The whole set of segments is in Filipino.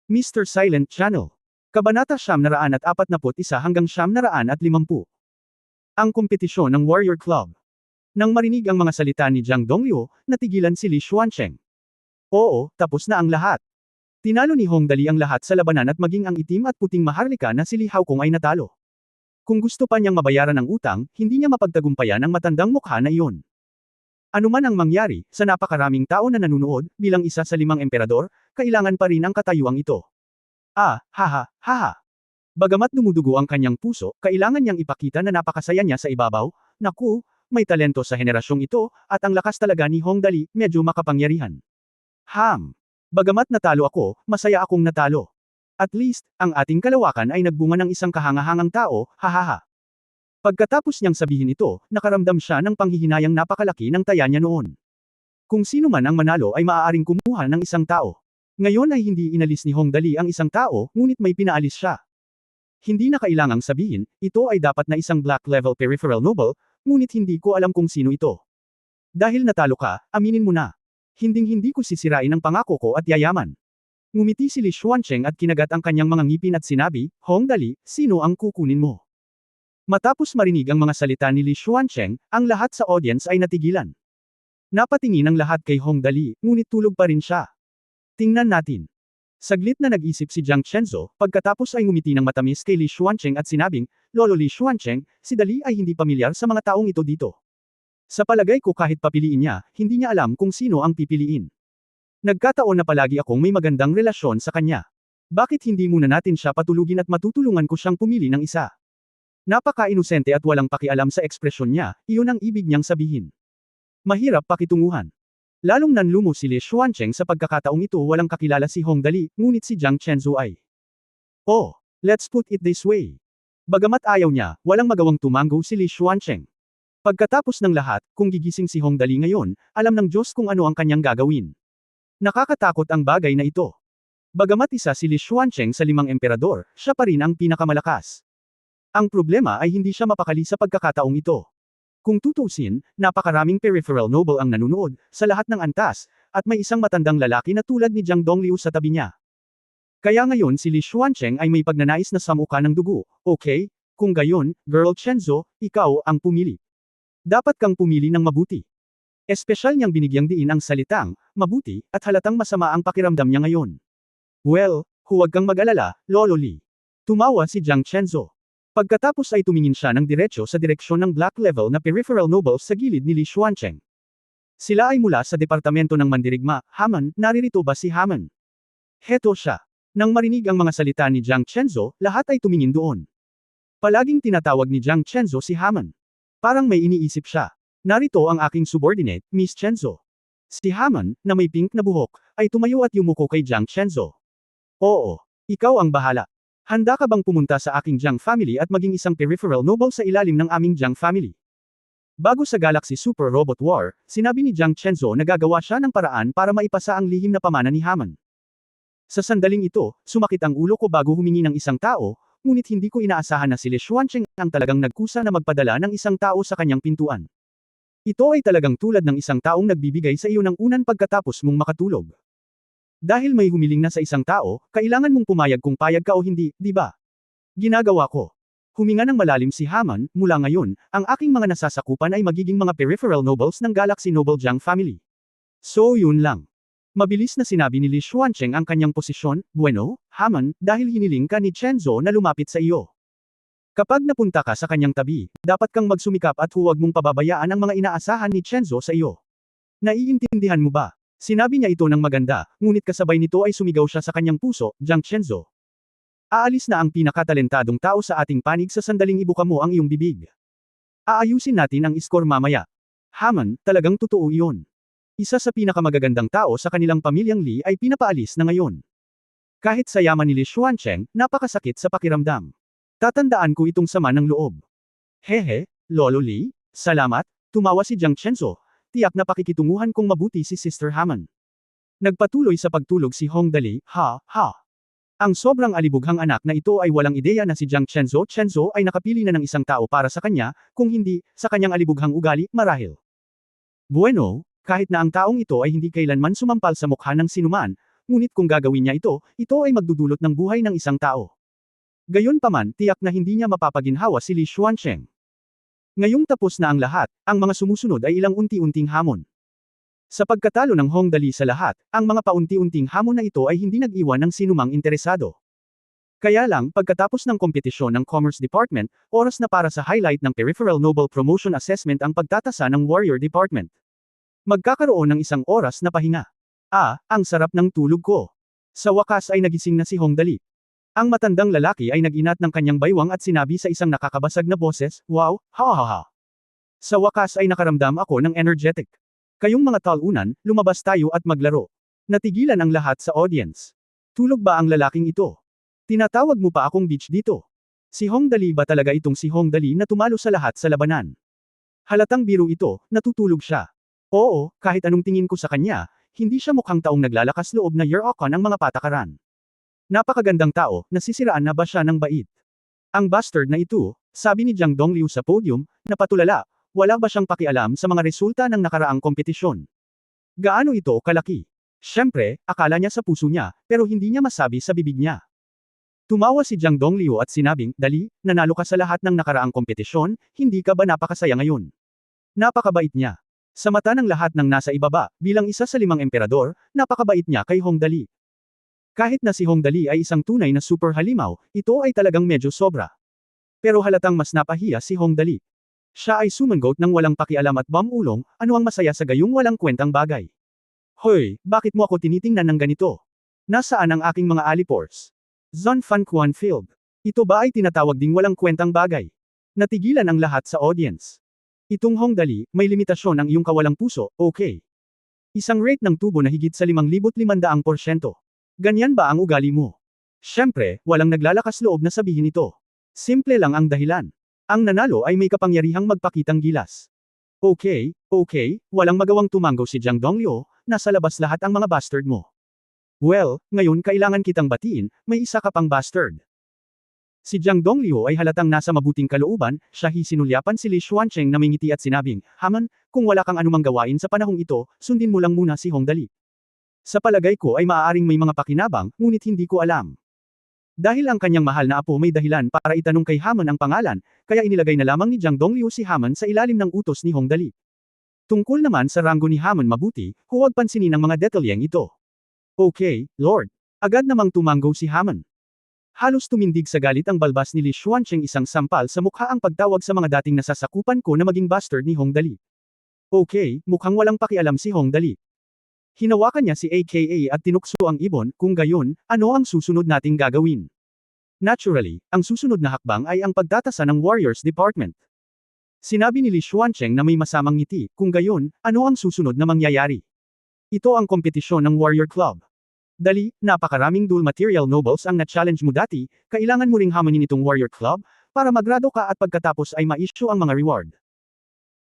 Mr. Silent Channel. Kabanata 941 hanggang 950. Ang kompetisyon ng Warrior Club. Nang marinig ang mga salita ni Jiang Dongliu, natigilan si Li Xuancheng. Oo, tapos na ang lahat. Tinalo ni Hong Dali ang lahat sa labanan at maging ang itim at puting maharlika na si Li Haokong ay natalo. Kung gusto pa niyang mabayaran ang utang, hindi niya mapagtagumpayan ang matandang mukha na iyon. Ano man ang mangyari, sa napakaraming tao na nanunood, bilang isa sa 5 emperador, kailangan pa rin ang katayuang ito. Haha, haha. Bagamat dumudugo ang kanyang puso, kailangan niyang ipakita na napakasaya niya sa ibabaw. Naku, may talento sa henerasyong ito, at ang lakas talaga ni Hong Dali, medyo makapangyarihan. Bagamat natalo ako, masaya akong natalo. At least, ang ating kalawakan ay nagbunga ng isang kahangahangang tao, hahaha. Pagkatapos niyang sabihin ito, nakaramdam siya ng panghihinayang napakalaki ng taya niya noon. Kung sino man ang manalo ay maaaring kumuha ng isang tao. Ngayon ay hindi inalis ni Hong Dali ang isang tao, ngunit may pinaalis siya. Hindi na kailangang sabihin, ito ay dapat na isang black level peripheral noble, ngunit hindi ko alam kung sino ito. Dahil natalo ka, aminin mo na. Hinding-hindi ko sisirain ang pangako ko at yayaman. Ngumiti si Li Xuancheng at kinagat ang kanyang mga ngipin at sinabi, Hong Dali, sino ang kukunin mo? Matapos marinig ang mga salita ni Li Xuancheng, ang lahat sa audience ay natigilan. Napatingin ang lahat kay Hong Dali, ngunit tulog pa rin siya. Tingnan natin. Saglit na nag-isip si Jiang Chenzo, pagkatapos ay ngumiti ng matamis kay Li Xuancheng at sinabing, Lolo Li Xuancheng, si Dali ay hindi pamilyar sa mga taong ito dito. Sa palagay ko kahit papiliin niya, hindi niya alam kung sino ang pipiliin. Nagkataon na palagi akong may magandang relasyon sa kanya. Bakit hindi muna natin siya patulugin at matutulungan ko siyang pumili ng isa? Napaka-inosente at walang pakialam sa ekspresyon niya, iyon ang ibig niyang sabihin. Mahirap pakitunguhan. Lalong nanlumo si Li Xuancheng sa pagkakataong ito walang kakilala si Hong Dali, ngunit si Jiang Chenzo ay. Oh, let's put it this way. Bagamat ayaw niya, walang magawang tumanggo si Li Xuancheng. Pagkatapos ng lahat, kung gigising si Hong Dali ngayon, alam ng Diyos kung ano ang kanyang gagawin. Nakakatakot ang bagay na ito. Bagamat isa si Li Xuancheng sa 5 emperador, siya pa rin ang pinakamalakas. Ang problema ay hindi siya mapakali sa pagkakataong ito. Kung tutusin, napakaraming peripheral noble ang nanunood, sa lahat ng antas, at may isang matandang lalaki na tulad ni Jiang Dongliu sa tabi niya. Kaya ngayon si Li Xuancheng ay may pagnanais na samuka ng dugo, okay? Kung gayon, Girl Chenzo, ikaw ang pumili. Dapat kang pumili ng mabuti. Espesyal niyang binigyang diin ang salitang, mabuti, at halatang masama ang pakiramdam niya ngayon. Well, huwag kang mag-alala, Lolo Li. Tumawa si Jiang Chenzo. Pagkatapos ay tumingin siya ng diretso sa direksyon ng black level na peripheral nobles sa gilid ni Li Xuancheng. Sila ay mula sa departamento ng mandirigma, Haman, naririto ba si Haman? Heto siya. Nang marinig ang mga salita ni Jiang Chenzo, lahat ay tumingin doon. Palaging tinatawag ni Jiang Chenzo si Haman. Parang may iniisip siya. Narito ang aking subordinate, Miss Chenzo. Si Haman, na may pink na buhok, ay tumayo at yumuko kay Jiang Chenzo. Oo, ikaw ang bahala. Handa ka bang pumunta sa aking Jiang family at maging isang peripheral noble sa ilalim ng aming Jiang family? Bago sa Galaxy Super Robot War, sinabi ni Jiang Chenzo na gagawa siya ng paraan para maipasa ang lihim na pamana ni Haman. Sa sandaling ito, sumakit ang ulo ko bago humingi ng isang tao, ngunit hindi ko inaasahan na si Li Xuancheng ang talagang nagkusa na magpadala ng isang tao sa kanyang pintuan. Ito ay talagang tulad ng isang taong nagbibigay sa iyo ng unan pagkatapos mong makatulog. Dahil may humiling na sa isang tao, kailangan mong pumayag kung payag ka o hindi, di ba? Ginagawa ko. Huminga ng malalim si Haman, mula ngayon, ang aking mga nasasakupan ay magiging mga peripheral nobles ng Galaxy Noble Jiang family. So yun lang. Mabilis na sinabi ni Li Xuancheng ang kanyang posisyon, bueno, Haman, dahil hiniling ka ni Chenzo na lumapit sa iyo. Kapag napunta ka sa kanyang tabi, dapat kang magsumikap at huwag mong pababayaan ang mga inaasahan ni Chenzo sa iyo. Naiintindihan mo ba? Sinabi niya ito ng maganda, ngunit kasabay nito ay sumigaw siya sa kanyang puso, Jiang Chenzo. Aalis na ang pinakatalentadong tao sa ating panig sa sandaling ibuka mo ang iyong bibig. Aayusin natin ang iskor mamaya. Haman, talagang totoo iyon. Isa sa pinakamagagandang tao sa kanilang pamilyang Li ay pinapaalis na ngayon. Kahit sa yaman ni Li Xuancheng, napakasakit sa pakiramdam. Tatandaan ko itong sama ng loob. Hehe, Lolo Li, salamat, tumawa si Jiang Chenzo. Tiyak na pakikitunguhan kong mabuti si Sister Haman. Nagpatuloy sa pagtulog si Hong Dali, ha. Ang sobrang alibughang anak na ito ay walang ideya na si Jiang Chenzo ay nakapili na ng isang tao para sa kanya, kung hindi, sa kanyang alibughang ugali, marahil. Bueno, kahit na ang taong ito ay hindi kailanman sumampal sa mukha ng sinuman, ngunit kung gagawin niya ito ay magdudulot ng buhay ng isang tao. Gayunpaman, tiyak na hindi niya mapapaginhawa si Li Xuancheng. Ngayong tapos na ang lahat, ang mga sumusunod ay ilang unti-unting hamon. Sa pagkatalo ng Hong Dali sa lahat, ang mga paunti-unting hamon na ito ay hindi nag-iwan ng sinumang interesado. Kaya lang, pagkatapos ng kompetisyon ng Commerce Department, oras na para sa highlight ng Peripheral Noble Promotion Assessment ang pagtatasa ng Warrior Department. Magkakaroon ng isang oras na pahinga. Ang sarap ng tulog ko. Sa wakas ay nagising na si Hong Dali. Ang matandang lalaki ay nag-inat ng kanyang baywang at sinabi sa isang nakakabasag na boses, "Wow, ha ha ha." Sa wakas ay nakaramdam ako ng energetic. Kayong mga talunan, lumabas tayo at maglaro. Natigilan ang lahat sa audience. Tulog ba ang lalaking ito? Tinatawag mo pa akong bitch dito. Si Hong Dali ba talaga itong si Hong Dali na tumalo sa lahat sa labanan? Halatang biro ito, natutulog siya. Oo, kahit anong tingin ko sa kanya, hindi siya mukhang taong naglalakas loob na year-okan ang mga patakaran. Napakagandang tao, nasisiraan na ba siya ng bait? Ang bastard na ito, sabi ni Jiang Dongliu sa podium, napatulala, wala ba siyang pakialam sa mga resulta ng nakaraang kompetisyon? Gaano ito kalaki? Siyempre, akala niya sa puso niya, pero hindi niya masabi sa bibig niya. Tumawa si Jiang Dongliu at sinabing, "Dali, nanalo ka sa lahat ng nakaraang kompetisyon, hindi ka ba napakasaya ngayon?" Napakabait niya. Sa mata ng lahat ng nasa ibaba, bilang isa sa 5 emperador, napakabait niya kay Hong Dali. Kahit na si Hong Dali ay isang tunay na super halimaw, ito ay talagang medyo sobra. Pero halatang mas napahiya si Hong Dali. Siya ay sumangot ng walang pakialam at bamulong, ano ang masaya sa gayong walang kwentang bagay? Hoy, bakit mo ako tinitingnan ng ganito? Nasaan ang aking mga alipores? Zon Fan Quan Field. Ito ba ay tinatawag ding walang kwentang bagay? Natigilan ang lahat sa audience. Itong Hong Dali, may limitasyon ang iyong kawalang puso, okay? Isang rate ng tubo na higit sa 5,500%. Ganyan ba ang ugali mo? Siyempre, walang naglalakas loob na sabihin ito. Simple lang ang dahilan. Ang nanalo ay may kapangyarihang magpakitang gilas. Okay, walang magawang tumango si Jiang Dongliu, nasa labas lahat ang mga bastard mo. Well, ngayon kailangan kitang batiin, may isa ka pang bastard. Si Jiang Dongliu ay halatang nasa mabuting kalooban, siya sinulyapan si Li Xuancheng na may ngiti at sinabing, "Haman, kung wala kang anumang gawain sa panahong ito, sundin mo lang muna si Hong Dali. Sa palagay ko ay maaaring may mga pakinabang, ngunit hindi ko alam." Dahil ang kanyang mahal na apo may dahilan para itanong kay Haman ang pangalan, kaya inilagay na lamang ni Jiang Dongliu si Haman sa ilalim ng utos ni Hong Dali. Tungkol naman sa ranggo ni Haman mabuti, huwag pansinin ang mga detalyeng ito. Okay, Lord. Agad namang tumango si Haman. Halos tumindig sa galit ang balbas ni Li Xuancheng, isang sampal sa mukha ang pagtawag sa mga dating nasasakupan ko na maging bastard ni Hong Dali. Okay, mukhang walang pakialam si Hong Dali. Hinawakan niya si AKA at tinukso ang ibon, kung gayon, ano ang susunod nating gagawin? Naturally, ang susunod na hakbang ay ang pagtatasa ng Warriors Department. Sinabi ni Li Xuancheng na may masamang ngiti, kung gayon, ano ang susunod na mangyayari? Ito ang kompetisyon ng Warrior Club. Dali, napakaraming dual material nobles ang na-challenge mo dati, kailangan mo ring hamanin itong Warrior Club, para magrado ka at pagkatapos ay ma-issue ang mga reward.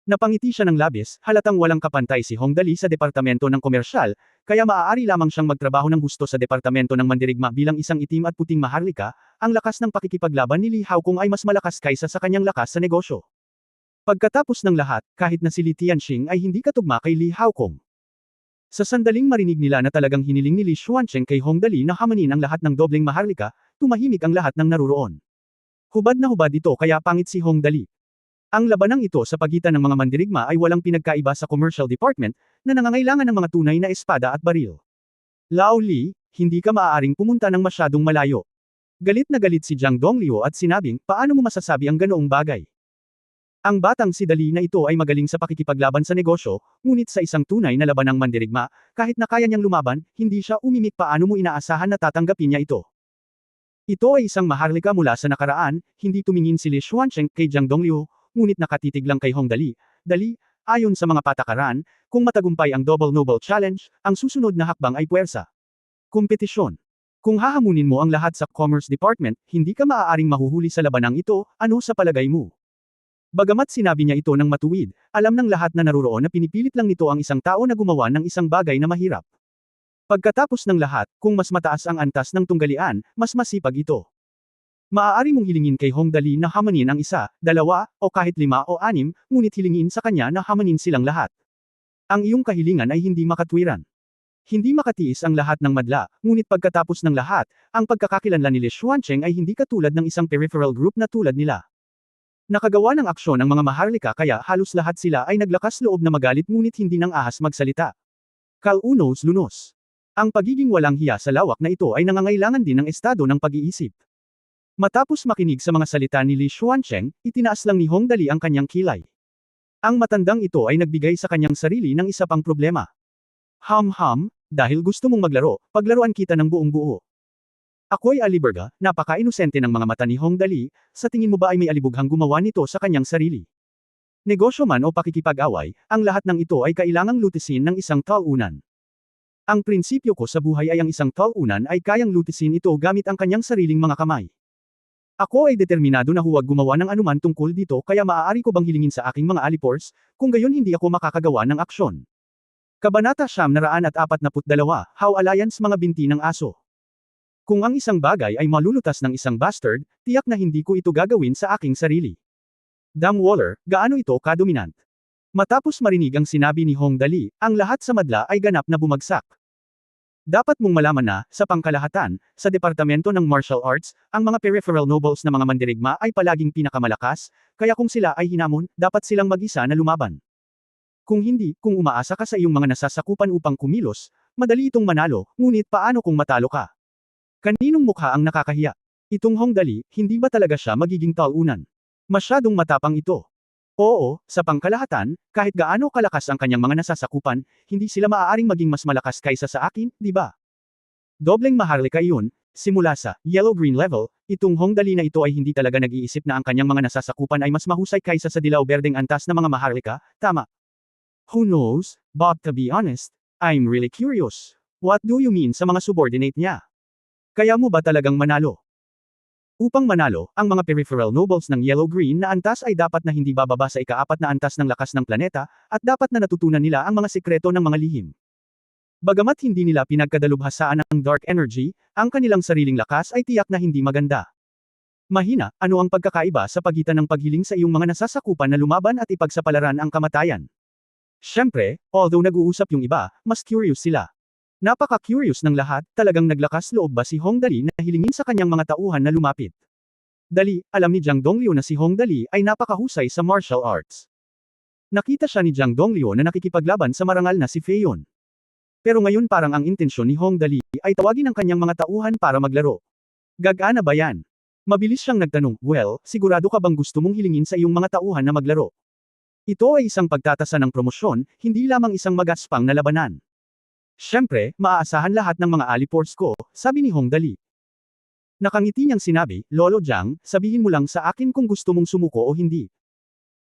Napangiti siya ng labis, halatang walang kapantay si Hong Dali sa Departamento ng Komersyal, kaya maaari lamang siyang magtrabaho ng husto sa Departamento ng Mandirigma bilang isang itim at puting maharlika, ang lakas ng pakikipaglaban ni Li Haokong ay mas malakas kaysa sa kanyang lakas sa negosyo. Pagkatapos ng lahat, kahit na si Li Tianxing ay hindi katugma kay Li Haokong. Sa sandaling marinig nila na talagang hiniling ni Li Xuancheng kay Hong Dali na hamanin ang lahat ng dobleng maharlika, tumahimik ang lahat ng naruroon. Hubad na hubad ito kaya pangit si Hong Dali. Ang labanang ito sa pagitan ng mga mandirigma ay walang pinagkaiba sa Commercial Department, na nangangailangan ng mga tunay na espada at baril. Lao Li, hindi ka maaaring pumunta ng masyadong malayo. Galit na galit si Jiang Dongliu at sinabing, paano mo masasabi ang ganoong bagay? Ang batang si Dali na ito ay magaling sa pakikipaglaban sa negosyo, ngunit sa isang tunay na labanang mandirigma, kahit na kaya niyang lumaban, hindi siya umimik. Paano mo inaasahan na tatanggapin niya ito? Ito ay isang maharlika mula sa nakaraan, hindi tumingin si Li Xuancheng kay Jiang Dongliu, ngunit nakatitig lang kay Hong Dali. Dali, ayon sa mga patakaran, kung matagumpay ang Double Noble Challenge, ang susunod na hakbang ay puwersa. Kompetisyon. Kung hahamunin mo ang lahat sa Commerce Department, hindi ka maaaring mahuhuli sa labanang ito, ano sa palagay mo? Bagamat sinabi niya ito ng matuwid, alam ng lahat na naruroon na pinipilit lang nito ang isang tao na gumawa ng isang bagay na mahirap. Pagkatapos ng lahat, kung mas mataas ang antas ng tunggalian, mas masipag ito. Maaari mong hilingin kay Hong Dali na hamanin ang 1, 2, o kahit 5 o 6, ngunit hilingin sa kanya na hamanin silang lahat. Ang iyong kahilingan ay hindi makatwiran. Hindi makatiis ang lahat ng madla, ngunit pagkatapos ng lahat, ang pagkakakilanlan ni Li Xuancheng ay hindi katulad ng isang peripheral group na tulad nila. Nakagawa ng aksyon ang mga maharlika kaya halos lahat sila ay naglakas loob na magalit ngunit hindi nang ahas magsalita. Kalunos lunos. Ang pagiging walang hiya sa lawak na ito ay nangangailangan din ng estado ng pag-iisip. Matapos makinig sa mga salita ni Li Xuancheng, itinaas lang ni Hong Dali ang kanyang kilay. Ang matandang ito ay nagbigay sa kanyang sarili ng isa pang problema. Dahil gusto mong maglaro, paglaruan kita ng buong buo. Ako'y aliberga, napaka-inosente ng mga mata ni Hong Dali, sa tingin mo ba ay may alibughang gumawa nito sa kanyang sarili? Negosyo man o pakikipag-away, ang lahat ng ito ay kailangang lutisin ng isang talunan. Ang prinsipyo ko sa buhay ay ang isang talunan ay kayang lutisin ito gamit ang kanyang sariling mga kamay. Ako ay determinado na huwag gumawa ng anuman tungkol dito kaya maaari ko bang hilingin sa aking mga alipors, kung gayon hindi ako makakagawa ng aksyon. Kabanata 942, How Alliance Mga Binti ng Aso. Kung ang isang bagay ay malulutas ng isang bastard, tiyak na hindi ko ito gagawin sa aking sarili. Dam Waller, gaano ito kadominant? Matapos marinig ang sinabi ni Hong Dali, ang lahat sa madla ay ganap na bumagsak. Dapat mong malaman na, sa pangkalahatan, sa Departamento ng Martial Arts, ang mga peripheral nobles na mga mandirigma ay palaging pinakamalakas, kaya kung sila ay hinamon, dapat silang mag-isa na lumaban. Kung hindi, kung umaasa ka sa iyong mga nasasakupan upang kumilos, madali itong manalo, ngunit paano kung matalo ka? Kaninong mukha ang nakakahiya? Itong Hong Dali, hindi ba talaga siya magiging talunan? Masyadong matapang ito. Oo, sa pangkalahatan, kahit gaano kalakas ang kanyang mga nasasakupan, hindi sila maaaring maging mas malakas kaysa sa akin, di ba? Dobleng maharlika iyon, simula sa yellow-green level, itong Hong Dali na ito ay hindi talaga nag-iisip na ang kanyang mga nasasakupan ay mas mahusay kaysa sa dilaw-berdeng antas na mga maharlika, tama. Who knows, but to be honest, I'm really curious. What do you mean sa mga subordinate niya? Kaya mo ba talagang manalo? Upang manalo, ang mga peripheral nobles ng yellow-green na antas ay dapat na hindi bababa sa ika-4 na antas ng lakas ng planeta, at dapat na natutunan nila ang mga sikreto ng mga lihim. Bagamat hindi nila pinagkadalubhasaan ang dark energy, ang kanilang sariling lakas ay tiyak na hindi maganda. Mahina, ano ang pagkakaiba sa pagitan ng paghiling sa iyong mga nasasakupan na lumaban at ipagsapalaran ang kamatayan? Siyempre, although nag-uusap yung iba, mas curious sila. Napaka-curious ng lahat, talagang naglakas loob ba si Hong Dali na hilingin sa kanyang mga tauhan na lumapit? Dali, alam ni Jiang Donglio na si Hong Dali ay napakahusay sa martial arts. Nakita siya ni Jiang Donglio na nakikipaglaban sa marangal na si Fei Yun. Pero ngayon parang ang intensyon ni Hong Dali ay tawagin ang kanyang mga tauhan para maglaro. Gagana ba yan? Mabilis siyang nagtanong, well, sigurado ka bang gusto mong hilingin sa iyong mga tauhan na maglaro? Ito ay isang pagtatasa ng promosyon, hindi lamang isang magaspang na labanan. Siyempre, maaasahan lahat ng mga alipors ko, sabi ni Hong Dali. Nakangiti niyang sinabi, Lolo Jiang, sabihin mo lang sa akin kung gusto mong sumuko o hindi.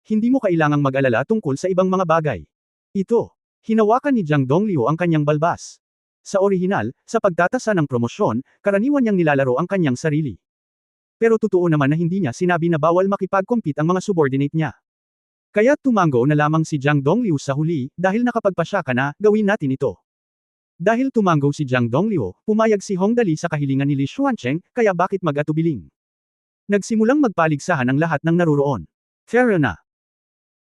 Hindi mo kailangang mag-alala tungkol sa ibang mga bagay. Ito. Hinawakan ni Jiang Donglio ang kanyang balbas. Sa orihinal, sa pagtatasa ng promosyon, karaniwan niyang nilalaro ang kanyang sarili. Pero totoo naman na hindi niya sinabi na bawal makipag-compete ang mga subordinate niya. Kaya tumango na lamang si Jiang Donglio sa huli, dahil nakapagpasya ka na, gawin natin ito. Dahil tumango si Jiang Donglio, pumayag si Hong Dali sa kahilingan ni Li Xuancheng, kaya bakit mag-atubiling? Nagsimulang magpaligsahan ang lahat ng naroroon. Fair na.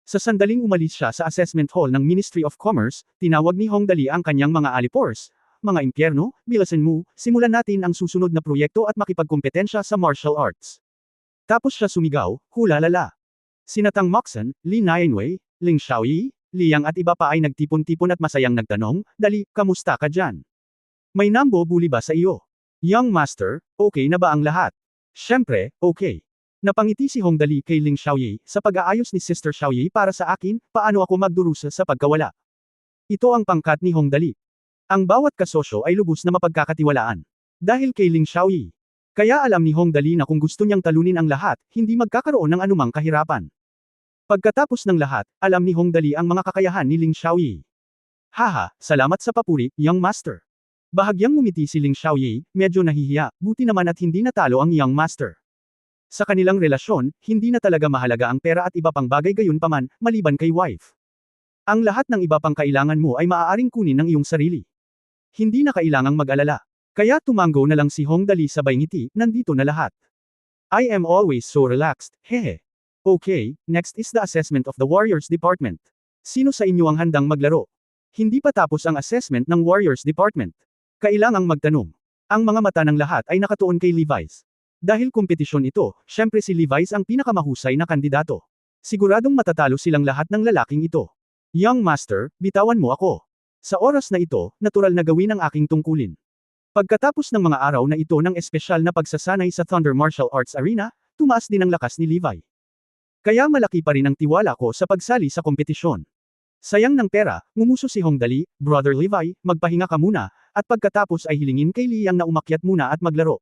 Sa sandaling umalis siya sa assessment hall ng Ministry of Commerce, tinawag ni Hong Dali ang kanyang mga alipors. Mga impyerno, bilasan mo, simulan natin ang susunod na proyekto at makipagkompetensya sa martial arts. Tapos siya sumigaw, hulalala. Sinatang Moxon, Li Nianwei, Ling Xiaoyi, Liang at iba pa ay nagtipon-tipon at masayang nagtanong, Dali, kamusta ka dyan? May nambo-buli ba sa iyo? Young Master, okay na ba ang lahat? Siyempre, okay. Napangiti si Hong Dali kay Ling Xiaoyi, sa pag-aayos ni Sister Xiaoyi para sa akin, paano ako magdurusa sa pagkawala? Ito ang pangkat ni Hong Dali. Ang bawat kasosyo ay lubos na mapagkakatiwalaan. Dahil kay Ling Xiaoyi. Kaya alam ni Hong Dali na kung gusto niyang talunin ang lahat, hindi magkakaroon ng anumang kahirapan. Pagkatapos ng lahat, alam ni Hong Dali ang mga kakayahan ni Ling Xiaoyi. Haha, salamat sa papuri, Young Master. Bahagyang ngumiti si Ling Xiaoyi, medyo nahihiya, buti naman at hindi natalo ang Young Master. Sa kanilang relasyon, hindi na talaga mahalaga ang pera at iba pang bagay gayunpaman, maliban kay wife. Ang lahat ng iba pang kailangan mo ay maaaring kunin ng iyong sarili. Hindi na kailangang mag-alala. Kaya tumango na lang si Hong Dali sabay ngiti, nandito na lahat. I am always so relaxed, hehe. Okay, next is the assessment of the Warriors Department. Sino sa inyo ang handang maglaro? Hindi pa tapos ang assessment ng Warriors Department. Kailangang magtanong. Ang mga mata ng lahat ay nakatuon kay Levi's. Dahil kompetisyon ito, syempre si Levi's ang pinakamahusay na kandidato. Siguradong matatalo silang lahat ng lalaking ito. Young Master, bitawan mo ako. Sa oras na ito, natural na gawin ang aking tungkulin. Pagkatapos ng mga araw na ito ng espesyal na pagsasanay sa Thunder Martial Arts Arena, tumaas din ang lakas ni Levi. Kaya malaki pa rin ang tiwala ko sa pagsali sa kompetisyon. Sayang ng pera, ngumuso si Hongdali, Brother Levi, magpahinga ka muna, at pagkatapos ay hilingin kay Liyang na umakyat muna at maglaro.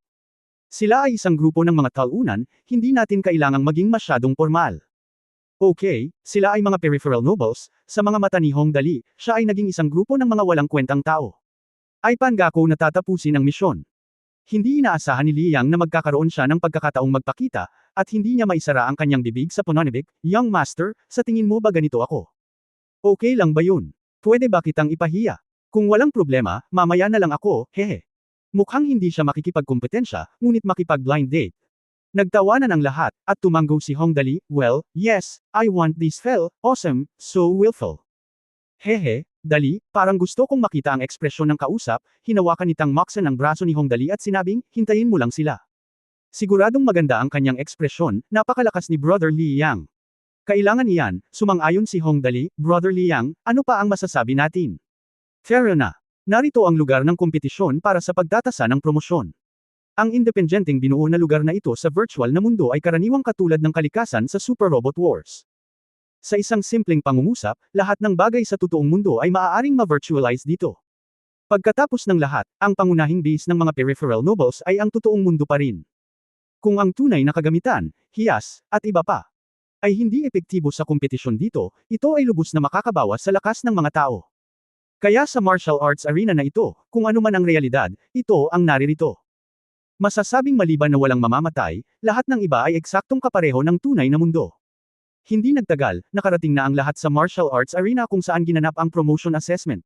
Sila ay isang grupo ng mga talunan, hindi natin kailangang maging masyadong formal. Okay, sila ay mga peripheral nobles, sa mga mata ni Hongdali, siya ay naging isang grupo ng mga walang kwentang tao. Ay Pangako na tatapusin ang misyon. Hindi inaasahan ni Liyang na magkakaroon siya ng pagkakataong magpakita, at hindi niya maisara ang kanyang bibig sa pananibik. Young Master, sa tingin mo ba ganito ako? Okay lang ba yun? Pwede ba kitang ipahiya? Kung walang problema, mamaya na lang ako, hehe. Mukhang hindi siya makikipagkompetensya, ngunit makipag-blind date. Nagtawanan ang lahat, at tumanggo si Hongdali, well, yes, I want this fell, awesome, so willful. Hehe, Dali, parang gusto kong makita ang ekspresyon ng kausap, hinawakan ni Tang Moxon ang braso ni Hongdali at sinabing, hintayin mo lang sila. Siguradong maganda ang kanyang ekspresyon, napakalakas ni Brother Liyang. Kailangan iyan, sumang-ayon si Hongdali, Brother Liyang, ano pa ang masasabi natin? Fair na. Narito ang lugar ng kompetisyon para sa pagtatasa ng promosyon. Ang independenteng binuo na lugar na ito sa virtual na mundo ay karaniwang katulad ng kalikasan sa Super Robot Wars. Sa isang simpleng pangungusap, lahat ng bagay sa totoong mundo ay maaaring ma-virtualize dito. Pagkatapos ng lahat, ang pangunahing base ng mga peripheral nobles ay ang totoong mundo pa rin. Kung ang tunay na kagamitan, hiyas, at iba pa, ay hindi epektibo sa kompetisyon dito, ito ay lubos na makakabawas sa lakas ng mga tao. Kaya sa martial arts arena na ito, kung ano man ang realidad, ito ang naririto. Masasabing maliban na walang mamamatay, lahat ng iba ay eksaktong kapareho ng tunay na mundo. Hindi nagtagal, nakarating na ang lahat sa martial arts arena kung saan ginanap ang promotion assessment.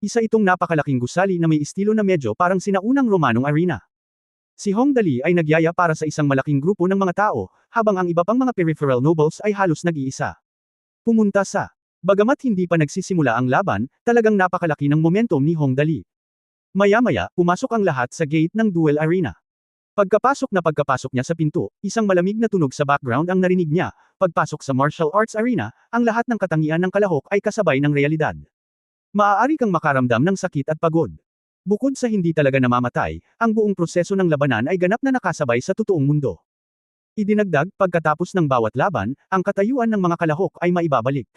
Isa itong napakalaking gusali na may estilo na medyo parang sinaunang Romanong arena. Si Hongdali ay nagyaya para sa isang malaking grupo ng mga tao, habang ang iba pang mga peripheral nobles ay halos nag-iisa. Pumunta sa. Bagamat hindi pa nagsisimula ang laban, talagang napakalaki ng momentum ni Hongdali. Maya-maya, pumasok ang lahat sa gate ng duel arena. Pagkapasok niya sa pinto, isang malamig na tunog sa background ang narinig niya. Pagpasok sa martial arts arena, ang lahat ng katangian ng kalahok ay kasabay ng realidad. Maaari kang makaramdam ng sakit at pagod. Bukod sa hindi talaga namamatay, ang buong proseso ng labanan ay ganap na nakasabay sa totoong mundo. Idinagdag, pagkatapos ng bawat laban, ang katayuan ng mga kalahok ay maibabalik.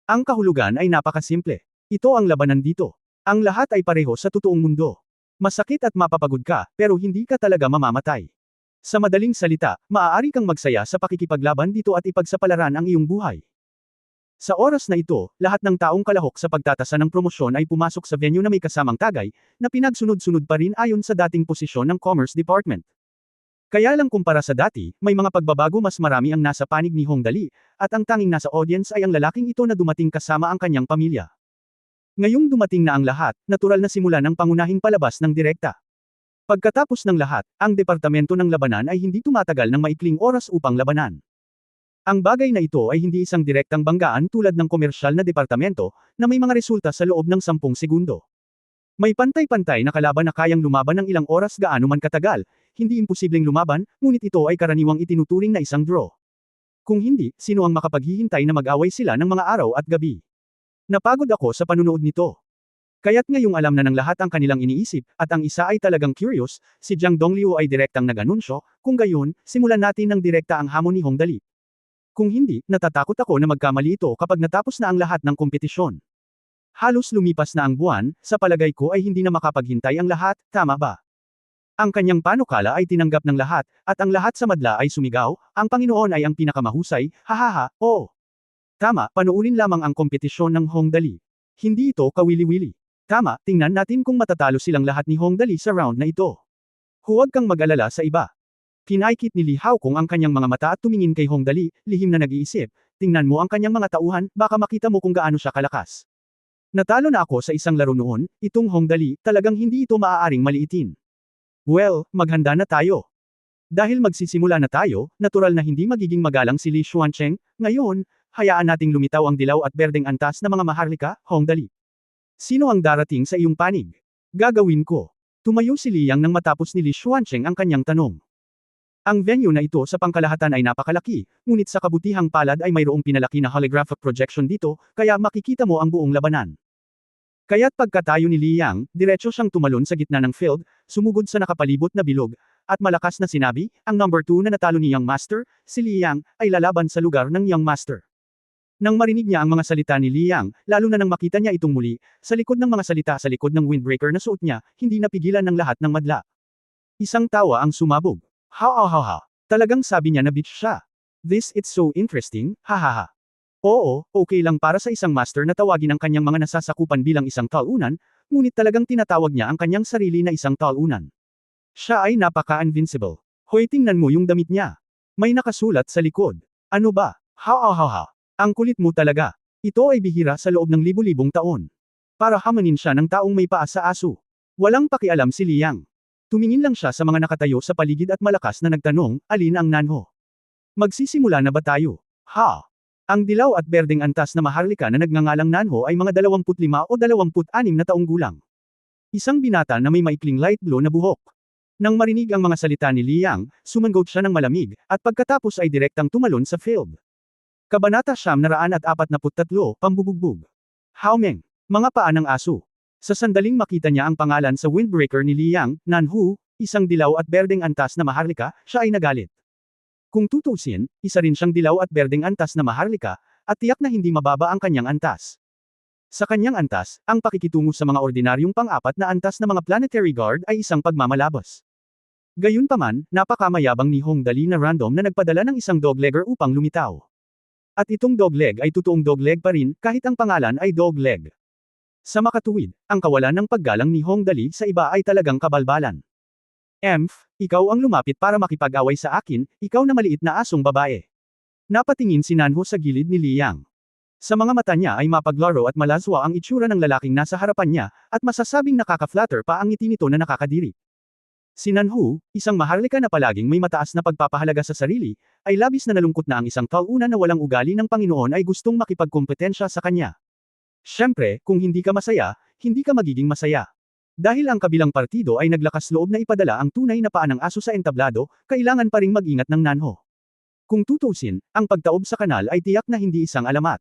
Ang kahulugan ay napakasimple. Ito ang labanan dito. Ang lahat ay pareho sa totoong mundo. Masakit at mapapagod ka, pero hindi ka talaga mamamatay. Sa madaling salita, maaari kang magsaya sa pakikipaglaban dito at ipagsapalaran ang iyong buhay. Sa oras na ito, lahat ng taong kalahok sa pagtatasa ng promosyon ay pumasok sa venue na may kasamang tagay, na pinagsunod-sunod pa rin ayon sa dating posisyon ng Commerce Department. Kaya lang kumpara sa dati, may mga pagbabago mas marami ang nasa panig ni Hongdali, at ang tanging nasa audience ay ang lalaking ito na dumating kasama ang kanyang pamilya. Ngayong dumating na ang lahat, natural na simula ng pangunahing palabas ng direkta. Pagkatapos ng lahat, ang departamento ng labanan ay hindi tumatagal ng maikling oras upang labanan. Ang bagay na ito ay hindi isang direktang banggaan tulad ng komersyal na departamento, na may mga resulta sa loob ng 10 segundo. May pantay-pantay na kalaban na kayang lumaban ng ilang oras gaano man katagal, hindi imposibleng lumaban, ngunit ito ay karaniwang itinuturing na isang draw. Kung hindi, sino ang makapaghihintay na mag-away sila ng mga araw at gabi? Napagod ako sa panunood nito. Kaya't ngayong alam na ng lahat ang kanilang iniisip, at ang isa ay talagang curious, si Jiang Dongliu ay direktang nag-anunsyo, kung gayon, simulan natin ng direkta ang hamon ni Hongdali. Kung hindi, natatakot ako na magkamali ito kapag natapos na ang lahat ng kompetisyon. Halos lumipas na ang buwan, sa palagay ko ay hindi na makapaghintay ang lahat, tama ba? Ang kanyang panukala ay tinanggap ng lahat, at ang lahat sa madla ay sumigaw, ang Panginoon ay ang pinakamahusay, hahaha, oo. Tama, panuurin lamang ang kompetisyon ng Hongdali. Hindi ito kawili-wili. Tama, tingnan natin kung matatalo silang lahat ni Hongdali sa round na ito. Huwag kang mag-alala sa iba. Kinaikit ni Li Haokong ang kanyang mga mata at tumingin kay Hongdali, lihim na nag-iisip, tingnan mo ang kanyang mga tauhan, baka makita mo kung gaano siya kalakas. Natalo na ako sa isang laro noon, itong Hongdali, talagang hindi ito maaaring maliitin. Well, maghanda na tayo. Dahil magsisimula na tayo, natural na hindi magiging magalang si Li Xuancheng, ngayon, hayaan nating lumitaw ang dilaw at berdeng antas na mga maharlika, Hongdali. Sino ang darating sa iyong panig? Gagawin ko. Tumayo si Liang nang matapos ni Li Xuancheng ang kanyang tanong. Ang venue na ito sa pangkalahatan ay napakalaki, ngunit sa kabutihang palad ay mayroong pinalaki na holographic projection dito, kaya makikita mo ang buong labanan. Kaya't pagkatayo ni Liang, diretso siyang tumalon sa gitna ng field, sumugod sa nakapalibot na bilog, at malakas na sinabi, ang number 2 na natalo ni Young Master, si Liang, ay lalaban sa lugar ng Young Master. Nang marinig niya ang mga salita ni Liang, lalo na nang makita niya itong muli, sa likod ng mga salita sa likod ng windbreaker na suot niya, hindi napigilan ng lahat ng madla. Isang tawa ang sumabog. Ha. Talagang sabi niya na bitch siya. This it's so interesting, hahaha. Oo, okay lang para sa isang master na tawagin ang kanyang mga nasasakupan bilang isang talunan, ngunit talagang tinatawag niya ang kanyang sarili na isang talunan. Siya ay napaka-invincible. Hoy, tingnan mo yung damit niya. May nakasulat sa likod. Ano ba? Ha. Ang kulit mo talaga. Ito ay bihira sa loob ng libu-libong taon. Para hamanin siya ng taong may paa sa aso. Walang pakialam si Liang. Tumingin lang siya sa mga nakatayo sa paligid at malakas na nagtanong, alin ang Nanho? Magsisimula na ba tayo? Ha? Ang dilaw at berdeng antas na maharlika na nagngangalang Nanho ay mga 25 o 26 na taong gulang. Isang binata na may maikling light blue na buhok. Nang marinig ang mga salita ni Liang, sumangot siya ng malamig, at pagkatapos ay direktang tumalon sa field. Kabanata 943, Pambubugbog. Haomeng. Mga paa ng aso. Sa sandaling makita niya ang pangalan sa windbreaker ni Liang, Nanhu, isang dilaw at berdeng antas na maharlika, siya ay nagalit. Kung tutusin, isa rin siyang dilaw at berdeng antas na maharlika, at tiyak na hindi mababa ang kanyang antas. Sa kanyang antas, ang pakikitungo sa mga ordinaryong pang-apat na antas na mga planetary guard ay isang pagmamalabas. Gayunpaman, napakamayabang ni Hong Dali na random na nagpadala ng isang doglegger upang lumitaw. At itong dogleg ay totoong dogleg pa rin, kahit ang pangalan ay dogleg. Sa makatuwid, ang kawalan ng paggalang ni Hong Dali sa iba ay talagang kabalbalan. Ikaw ang lumapit para makipag-away sa akin, ikaw na maliit na asong babae. Napatingin si Nanho sa gilid ni Liang. Sa mga mata niya ay mapaglaro at malazwa ang itsura ng lalaking nasa harapan niya, at masasabing nakaka-flatter pa ang ngiti nito na nakakadiri. Si Nanhu, isang maharlika na palaging may mataas na pagpapahalaga sa sarili, ay labis na nalungkot na ang isang talunan na walang ugali ng Panginoon ay gustong makipagkompetensya sa kanya. Siyempre, kung hindi ka masaya, hindi ka magiging masaya. Dahil ang kabilang partido ay naglakas loob na ipadala ang tunay na paa ng aso sa entablado, kailangan pa ring mag-ingat ng Nanho. Kung tutusin, ang pagtaob sa kanal ay tiyak na hindi isang alamat.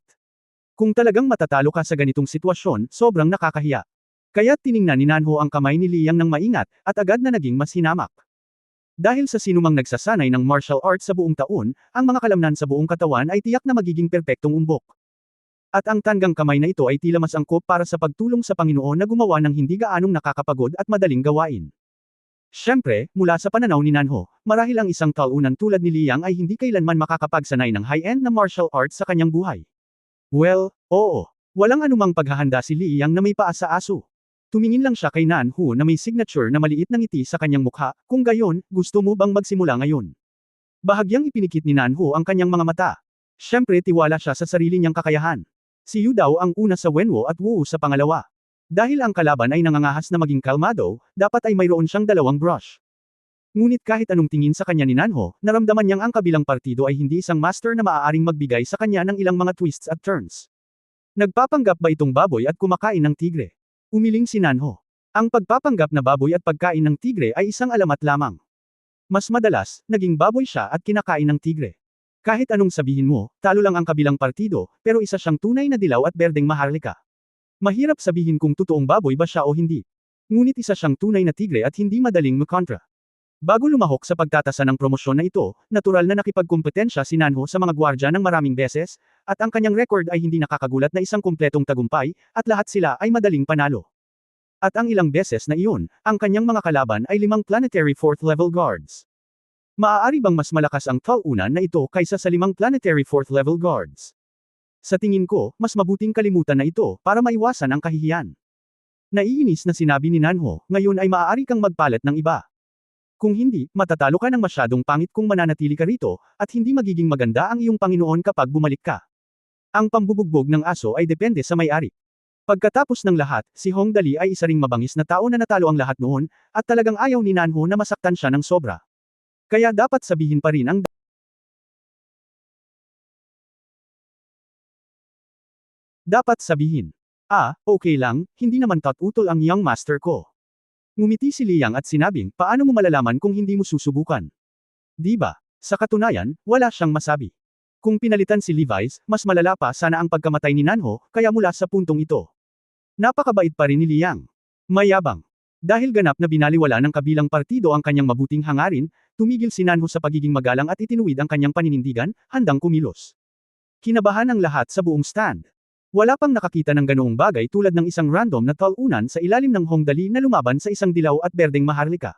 Kung talagang matatalo ka sa ganitong sitwasyon, sobrang nakakahiya. Kaya't tiningnan ni Nanho ang kamay ni Liang ng maingat, at agad na naging mas hinamak. Dahil sa sinumang nagsasanay ng martial arts sa buong taon, ang mga kalamnan sa buong katawan ay tiyak na magiging perpektong umbok. At ang tanggang kamay na ito ay tila mas angkop para sa pagtulong sa Panginoon na gumawa ng hindi gaanong nakakapagod at madaling gawain. Siyempre, mula sa pananaw ni Nanho, marahil ang isang talunan tulad ni Liang ay hindi kailanman makakapagsanay ng high-end na martial arts sa kanyang buhay. Well, oo. Walang anumang paghahanda si Liang na may paa sa aso. Tumingin lang siya kay Nanho na may signature na maliit na ngiti sa kanyang mukha, kung gayon, gusto mo bang magsimula ngayon? Bahagyang ipinikit ni Nanho ang kanyang mga mata. Siyempre tiwala siya sa sarili niyang kakayahan. Si Yu daw ang una sa Wenwo at Wu sa pangalawa. Dahil ang kalaban ay nangangahas na maging kalmado, dapat ay mayroon siyang dalawang brush. Ngunit kahit anong tingin sa kanya ni Nanho, naramdaman niyang ang kabilang partido ay hindi isang master na maaaring magbigay sa kanya ng ilang mga twists at turns. Nagpapanggap ba itong baboy at kumakain ng tigre? Umiling si Nanho. Ang pagpapanggap na baboy at pagkain ng tigre ay isang alamat lamang. Mas madalas, naging baboy siya at kinakain ng tigre. Kahit anong sabihin mo, talo lang ang kabilang partido, pero isa siyang tunay na dilaw at berdeng maharlika. Mahirap sabihin kung totoong baboy ba siya o hindi. Ngunit isa siyang tunay na tigre at hindi madaling makontra. Bago lumahok sa pagtatasa ng promosyon na ito, natural na nakipagkompetensya si Nanho sa mga gwardya ng maraming beses, at ang kanyang record ay hindi nakakagulat na isang kumpletong tagumpay, at lahat sila ay madaling panalo. At ang ilang beses na iyon, ang kanyang mga kalaban ay 5 planetary 4th level guards. Maaari bang mas malakas ang talunan na ito kaysa sa 5 planetary 4th level guards? Sa tingin ko, mas mabuting kalimutan na ito para maiwasan ang kahihiyan. Naiinis na sinabi ni Nanho, ngayon ay maaari kang magpalat ng iba. Kung hindi, matatalo ka ng masyadong pangit kung mananatili ka rito, at hindi magiging maganda ang iyong Panginoon kapag bumalik ka. Ang pambubugbog ng aso ay depende sa may-ari. Pagkatapos ng lahat, si Hong Dali ay isa ring mabangis na tao na natalo ang lahat noon, at talagang ayaw ni Nanho na masaktan siya ng sobra. Kaya dapat sabihin pa rin ang dapat sabihin. Okay lang, hindi naman utol ang young master ko. Ngumiti si Liang at sinabing, paano mo malalaman kung hindi mo susubukan? Di ba? Sa katunayan, wala siyang masabi. Kung pinalitan si Levi's, mas malala pa sana ang pagkamatay ni Nanho, kaya mula sa puntong ito. Napakabait pa rin ni Liang. Mayabang. Dahil ganap na binaliwala ng kabilang partido ang kanyang mabuting hangarin, tumigil si Nanho sa pagiging magalang at itinuwid ang kanyang paninindigan, handang kumilos. Kinabahan ang lahat sa buong stand. Wala pang nakakita ng ganoong bagay tulad ng isang random na talunan sa ilalim ng Hongdali na lumaban sa isang dilaw at berdeng maharlika.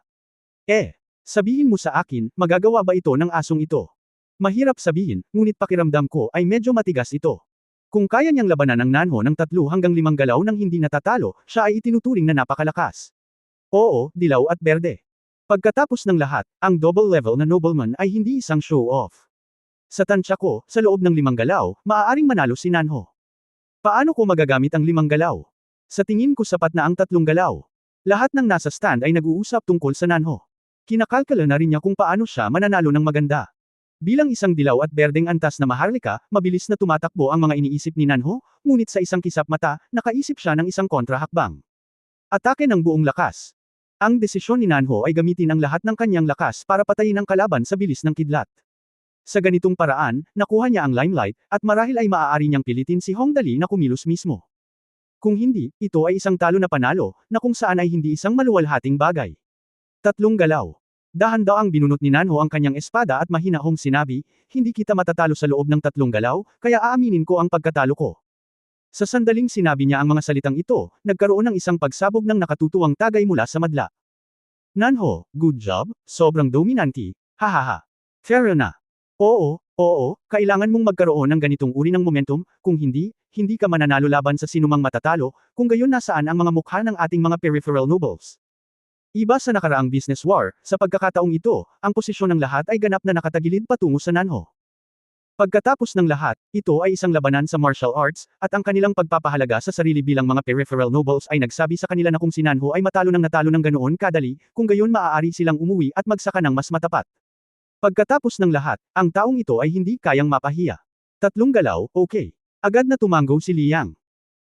Sabihin mo sa akin, magagawa ba ito ng asong ito? Mahirap sabihin, ngunit pakiramdam ko ay medyo matigas ito. Kung kaya niyang labanan ang Nanho ng 3 hanggang 5 galaw nang hindi natatalo, siya ay itinuturing na napakalakas. Oo, dilaw at berde. Pagkatapos ng lahat, ang double level na nobleman ay hindi isang show-off. Sa tansya ko, sa loob ng 5 galaw, maaaring manalo si Nanho. Paano ko magagamit ang 5 galaw? Sa tingin ko sapat na ang 3 galaw. Lahat ng nasa stand ay nag-uusap tungkol sa Nanho. Kinakalkala na rin niya kung paano siya mananalo ng maganda. Bilang isang dilaw at berdeng antas na maharlika, mabilis na tumatakbo ang mga iniisip ni Nanho, ngunit sa isang kisap mata, nakaisip siya ng isang kontrahakbang. Atake ng buong lakas. Ang desisyon ni Nanho ay gamitin ang lahat ng kanyang lakas para patayin ang kalaban sa bilis ng kidlat. Sa ganitong paraan, nakuha niya ang limelight, at marahil ay maaari niyang pilitin si Hongdali na kumilos mismo. Kung hindi, ito ay isang talo na panalo, na kung saan ay hindi isang maluwalhating bagay. 3 galaw. Dahan-daang binunot ni Nanho ang kanyang espada at mahinahong sinabi, hindi kita matatalo sa loob ng 3 galaw, kaya aaminin ko ang pagkatalo ko. Sa sandaling sinabi niya ang mga salitang ito, nagkaroon ng isang pagsabog ng nakatutuwang tagay mula sa madla. Nanho, good job, sobrang dominante, hahaha. Fair na. Oo, kailangan mong magkaroon ng ganitong uri ng momentum, kung hindi, hindi ka mananalo laban sa sinumang matatalo, kung gayon nasaan ang mga mukha ng ating mga peripheral nobles. Iba sa nakaraang business war, sa pagkakataong ito, ang posisyon ng lahat ay ganap na nakatagilid patungo sa Nanho. Pagkatapos ng lahat, ito ay isang labanan sa martial arts, at ang kanilang pagpapahalaga sa sarili bilang mga peripheral nobles ay nagsabi sa kanila na kung si Nanho ay natalo ng ganoon kadali, kung gayon maaari silang umuwi at magsaka ng mas matapat. Pagkatapos ng lahat, ang taong ito ay hindi kayang mapahiya. 3 galaw, okay. Agad na tumango si Liang.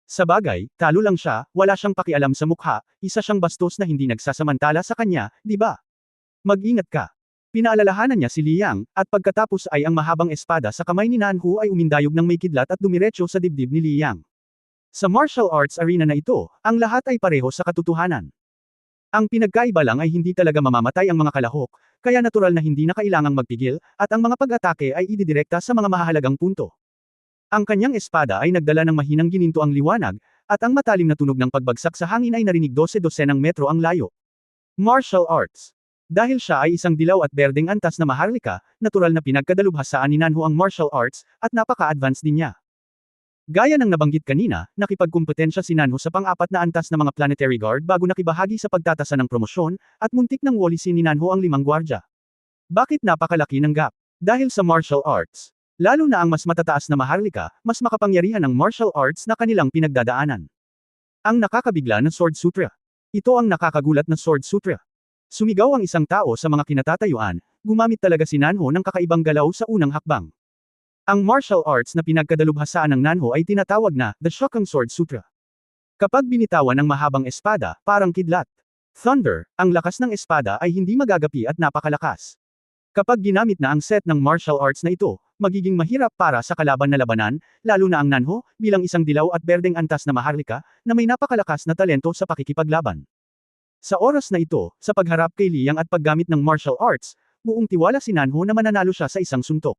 Sa bagay, talo lang siya, wala siyang pakialam sa mukha, isa siyang bastos na hindi nagsasamantala sa kanya, di ba? Mag-ingat ka. Pinaalalahanan niya si Liang, at pagkatapos ay ang mahabang espada sa kamay ni Nanho ay umindayog ng may kidlat at dumiretso sa dibdib ni Liang. Sa martial arts arena na ito, ang lahat ay pareho sa katotohanan. Ang pinagkaiba lang ay hindi talaga mamamatay ang mga kalahok, kaya natural na hindi na kailangang magpigil, at ang mga pag-atake ay ididirekta sa mga mahahalagang punto. Ang kanyang espada ay nagdala ng mahinang gininto ang liwanag, at ang matalim na tunog ng pagbagsak sa hangin ay narinig 12-dosenang metro ang layo. Martial arts. Dahil siya ay isang dilaw at berdeng antas na maharlika, natural na pinagkadalubhasaan ni Nanho ang martial arts, at napaka-advanced din niya. Gaya ng nabanggit kanina, nakipagkumpetensya si Nanho sa pang-4 na antas na mga planetary guard bago nakibahagi sa pagtatasa ng promosyon, at muntik nang walisin ni Nanho ang 5 gwardya. Bakit napakalaki ng gap? Dahil sa martial arts. Lalo na ang mas matataas na maharlika, mas makapangyarihan ang martial arts na kanilang pinagdadaanan. Ang nakakabigla na Sword Sutra. Ito ang nakakagulat na Sword Sutra. Sumigaw ang isang tao sa mga kinatatayuan, gumamit talaga si Nanho ng kakaibang galaw sa unang hakbang. Ang martial arts na pinagkadalubhasaan ng Nanho ay tinatawag na The Shokan Sword Sutra. Kapag binitawan ng mahabang espada, parang kidlat. Thunder, ang lakas ng espada ay hindi magagapi at napakalakas. Kapag ginamit na ang set ng martial arts na ito, magiging mahirap para sa kalaban na labanan, lalo na ang Nanho, bilang isang dilaw at berdeng antas na maharlika, na may napakalakas na talento sa pakikipaglaban. Sa oras na ito, sa pagharap kay Liang at paggamit ng martial arts, buong tiwala si Nanho na mananalo siya sa isang suntok.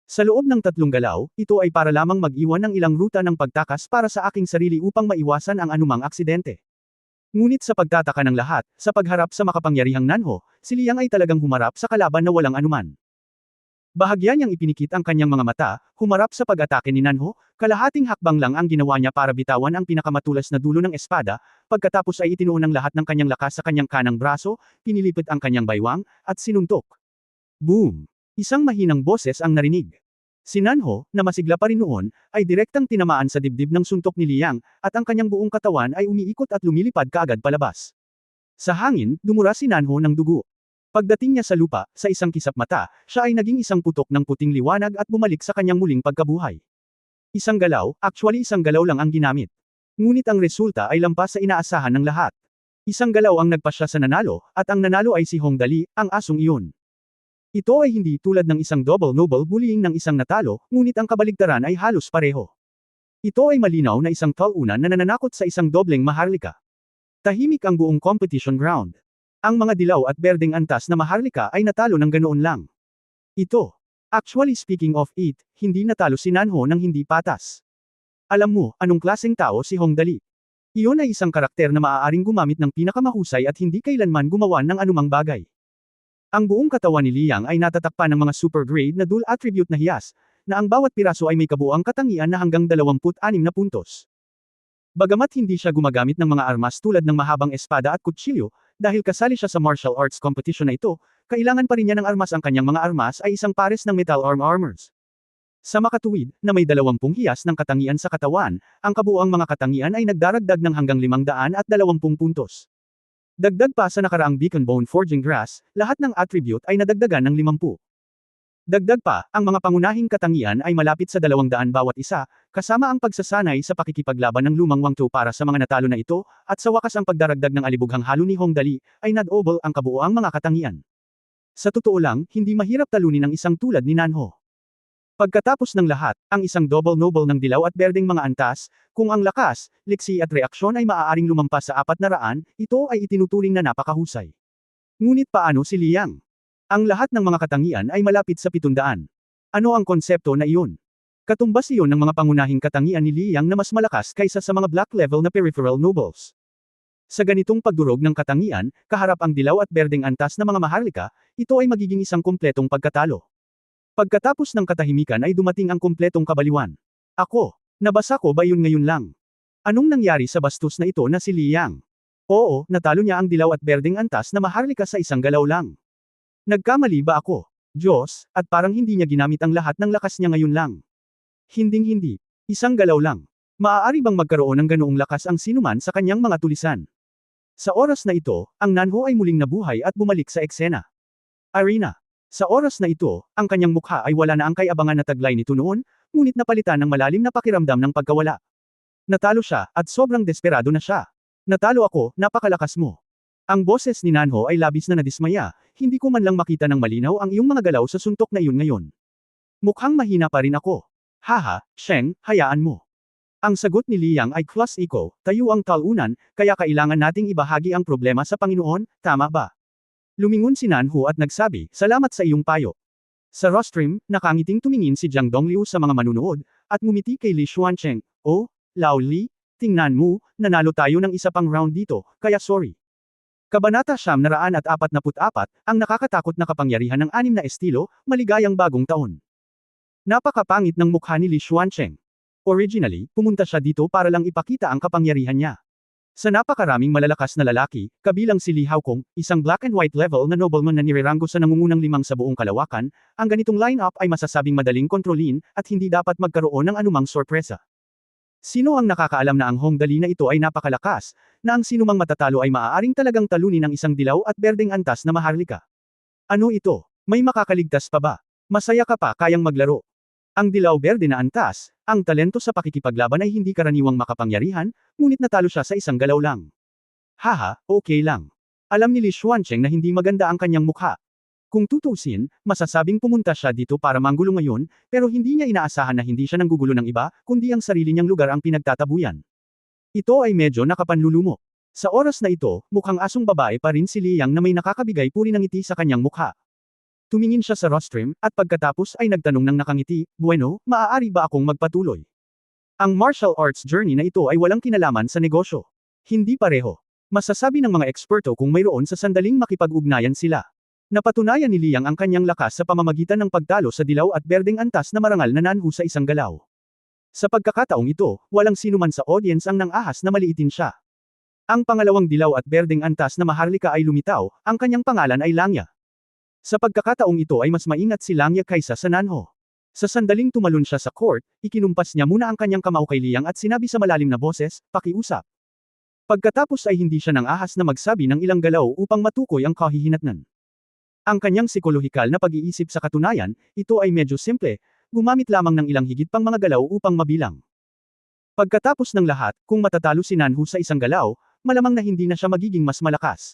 Sa loob ng 3 galaw, ito ay para lamang mag-iwan ng ilang ruta ng pagtakas para sa aking sarili upang maiwasan ang anumang aksidente. Ngunit sa pagtataka ng lahat, sa pagharap sa makapangyarihang Nanho, si Liang ay talagang humarap sa kalaban na walang anuman. Bahagya niyang ipinikit ang kanyang mga mata, humarap sa pag-atake ni Nanho, kalahating hakbang lang ang ginawa niya para bitawan ang pinakamatulas na dulo ng espada, pagkatapos ay itinuon ang lahat ng kanyang lakas sa kanyang kanang braso, pinilipit ang kanyang baywang, at sinuntok. Boom! Isang mahinang boses ang narinig. Si Nanho, na masigla pa rin noon, ay direktang tinamaan sa dibdib ng suntok ni Liang, at ang kanyang buong katawan ay umiikot at lumilipad kaagad palabas. Sa hangin, dumura si Nanho ng dugo. Pagdating niya sa lupa, sa isang kisap mata, siya ay naging isang putok ng puting liwanag at bumalik sa kanyang muling pagkabuhay. Isang galaw lang ang ginamit. Ngunit ang resulta ay lampas sa inaasahan ng lahat. Isang galaw ang nagpasya sa nanalo, at ang nanalo ay si Hong Dali, ang asong iyon. Ito ay hindi tulad ng isang double noble bullying ng isang natalo, ngunit ang kabaligtaran ay halos pareho. Ito ay malinaw na isang talunan na nananakot sa isang dobleng maharlika. Tahimik ang buong competition ground. Ang mga dilaw at berdeng antas na maharlika ay natalo ng ganoon lang. Ito. Actually speaking of it, hindi natalo si Nanho ng hindi patas. Alam mo, anong klaseng tao si Hong Dali? Iyon ay isang karakter na maaaring gumamit ng pinakamahusay at hindi kailanman gumawa ng anumang bagay. Ang buong katawan ni Liang ay natatakpan ng mga super grade na dual attribute na hiyas, na ang bawat piraso ay may kabuuang katangian na hanggang 26 na puntos. Bagamat hindi siya gumagamit ng mga armas tulad ng mahabang espada at kutsilyo, dahil kasali siya sa martial arts competition na ito, kailangan pa rin niya ng armas. Ang kanyang mga armas ay isang pares ng metal armors. Sa makatuwid, na may 20 hiyas ng katangian sa katawan, ang kabuuang mga katangian ay nagdaragdag ng hanggang 520 puntos. Dagdag pa sa nakaraang Beacon Bone Forging Grass, lahat ng attribute ay nadagdagan ng 50. Dagdag pa, ang mga pangunahing katangian ay malapit sa 200 bawat isa, kasama ang pagsasanay sa pakikipaglaban ng lumang wangto para sa mga natalo na ito, at sa wakas ang pagdaragdag ng alibughang halo ni Hong Dali, ay nadouble ang kabuuang mga katangian. Sa totoo lang, hindi mahirap talunin ang isang tulad ni Nanho. Pagkatapos ng lahat, ang isang double noble ng dilaw at berdeng mga antas, kung ang lakas, liksi at reaksyon ay maaaring lumampas sa 400, ito ay itinuturing na napakahusay. Ngunit paano si Liang? Ang lahat ng mga katangian ay malapit sa 700. Ano ang konsepto na iyon? Katumbas iyon ng mga pangunahing katangian ni Liang na mas malakas kaysa sa mga black level na peripheral nobles. Sa ganitong pagdurog ng katangian, kaharap ang dilaw at berdeng antas na mga maharlika, ito ay magiging isang kumpletong pagkatalo. Pagkatapos ng katahimikan ay dumating ang kumpletong kabaliwan. Ako, nabasa ko ba yun ngayon lang? Anong nangyari sa bastos na ito na si Liang? Oo, natalo niya ang dilaw at berdeng antas na maharlika sa isang galaw lang. Nagkamali ba ako? Diyos, at parang hindi niya ginamit ang lahat ng lakas niya ngayon lang. Hinding-hindi. Isang galaw lang. Maaari bang magkaroon ng ganoong lakas ang sinuman sa kanyang mga tulisan? Sa oras na ito, ang Nanho ay muling nabuhay at bumalik sa eksena. Arena. Sa oras na ito, ang kanyang mukha ay wala na ang kay-abangan na taglay nito noon, ngunit napalitan ng malalim na pakiramdam ng pagkawala. Natalo siya, at sobrang desperado na siya. Natalo ako, napakalakas mo. Ang boses ni Nanho ay labis na nadismaya, hindi ko man lang makita ng malinaw ang iyong mga galaw sa suntok na iyon ngayon. Mukhang mahina pa rin ako. Haha, Sheng, hayaan mo. Ang sagot ni Liang ay plus iko, tayo ang talunan, kaya kailangan nating ibahagi ang problema sa Panginoon, tama ba? Lumingon si Nanho at nagsabi, salamat sa iyong payo. Sa rostream, nakangiting tumingin si Jiang Dongliu sa mga manunood, at ngumiti kay Li Xuancheng, oh, Lao Li, tingnan mo, nanalo tayo ng isa pang round dito, kaya sorry. Kabanata 944, ang nakakatakot na kapangyarihan ng 6 na estilo, maligayang bagong taon. Napakapangit ng mukha ni Li Xuancheng. Originally, pumunta siya dito para lang ipakita ang kapangyarihan niya. Sa napakaraming malalakas na lalaki, kabilang si Li Haokong, isang black and white level na nobleman na nireranggo sa nangungunang 5 sa buong kalawakan, ang ganitong lineup ay masasabing madaling kontrolin, at hindi dapat magkaroon ng anumang sorpresa. Sino ang nakakaalam na ang Hong Dali na ito ay napakalakas, na ang sinumang matatalo ay maaaring talagang talunin ng isang dilaw at berdeng antas na maharlika? Ano ito? May makakaligtas pa ba? Masaya ka pa kayang maglaro. Ang dilaw-berde na antas, ang talento sa pakikipaglaban ay hindi karaniwang makapangyarihan, ngunit natalo siya sa isang galaw lang. Haha, okay lang. Alam ni Li Xuancheng na hindi maganda ang kanyang mukha. Kung tutusin, masasabing pumunta siya dito para manggulo ngayon, pero hindi niya inaasahan na hindi siya nanggugulo ng iba, kundi ang sarili niyang lugar ang pinagtatabuyan. Ito ay medyo nakapanlulumo. Sa oras na ito, mukhang asong babae pa rin si Liang na may nakakabigay puri ng ngiti sa kanyang mukha. Tumingin siya sa rostream, at pagkatapos ay nagtanong ng nakangiti, bueno, maaari ba akong magpatuloy? Ang martial arts journey na ito ay walang kinalaman sa negosyo. Hindi pareho. Masasabi ng mga eksperto kung mayroon sa sandaling makipag-ugnayan sila. Napatunayan ni Liang ang kanyang lakas sa pamamagitan ng pagtalo sa dilaw at berdeng antas na marangal na Nanho sa isang galaw. Sa pagkakataong ito, walang sinuman sa audience ang nang-ahas na maliitin siya. Ang pangalawang dilaw at berdeng antas na maharlika ay lumitaw, ang kanyang pangalan ay Langya. Sa pagkakataong ito ay mas maingat si Langya kaysa sa Nanho. Sa sandaling tumalon siya sa court, ikinumpas niya muna ang kanyang kamao kay Liang at sinabi sa malalim na boses, pakiusap. Pagkatapos ay hindi siya nang-ahas na magsabi ng ilang galaw upang matukoy ang kahihinatnan. Ang kanyang psikolohikal na pag-iisip sa katunayan, ito ay medyo simple, gumamit lamang ng ilang higit pang mga galaw upang mabilang. Pagkatapos ng lahat, kung matatalo si Nanhu sa isang galaw, malamang na hindi na siya magiging mas malakas.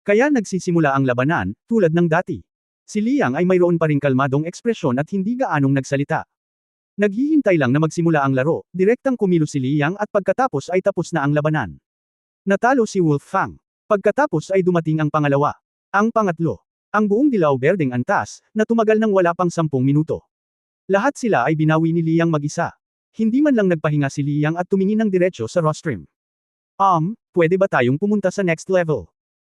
Kaya nagsisimula ang labanan, tulad ng dati. Si Liang ay mayroon pa ring kalmadong ekspresyon at hindi gaanong nagsalita. Naghihintay lang na magsimula ang laro, direktang kumilos si Liang at pagkatapos ay tapos na ang labanan. Natalo si Wolf Fang. Pagkatapos ay dumating ang pangalawa. Ang pangatlo. Ang buong dilaw berdeng antas, na tumagal ng wala pang 10 minuto. Lahat sila ay binawi ni Liang mag-isa. Hindi man lang nagpahinga si Liang at tumingin ng diretso sa rostrum. Pwede ba tayong pumunta sa next level?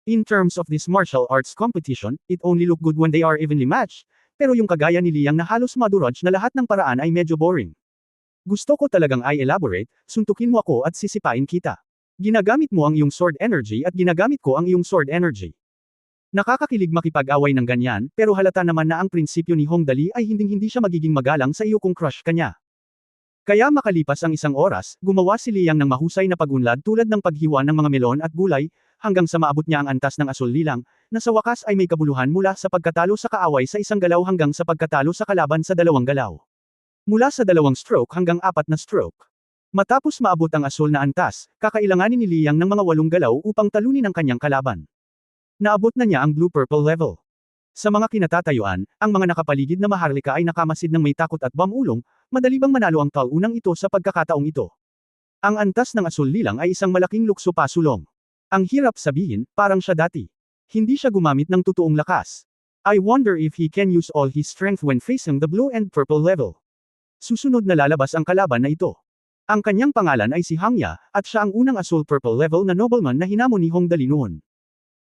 In terms of this martial arts competition, it only look good when they are evenly matched, pero yung kagaya ni Liang na halos maduraj na lahat ng paraan ay medyo boring. Gusto ko talagang i-elaborate, suntukin mo ako at sisipain kita. Ginagamit mo ang iyong sword energy at ginagamit ko ang iyong sword energy. Nakakakilig makipag-away ng ganyan, pero halata naman na ang prinsipyo ni Hong Dali ay hindi siya magiging magalang sa iyo kung crush ka niya. Kaya makalipas ang 1 oras, gumawa si Liang ng mahusay na pag-unlad tulad ng paghiwa ng mga melon at gulay, hanggang sa maabot niya ang antas ng asul lilang, na sa wakas ay may kabuluhan mula sa pagkatalo sa kaaway sa 1 galaw hanggang sa pagkatalo sa kalaban sa 2 galaw. Mula sa 2 stroke hanggang 4 na stroke. Matapos maabot ang asul na antas, kakailanganin ni Liang ng mga 8 galaw upang talunin ang kanyang kalaban. Naabot na niya ang blue-purple level. Sa mga kinatatayuan, ang mga nakapaligid na maharlika ay nakamasid ng may takot at bamulong, madali bang manalo ang talunang ito sa pagkakataong ito. Ang antas ng asul lilang ay isang malaking lukso pasulong. Ang hirap sabihin, parang siya dati. Hindi siya gumamit ng totoong lakas. I wonder if he can use all his strength when facing the blue and purple level. Susunod na lalabas ang kalaban na ito. Ang kanyang pangalan ay si Hangya, at siya ang unang asul-purple level na nobleman na hinamon ni Hong Dali noon.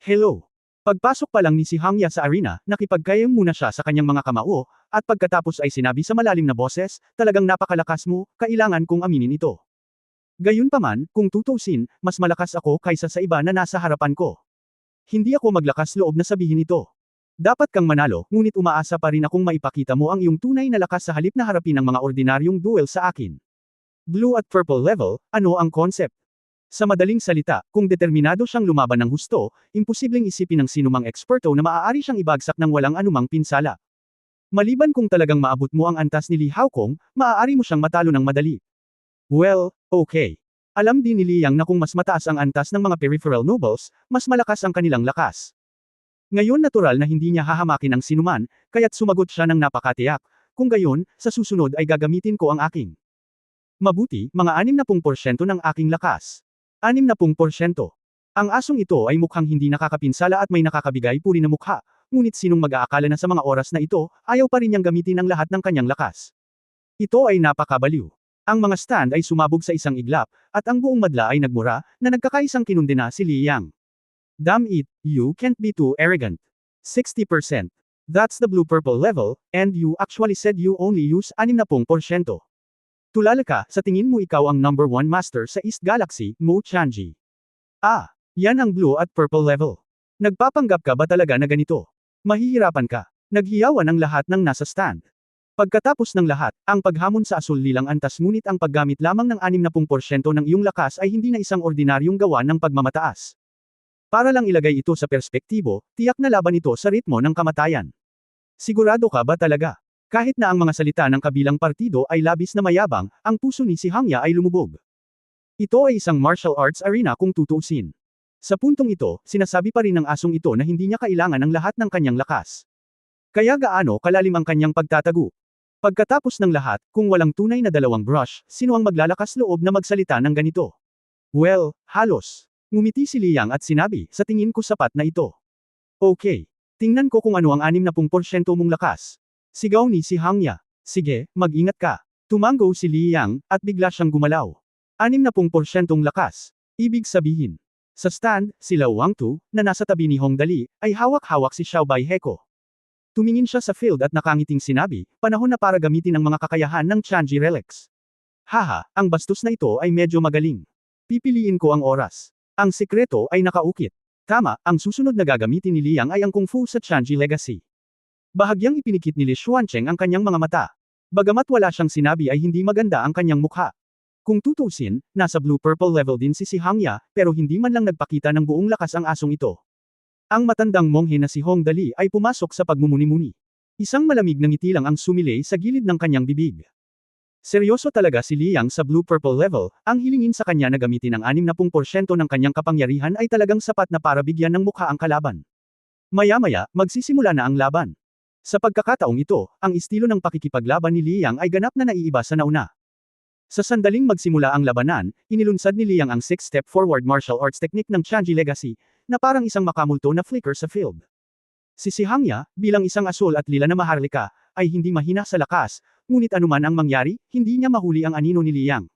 Hello. Pagpasok pa lang ni si Hangya sa arena, nakipagkayam muna siya sa kanyang mga kamao, at pagkatapos ay sinabi sa malalim na boses, talagang napakalakas mo, kailangan kong aminin ito. Gayunpaman, kung tutuusin, mas malakas ako kaysa sa iba na nasa harapan ko. Hindi ako maglakas loob na sabihin ito. Dapat kang manalo, ngunit umaasa pa rin akong maipakita mo ang iyong tunay na lakas sa halip na harapin ang mga ordinaryong duel sa akin. Blue at purple level, ano ang concept? Sa madaling salita, kung determinado siyang lumaban ng husto, imposibleng isipin ng sinumang eksperto na maaari siyang ibagsak ng walang anumang pinsala. Maliban kung talagang maabot mo ang antas ni Li Haokong, maaari mo siyang matalo ng madali. Well, okay. Alam din ni Liang na kung mas mataas ang antas ng mga peripheral nobles, mas malakas ang kanilang lakas. Ngayon natural na hindi niya hahamakin ang sinuman, kaya't sumagot siya ng napakatiyak. Kung gayon, sa susunod ay gagamitin ko ang aking. Mabuti, mga 60% ng aking lakas. 60%. Ang asong ito ay mukhang hindi nakakapinsala at may nakakabigay puri na mukha, ngunit sinong mag-aakala na sa mga oras na ito, ayaw pa rin niyang gamitin ang lahat ng kanyang lakas. Ito ay napakabaliw. Ang mga stand ay sumabog sa isang iglap, at ang buong madla ay nagmura, na nagkakaisang kinundena si Liang. Damn it, you can't be too arrogant. 60%. That's the blue-purple level, and you actually said you only use 60%. Tulala ka, sa tingin mo ikaw ang number 1 master sa East Galaxy, Mo Chanji. Yan ang blue at purple level. Nagpapanggap ka ba talaga na ganito? Mahihirapan ka. Naghiyawan ang lahat ng nasa stand. Pagkatapos ng lahat, ang paghamon sa asul lilang antas ngunit ang paggamit lamang ng 60% ng iyong lakas ay hindi na isang ordinaryong gawa ng pagmamataas. Para lang ilagay ito sa perspektibo, tiyak na laban ito sa ritmo ng kamatayan. Sigurado ka ba talaga? Kahit na ang mga salita ng kabilang partido ay labis na mayabang, ang puso ni si Hangya ay lumubog. Ito ay isang martial arts arena kung tutuusin. Sa puntong ito, sinasabi pa rin ng asong ito na hindi niya kailangan ng lahat ng kanyang lakas. Kaya gaano kalalim ang kanyang pagtatago? Pagkatapos ng lahat, kung walang tunay na 2 brush, sino ang maglalakas loob na magsalita ng ganito? Well, halos. Ngumiti si Liang at sinabi, sa tingin ko sapat na ito. Okay. Tingnan ko kung ano ang 60% mong lakas. Sigaw ni si Hangya. Sige, mag-ingat ka. Tumango si Liang, at bigla siyang gumalaw. 60% lakas. Ibig sabihin. Sa stand, sila Wang Tu, na nasa tabi ni Hong Dali, ay hawak-hawak si Xiao Bai Heko. Tumingin siya sa field at nakangiting sinabi, panahon na para gamitin ang mga kakayahan ng Chanji Relics. Haha, ang bastos na ito ay medyo magaling. Pipiliin ko ang oras. Ang sikreto ay nakaukit. Tama, ang susunod na gagamitin ni Liang ay ang Kung Fu sa Chanji Legacy. Bahagyang ipinikit ni Li Xuancheng ang kanyang mga mata. Bagamat wala siyang sinabi ay hindi maganda ang kanyang mukha. Kung tutuusin, nasa blue-purple level din si Hangya, pero hindi man lang nagpakita ng buong lakas ang asong ito. Ang matandang monghe na si Hong Dali ay pumasok sa pagmumuni-muni. Isang malamig na ngiti lang ang sumilay sa gilid ng kanyang bibig. Seryoso talaga si Liang sa blue-purple level, ang hilingin sa kanya na gamitin ang 60% ng kanyang kapangyarihan ay talagang sapat na para bigyan ng mukha ang kalaban. Maya-maya, magsisimula na ang laban. Sa pagkakataong ito, ang estilo ng pakikipaglaban ni Liang ay ganap na naiiba sa nauna. Sa sandaling magsimula ang labanan, inilunsad ni Liang ang 6-step forward martial arts technique ng Chanji Legacy, na parang isang makamulto na flicker sa field. Si Hangya, bilang isang asul at lila na maharlika, ay hindi mahina sa lakas, ngunit anuman ang mangyari, hindi niya mahuli ang anino ni Liang.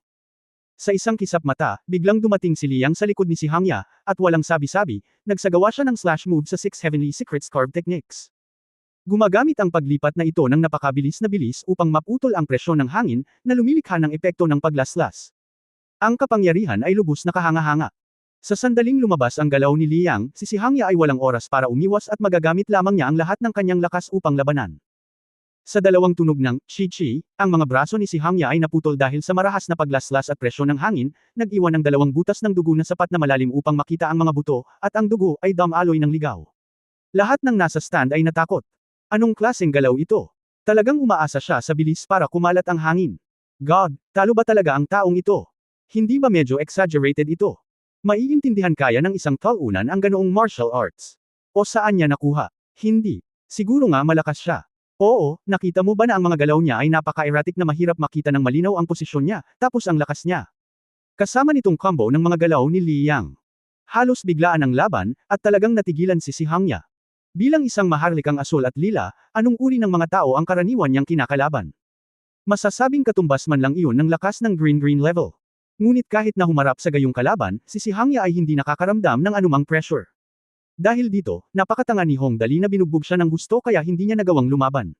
Sa isang kisap mata, biglang dumating si Liang sa likod ni Hangya, at walang sabi-sabi, nagsagawa siya ng slash move sa 6 Heavenly Secret Scarf Techniques. Gumagamit ang paglipat na ito ng napakabilis na bilis upang maputol ang presyon ng hangin na lumilikha ng epekto ng paglaslas. Ang kapangyarihan ay lubos na kahanga-hanga. Sa sandaling lumabas ang galaw ni Liang, si Hangya ay walang oras para umiwas at magagamit lamang niya ang lahat ng kanyang lakas upang labanan. Sa dalawang tunog ng chi-chi, ang mga braso ni Hangya ay naputol dahil sa marahas na paglaslas at presyon ng hangin, nag-iwan ng dalawang butas ng dugo na sapat na malalim upang makita ang mga buto, at ang dugo ay damaloy ng ligaw. Lahat ng nasa stand ay natakot. Anong klaseng galaw ito? Talagang umaasa siya sa bilis para kumalat ang hangin. God, talo ba talaga ang taong ito? Hindi ba medyo exaggerated ito? Maiintindihan kaya ng isang talunan ang ganoong martial arts? O saan niya nakuha? Hindi. Siguro nga malakas siya. Oo, nakita mo ba na ang mga galaw niya ay napaka-erratic na mahirap makita ng malinaw ang posisyon niya, tapos ang lakas niya. Kasama nitong combo ng mga galaw ni Liang. Halos biglaan ang laban, at talagang natigilan si Hangya. Bilang isang maharlikang asul at lila, anong uri ng mga tao ang karaniwan niyang kinakalaban? Masasabing katumbas man lang iyon ng lakas ng green-green level. Ngunit kahit na humarap sa gayong kalaban, si Hangya ay hindi nakakaramdam ng anumang pressure. Dahil dito, napakatanga ni Hong Dali na binugbog siya ng gusto kaya hindi niya nagawang lumaban.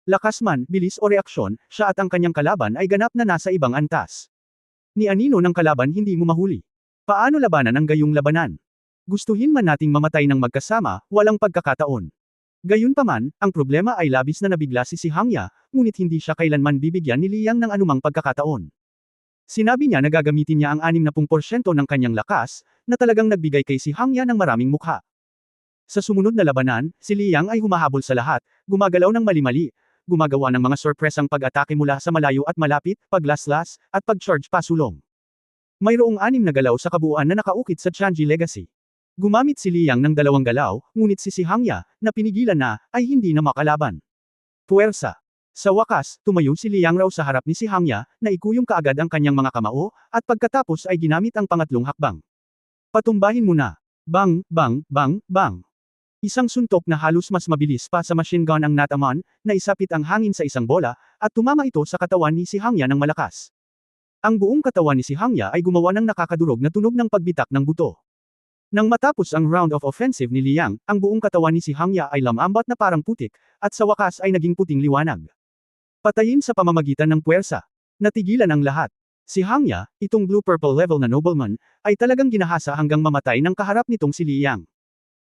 Lakas man, bilis o reaksyon, siya at ang kanyang kalaban ay ganap na nasa ibang antas. Ni anino ng kalaban hindi mo mahuli. Paano labanan ang gayong labanan? Gustuhin man nating mamatay ng magkasama, walang pagkakataon. Gayunpaman, ang problema ay labis na nabigla si Hangya, ngunit hindi siya kailanman bibigyan ni Liang ng anumang pagkakataon. Sinabi niya na gagamitin niya ang 60% ng kanyang lakas, na talagang nagbigay kay Hangya ng maraming mukha. Sa sumunod na labanan, si Liang ay humahabol sa lahat, gumagalaw ng mali-mali, gumagawa ng mga sorpresang pag-atake mula sa malayo at malapit, paglaslas, at pag-charge pasulong. Mayroong 6 na galaw sa kabuuan na nakaukit sa Chanji Legacy. Gumamit si Liang ng 2 galaw, ngunit si Hangya, na pinigilan na, ay hindi na makalaban. Puwersa. Sa wakas, tumayo si Liang raw sa harap ni Hangya, na ikuyong kaagad ang kanyang mga kamao, at pagkatapos ay ginamit ang pangatlong hakbang. Patumbahin mo na. Bang, bang, bang, bang. Isang suntok na halos mas mabilis pa sa machine gun ang nataman, na isapit ang hangin sa isang bola, at tumama ito sa katawan ni Hangya ng malakas. Ang buong katawan ni Hangya ay gumawa ng nakakadurog na tunog ng pagbitak ng buto. Nang matapos ang round of offensive ni Liang, ang buong katawan ni Hangya ay lamambat na parang putik, at sa wakas ay naging puting liwanag. Patayin sa pamamagitan ng puwersa. Natigilan ang lahat. Si Hangya, itong blue-purple level na nobleman, ay talagang ginahasa hanggang mamatay ng kaharap nitong si Liang.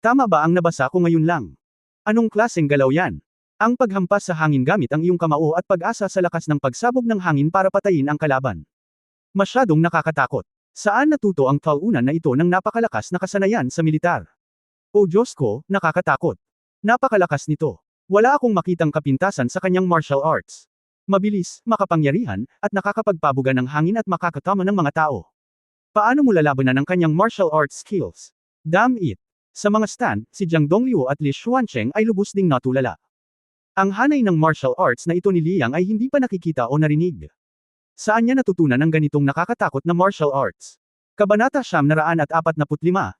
Tama ba ang nabasa ko ngayon lang? Anong klaseng galaw yan? Ang paghampas sa hangin gamit ang iyong kamao at pag-asa sa lakas ng pagsabog ng hangin para patayin ang kalaban. Masyadong nakakatakot. Saan natuto ang talunan na ito ng napakalakas na kasanayan sa militar? O Diyos ko, nakakatakot. Napakalakas nito. Wala akong makitang kapintasan sa kanyang martial arts. Mabilis, makapangyarihan, at nakakapagpabuga ng hangin at makakatama ng mga tao. Paano mo lalabanan ang kanyang martial arts skills? Damn it! Sa mga stand, si Jiang Dongliu at Li Xuancheng ay lubos ding natulala. Ang hanay ng martial arts na ito ni Liang ay hindi pa nakikita o narinig. Saan niya natutunan ang ganitong nakakatakot na martial arts? Kabanata 945,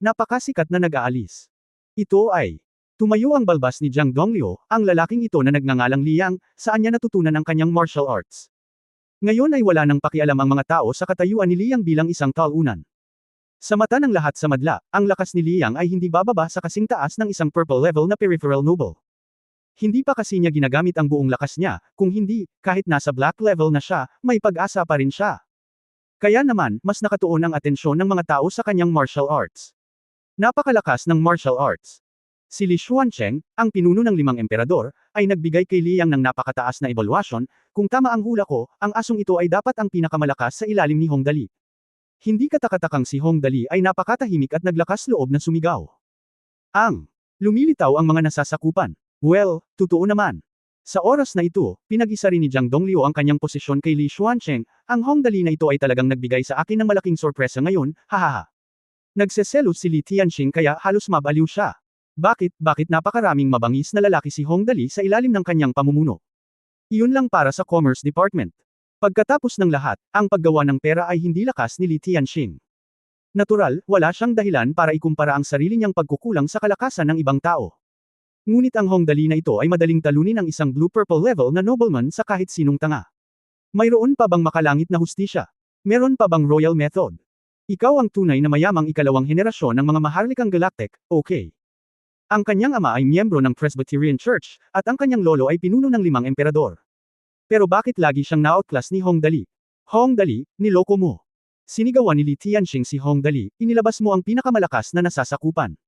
napakasikat na nag-aalis. Ito ay. Tumayo ang balbas ni Jiang Dongliu, ang lalaking ito na nagngangalang Liang, saan niya natutunan ang kanyang martial arts. Ngayon ay wala nang pakialam ang mga tao sa katayuan ni Liang bilang isang talunan. Sa mata ng lahat sa madla, ang lakas ni Liang ay hindi bababa sa kasing taas ng isang purple level na peripheral noble. Hindi pa kasi niya ginagamit ang buong lakas niya, kung hindi, kahit nasa black level na siya, may pag-asa pa rin siya. Kaya naman, mas nakatuon ang atensyon ng mga tao sa kanyang martial arts. Napakalakas ng martial arts. Si Li Xuancheng, ang pinuno ng 5 emperador, ay nagbigay kay Liang ng napakataas na evaluasyon, kung tama ang hula ko, ang asong ito ay dapat ang pinakamalakas sa ilalim ni Hong Dali. Hindi katakatakang si Hong Dali ay napakatahimik at naglakas loob na sumigaw. Lumilitaw ang mga nasasakupan. Well, totoo naman. Sa oras na ito, pinag-isa rin ni Jiang Dongliu ang kanyang posisyon kay Li Xuancheng, ang Hongdali na ito ay talagang nagbigay sa akin ng malaking sorpresa ngayon, hahaha. Nagseselos si Li Tianxing kaya halos mabaliw siya. Bakit napakaraming mabangis na lalaki si Hongdali sa ilalim ng kanyang pamumuno? Iyon lang para sa Commerce Department. Pagkatapos ng lahat, ang paggawa ng pera ay hindi lakas ni Li Tianxing. Natural, wala siyang dahilan para ikumpara ang sarili niyang pagkukulang sa kalakasan ng ibang tao. Ngunit ang Hongdali na ito ay madaling talunin ang isang blue-purple level na nobleman sa kahit sinong tanga. Mayroon pa bang makalangit na hustisya? Meron pa bang royal method? Ikaw ang tunay na mayamang ikalawang henerasyon ng mga maharlikang galactic, okay. Ang kanyang ama ay miyembro ng Presbyterian Church, at ang kanyang lolo ay pinuno ng 5 emperador. Pero bakit lagi siyang na-outclass ni Hongdali? Hongdali, niloko mo. Sinigawan ni Li Tianxing si Hongdali, inilabas mo ang pinakamalakas na nasasakupan.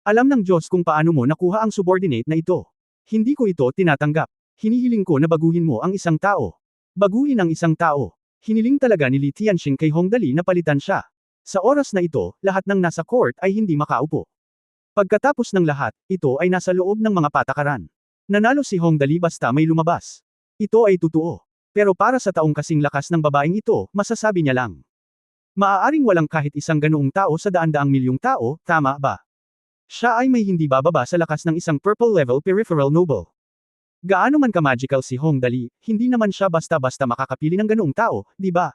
Alam ng Diyos kung paano mo nakuha ang subordinate na ito. Hindi ko ito tinatanggap. Hinihiling ko na baguhin mo ang isang tao. Baguhin ang isang tao. Hiniling talaga ni Li Tianxing kay Hongdali na palitan siya. Sa oras na ito, lahat ng nasa court ay hindi makaupo. Pagkatapos ng lahat, ito ay nasa loob ng mga patakaran. Nanalo si Hongdali basta may lumabas. Ito ay totoo. Pero para sa taong kasing lakas ng babaeng ito, masasabi niya lang. Maaaring walang kahit isang ganoong tao sa daan-daang milyong tao, tama ba? Siya ay may hindi bababa sa lakas ng isang purple level peripheral noble. Gaano man ka-magical si Hongdali, hindi naman siya basta-basta makakapili ng ganoong tao, di ba?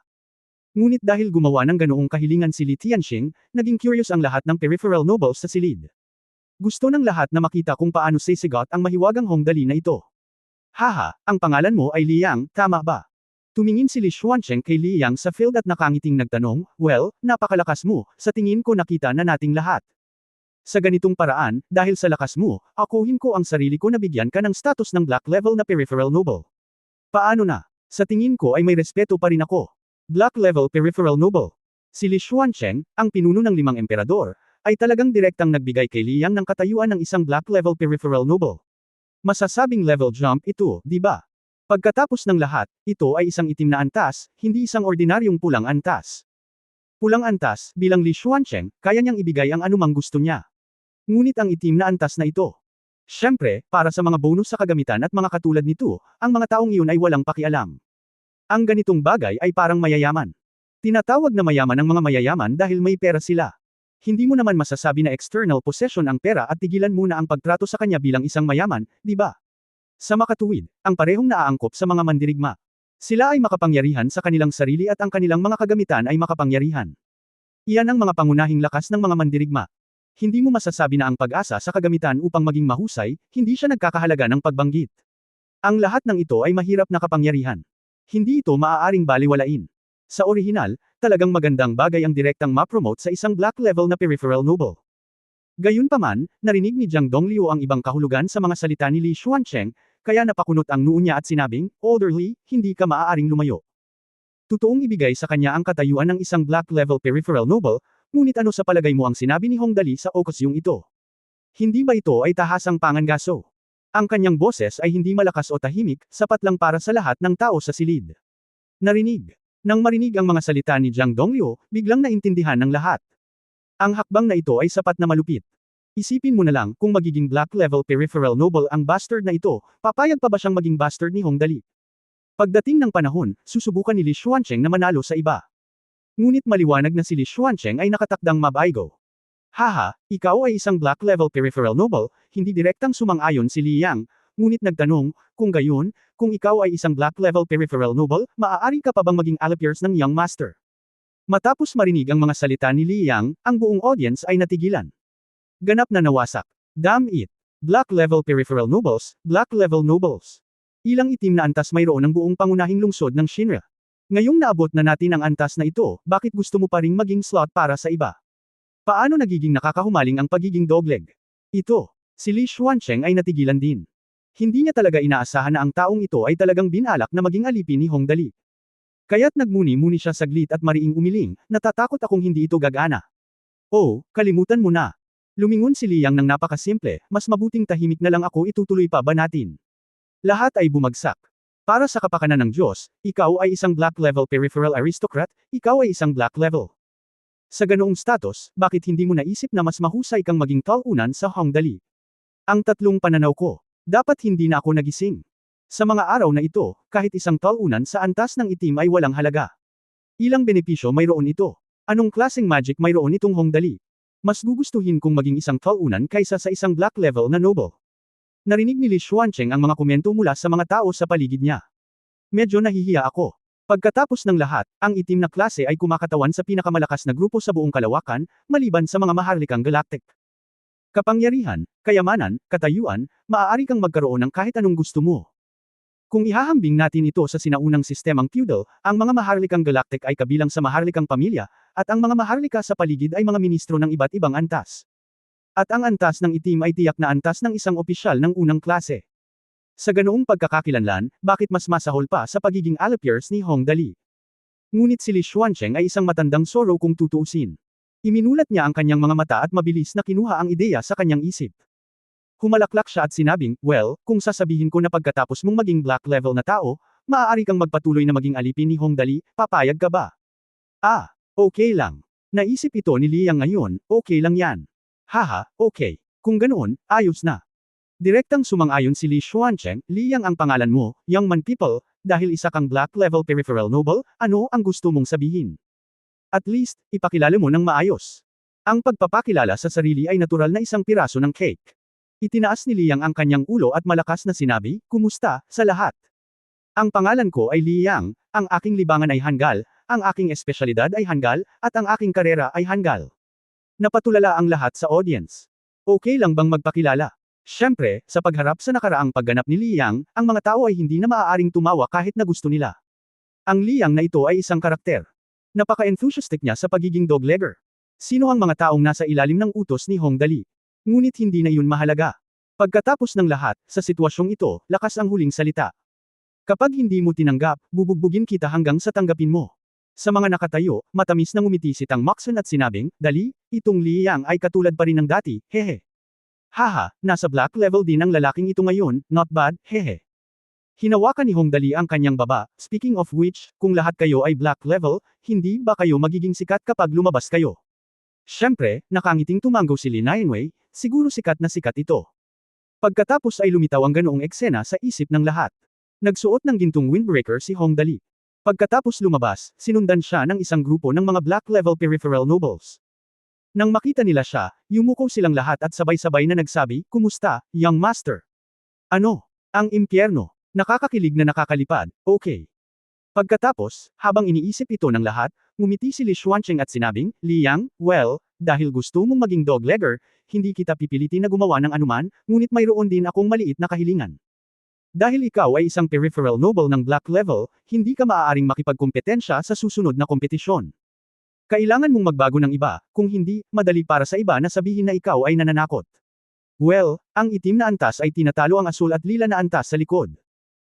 Ngunit dahil gumawa ng ganoong kahilingan si Li Tianxing, naging curious ang lahat ng peripheral nobles sa silid. Gusto ng lahat na makita kung paano sisigot ang mahiwagang Hongdali na ito. Haha, ang pangalan mo ay Li Yang, tama ba? Tumingin si Li Xuancheng kay Li Yang sa field at nakangiting nagtanong, well, napakalakas mo, sa tingin ko nakita na nating lahat. Sa ganitong paraan, dahil sa lakas mo, akuhin ko ang sarili ko na bigyan ka ng status ng black level na peripheral noble. Paano na? Sa tingin ko ay may respeto pa rin ako. Black level peripheral noble. Si Li Xuancheng, ang pinuno ng 5 emperador, ay talagang direktang nagbigay kay Li Yang ng katayuan ng isang black level peripheral noble. Masasabing level jump ito, di ba? Pagkatapos ng lahat, ito ay isang itim na antas, hindi isang ordinaryong pulang antas. Pulang antas, bilang Li Xuancheng, kaya niyang ibigay ang anumang gusto niya. Ngunit ang itim na antas na ito. Siyempre, para sa mga bonus sa kagamitan at mga katulad nito, ang mga taong iyon ay walang pakialam. Ang ganitong bagay ay parang mayayaman. Tinatawag na mayaman ang mga mayayaman dahil may pera sila. Hindi mo naman masasabi na external possession ang pera at tigilan muna ang pagtrato sa kanya bilang isang mayaman, di ba? Sa makatuwid, ang parehong naaangkop sa mga mandirigma. Sila ay makapangyarihan sa kanilang sarili at ang kanilang mga kagamitan ay makapangyarihan. Iyan ang mga pangunahing lakas ng mga mandirigma. Hindi mo masasabi na ang pag-asa sa kagamitan upang maging mahusay, hindi siya nagkakahalaga ng pagbanggit. Ang lahat ng ito ay mahirap na kapangyarihan. Hindi ito maaaring baliwalain. Sa orihinal, talagang magandang bagay ang direktang ma-promote sa isang black level na peripheral noble. Gayunpaman, narinig ni Jiang Dongliu ang ibang kahulugan sa mga salita ni Li Xuancheng, kaya napakunot ang noo niya at sinabing, "Orderly, hindi ka maaaring lumayo." Totoong ibigay sa kanya ang katayuan ng isang black level peripheral noble, ngunit ano sa palagay mo ang sinabi ni Hongdali sa okasyong ito? Hindi ba ito ay tahasang pangangaso? Ang kanyang boses ay hindi malakas o tahimik, sapat lang para sa lahat ng tao sa silid. Narinig. Nang marinig ang mga salita ni Jiang Dongliu, biglang naintindihan ng lahat. Ang hakbang na ito ay sapat na malupit. Isipin mo na lang, kung magiging black level peripheral noble ang bastard na ito, papayag pa ba siyang maging bastard ni Hongdali? Pagdating ng panahon, susubukan ni Li Xuancheng na manalo sa iba. Ngunit maliwanag na si Li Xuancheng ay nakatakdang mabaigo. Haha, ikaw ay isang black level peripheral noble, hindi direktang sumang-ayon si Li Yang, ngunit nagtanong, kung gayon, kung ikaw ay isang black level peripheral noble, maaari ka pa bang maging allipiers ng Young Master? Matapos marinig ang mga salita ni Li Yang, ang buong audience ay natigilan. Ganap na nawasak. Damn it! Black level peripheral nobles, black level nobles. Ilang itim na antas mayroon ng buong pangunahing lungsod ng Shinra. Ngayong naabot na natin ang antas na ito, bakit gusto mo pa ring maging slot para sa iba? Paano nagiging nakakahumaling ang pagiging dogleg? Ito, si Li Xuancheng ay natigilan din. Hindi niya talaga inaasahan na ang taong ito ay talagang binalak na maging alipin ni Hongdali. Kaya't nagmuni-muni siya saglit at mariing umiling, natatakot akong hindi ito gagana. Oh, kalimutan mo na. Lumingon si Li Yang ng napakasimple, mas mabuting tahimik na lang ako, itutuloy pa ba natin? Lahat ay bumagsak. Para sa kapakanan ng Diyos, ikaw ay isang black level peripheral aristocrat, ikaw ay isang black level. Sa ganoong status, bakit hindi mo naisip na mas mahusay kang maging talunan sa Hongdali? Ang tatlong pananaw ko. Dapat hindi na ako nagising. Sa mga araw na ito, kahit isang talunan sa antas ng itim ay walang halaga. Ilang benepisyo mayroon ito? Anong klaseng magic mayroon itong Hongdali? Mas gugustuhin kong maging isang talunan kaysa sa isang black level na noble. Narinig ni Li Xuancheng ang mga komento mula sa mga tao sa paligid niya. Medyo nahihiya ako. Pagkatapos ng lahat, ang itim na klase ay kumakatawan sa pinakamalakas na grupo sa buong kalawakan, maliban sa mga maharlikang galactic. Kapangyarihan, kayamanan, katayuan, maaari kang magkaroon ng kahit anong gusto mo. Kung ihahambing natin ito sa sinaunang sistemang feudal, ang mga maharlikang galactic ay kabilang sa maharlikang pamilya, at ang mga maharlika sa paligid ay mga ministro ng iba't ibang antas. At ang antas ng itim ay tiyak na antas ng isang opisyal ng unang klase. Sa ganoong pagkakakilanlan, bakit mas masahol pa sa pagiging allipiers ni Hongdali? Ngunit si Li Xuancheng ay isang matandang soro kung tutuusin. Iminulat niya ang kanyang mga mata at mabilis na kinuha ang ideya sa kanyang isip. Humalaklak siya at sinabing, well, kung sasabihin ko na pagkatapos mong maging black level na tao, maaari kang magpatuloy na maging alipin ni Hongdali, papayag ka ba? Ah, okay lang. Naisip ito ni Liang ngayon, okay lang yan. Haha, okay. Kung ganoon, ayos na. Direktang sumang-ayon si Li Xuancheng, Liang ang pangalan mo, young man people, dahil isa kang black level peripheral noble, ano ang gusto mong sabihin? At least, ipakilala mo ng maayos. Ang pagpapakilala sa sarili ay natural na isang piraso ng cake. Itinaas ni Liang ang kanyang ulo at malakas na sinabi, kumusta, sa lahat. Ang pangalan ko ay Liang, ang aking libangan ay Hangul, ang aking espesyalidad ay Hangul, at ang aking karera ay Hangul. Napatulala ang lahat sa audience. Okay lang bang magpakilala? Siyempre, sa pagharap sa nakaraang pagganap ni Liang, ang mga tao ay hindi na maaaring tumawa kahit na gusto nila. Ang Liang na ito ay isang karakter. Napaka-enthusiastic niya sa pagiging doglegger. Sino ang mga taong nasa ilalim ng utos ni Hongdali? Ngunit hindi na yun mahalaga. Pagkatapos ng lahat, sa sitwasyong ito, lakas ang huling salita. Kapag hindi mo tinanggap, bubugbugin kita hanggang sa tanggapin mo. Sa mga nakatayo, matamis na ngumiti si Tang Moxon at sinabing, dali, itong Liang ay katulad pa rin ng dati, hehe. Haha, nasa black level din ang lalaking ito ngayon, not bad, hehe. Hinawakan ni Hongdali ang kanyang baba, speaking of which, kung lahat kayo ay black level, hindi ba kayo magiging sikat kapag lumabas kayo? Siyempre, nakangiting tumango si Lin Nianwei, siguro sikat na sikat ito. Pagkatapos ay lumitaw ang ganoong eksena sa isip ng lahat. Nagsuot ng gintong windbreaker si Hongdali. Pagkatapos lumabas, sinundan siya ng isang grupo ng mga black level peripheral nobles. Nang makita nila siya, yumuko silang lahat at sabay-sabay na nagsabi, kumusta, young master? Ano? Ang impyerno. Nakakakilig na nakakalipad, okay. Pagkatapos, habang iniisip ito ng lahat, ngumiti si Li Xuancheng at sinabing, Liang, well, dahil gusto mong maging doglegger, hindi kita pipilitin na gumawa ng anuman, ngunit mayroon din akong maliit na kahilingan. Dahil ikaw ay isang peripheral noble ng black level, hindi ka maaaring makipagkompetensya sa susunod na kompetisyon. Kailangan mong magbago ng iba, kung hindi, madali para sa iba na sabihin na ikaw ay nananakot. Well, ang itim na antas ay tinatalo ang asul at lila na antas sa likod.